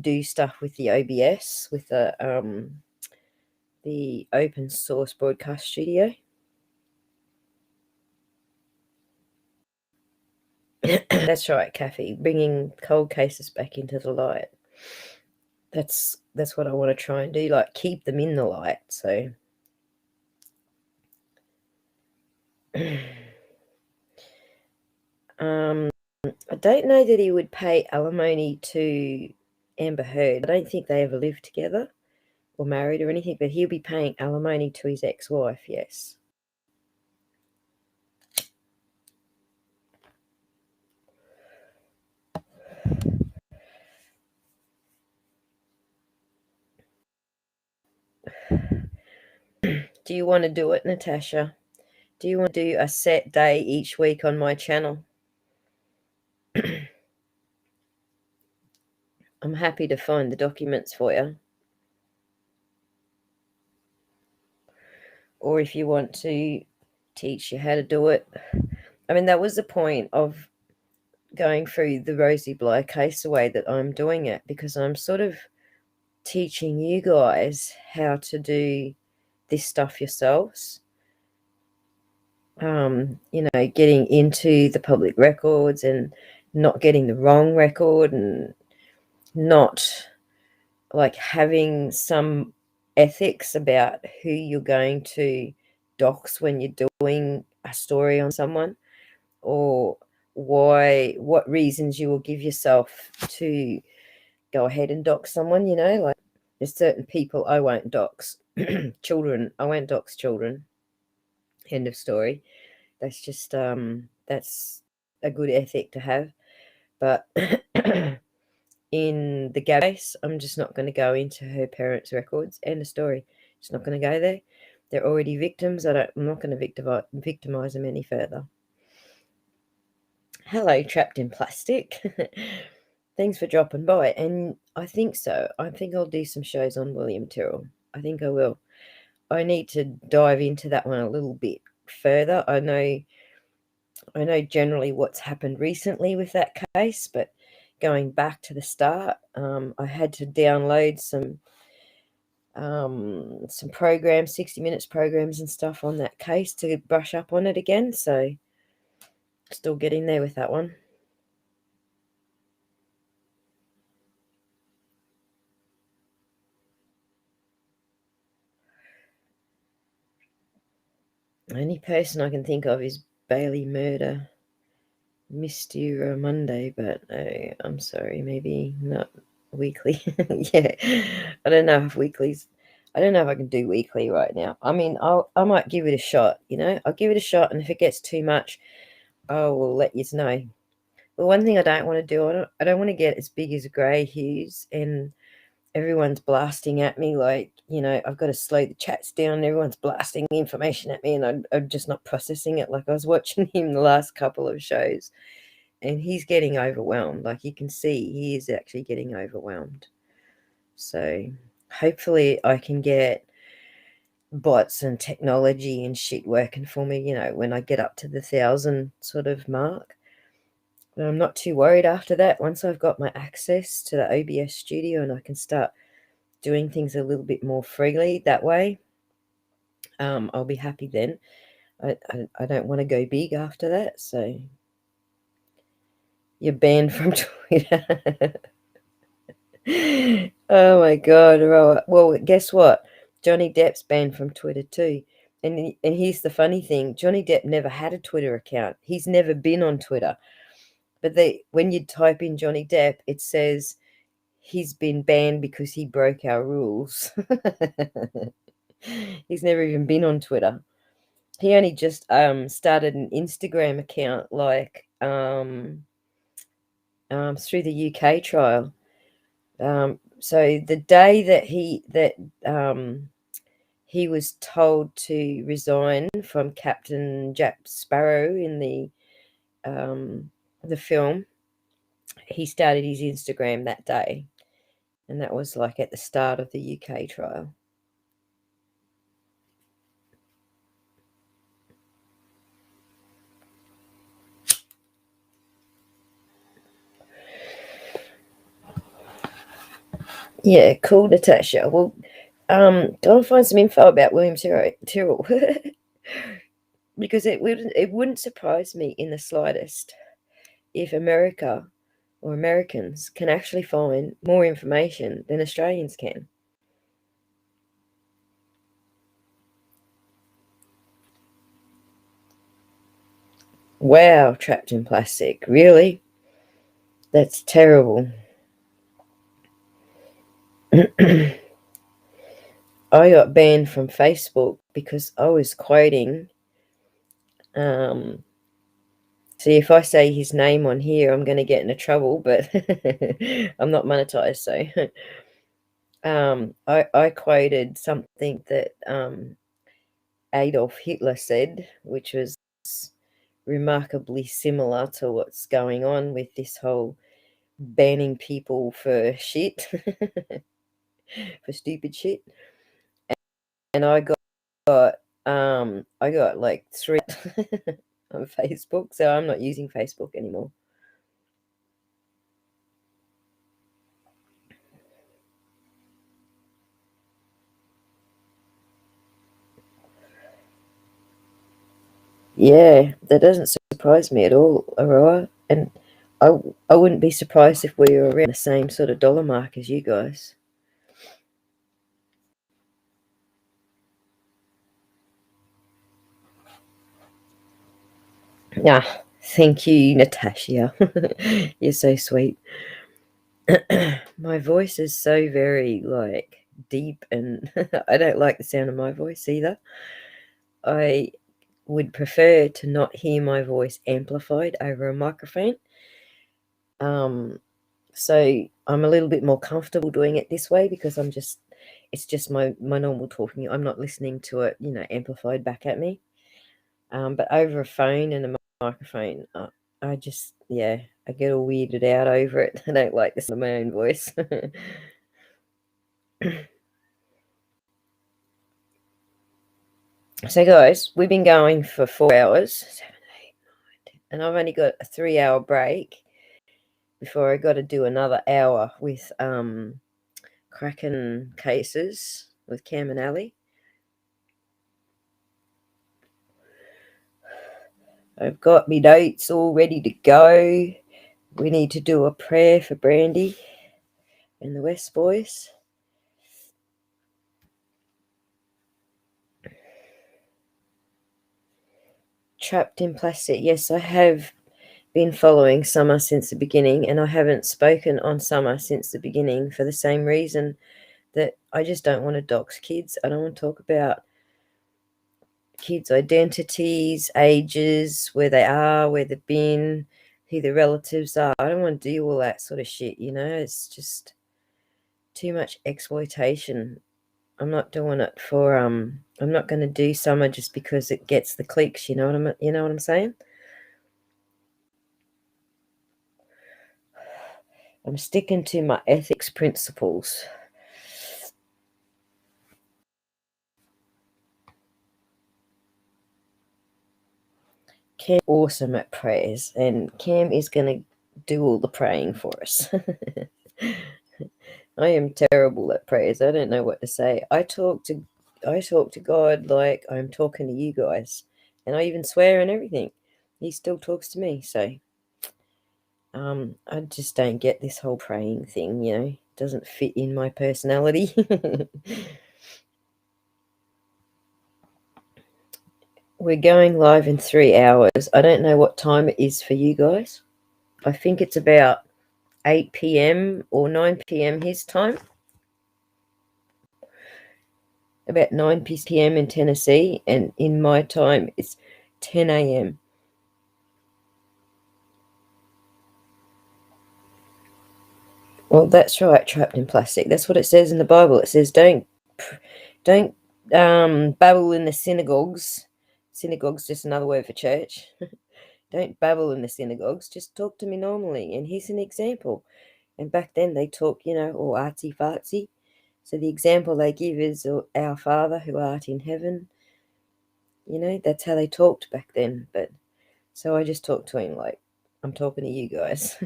do stuff with the OBS, with the open source broadcast studio. That's right, Kathy. Bringing cold cases back into the light. That's what I want to try and do. Like keep them in the light. So. I don't know that he would pay alimony to Amber Heard. I don't think they ever lived together or married or anything, but he'll be paying alimony to his ex-wife, yes. Do you want to do it, Natasha? Do you want to do a set day each week on my channel? I'm happy to find the documents for you. Or if you want to teach you how to do it. I mean, that was the point of going through the Rosie Bly case the way that I'm doing it, because I'm sort of teaching you guys how to do this stuff yourselves. Getting into the public records and not getting the wrong record, and not like having some ethics about who you're going to dox when you're doing a story on someone, or what reasons you will give yourself to go ahead and dox someone. Like there's certain people I won't dox. Children, I won't dox children. End of story. That's just that's a good ethic to have. But in the Gab case, I'm just not going to go into her parents' records. End of story. Just not going to go there. They're already victims. I'm not going to victimize them any further. Hello, Trapped in Plastic. Thanks for dropping by. And I think so. I think I'll do some shows on William Tyrrell. I think I will. I need to dive into that one a little bit further. I know generally what's happened recently with that case, but going back to the start, I had to download some programs, 60 Minutes programs and stuff on that case to brush up on it again. So still getting there with that one. The only person I can think of is Bailey Murder. Missed you Monday, but I'm sorry, maybe not weekly. Yeah, I don't know if weeklies. I don't know if I can do weekly right now. I mean, I might give it a shot. I'll give it a shot, and if it gets too much, I will let you know. But one thing I don't want to do, I don't want to get as big as Grey Hughes, and everyone's blasting at me like, I've got to slow the chats down. Everyone's blasting information at me, and I'm just not processing it. Like I was watching him the last couple of shows, and he's getting overwhelmed. Like you can see, he is actually getting overwhelmed. So hopefully I can get bots and technology and shit working for me, when I get up to the 1,000 sort of mark. But I'm not too worried after that. Once I've got my access to the OBS studio and I can start doing things a little bit more freely that way, I'll be happy then. I don't want to go big after that. So you're banned from Twitter. Oh my God. Well, guess what? Johnny Depp's banned from Twitter too. And here's the funny thing. Johnny Depp never had a Twitter account. He's never been on Twitter. But when you type in Johnny Depp, it says he's been banned because he broke our rules. He's never even been on Twitter. he only just started an Instagram account like through the UK trial. So the day that he was told to resign from Captain Jack Sparrow in the film, he started his Instagram that day, and that was like at the start of the UK trial. Yeah, cool, Natasha. Well, go and find some info about William Tyrrell. Because it wouldn't surprise me in the slightest if America or Americans can actually find more information than Australians can. Wow, trapped in plastic. Really? That's terrible. I got banned from Facebook because I was quoting. See, if I say his name on here, I'm going to get into trouble, but I'm not monetized, so I quoted something that Adolf Hitler said, which was remarkably similar to what's going on with this whole banning people for shit, for stupid shit. And I got like 3 on Facebook, so I'm not using Facebook anymore. Yeah, that doesn't surprise me at all, Aurora. And I wouldn't be surprised if we were around the same sort of dollar mark as you guys. Ah, thank you, Natasha. You're so sweet. My voice is so very like deep, and I don't like the sound of my voice either. I would prefer to not hear my voice amplified over a microphone. So I'm a little bit more comfortable doing it this way because it's just my normal talking. I'm not listening to it, amplified back at me. But over a phone and a microphone, I just, I get all weirded out over it. I don't like the sound of my own voice. So, guys, we've been going for 4 hours, 7, 8, 9, 10, and I've only got a 3-hour break before I got to do another hour with Kraken cases with Cam and Ali. I've got my notes all ready to go. We need to do a prayer for Brandy and the West boys. Trapped in plastic. Yes, I have been following Summer since the beginning, and I haven't spoken on Summer since the beginning for the same reason that I just don't want to dox kids. I don't want to talk about kids' identities, ages, where they are, where they've been, who their relatives are. I don't want to do all that sort of shit, It's just too much exploitation. I'm not doing it for I'm not going to do Summer just because it gets the clicks, you know what I'm saying? I'm sticking to my ethics principles. Cam's awesome at prayers, and Cam is going to do all the praying for us. I am terrible at prayers. I don't know what to say. I talk to God like I'm talking to you guys, and I even swear and everything. He still talks to me, so I just don't get this whole praying thing. It doesn't fit in my personality. We're going live in 3 hours. I don't know what time it is for you guys. I think it's about 8 p.m. or 9 p.m. his time. about 9 p.m. in Tennessee, and in my time it's 10 a.m. Well, that's right, trapped in plastic. That's what it says in the Bible. It says don't babble in the synagogues. Synagogue's just another word for church. Don't babble in the synagogues. Just talk to me normally. And here's an example. And back then they talk, all artsy fartsy. So the example they give is our Father who art in heaven. That's how they talked back then. But so I just talk to him like I'm talking to you guys.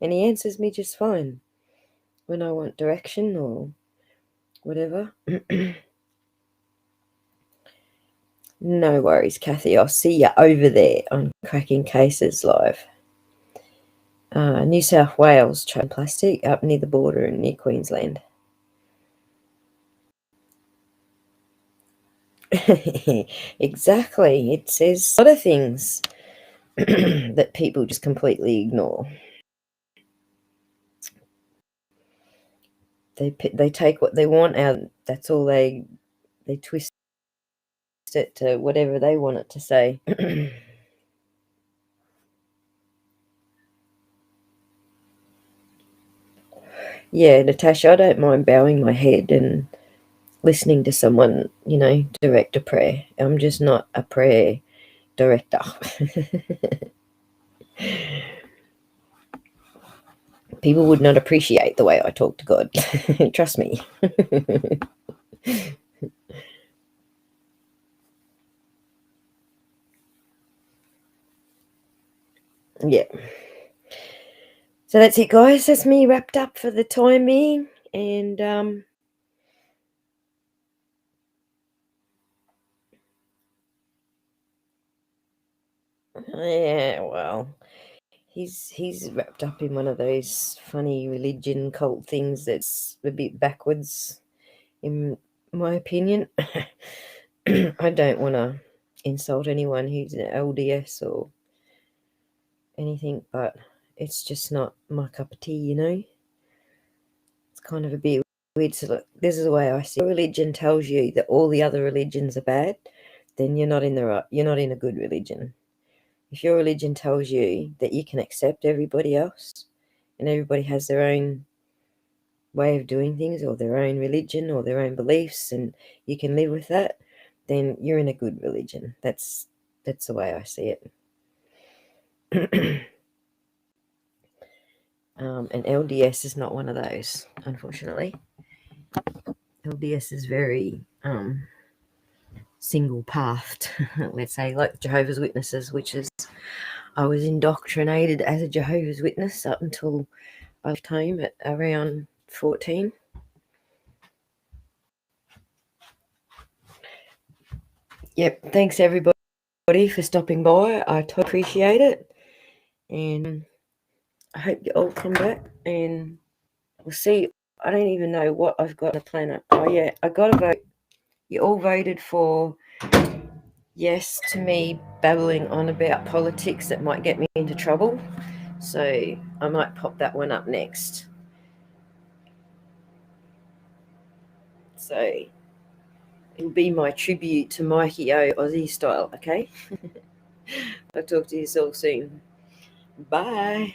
And he answers me just fine when I want direction or whatever. No worries, Kathy. I'll see you over there on Cracking Cases Live. New South Wales, trade plastic up near the border and near Queensland. Exactly. It says a lot of things that people just completely ignore. They take what they want out. That's all they twist it to whatever they want it to say. Yeah, Natasha, I don't mind bowing my head and listening to someone, direct a prayer. I'm just not a prayer director. People would not appreciate the way I talk to God. Trust me. Yeah. So that's it, guys. That's me wrapped up for the time being. And yeah, well, he's wrapped up in one of those funny religion cult things that's a bit backwards, in my opinion. I don't want to insult anyone who's an LDS or anything, but it's just not my cup of tea, It's kind of a bit weird. So look, this is the way I see it. If religion tells you that all the other religions are bad, then you're not in a good religion. If your religion tells you that you can accept everybody else and everybody has their own way of doing things or their own religion or their own beliefs and you can live with that, then you're in a good religion. That's the way I see it. And LDS is not one of those, unfortunately. LDS is very single-pathed, let's say, like Jehovah's Witnesses, which is, I was indoctrinated as a Jehovah's Witness up until I left home at around 14. Yep, thanks everybody for stopping by. I totally appreciate it. And I hope you all come back and we'll see. I don't even know what I've got on the planet. Oh yeah, I got a vote. You all voted for yes to me babbling on about politics that might get me into trouble. So I might pop that one up next. So it'll be my tribute to Mikey O Aussie style, okay? I'll talk to you all soon. Bye.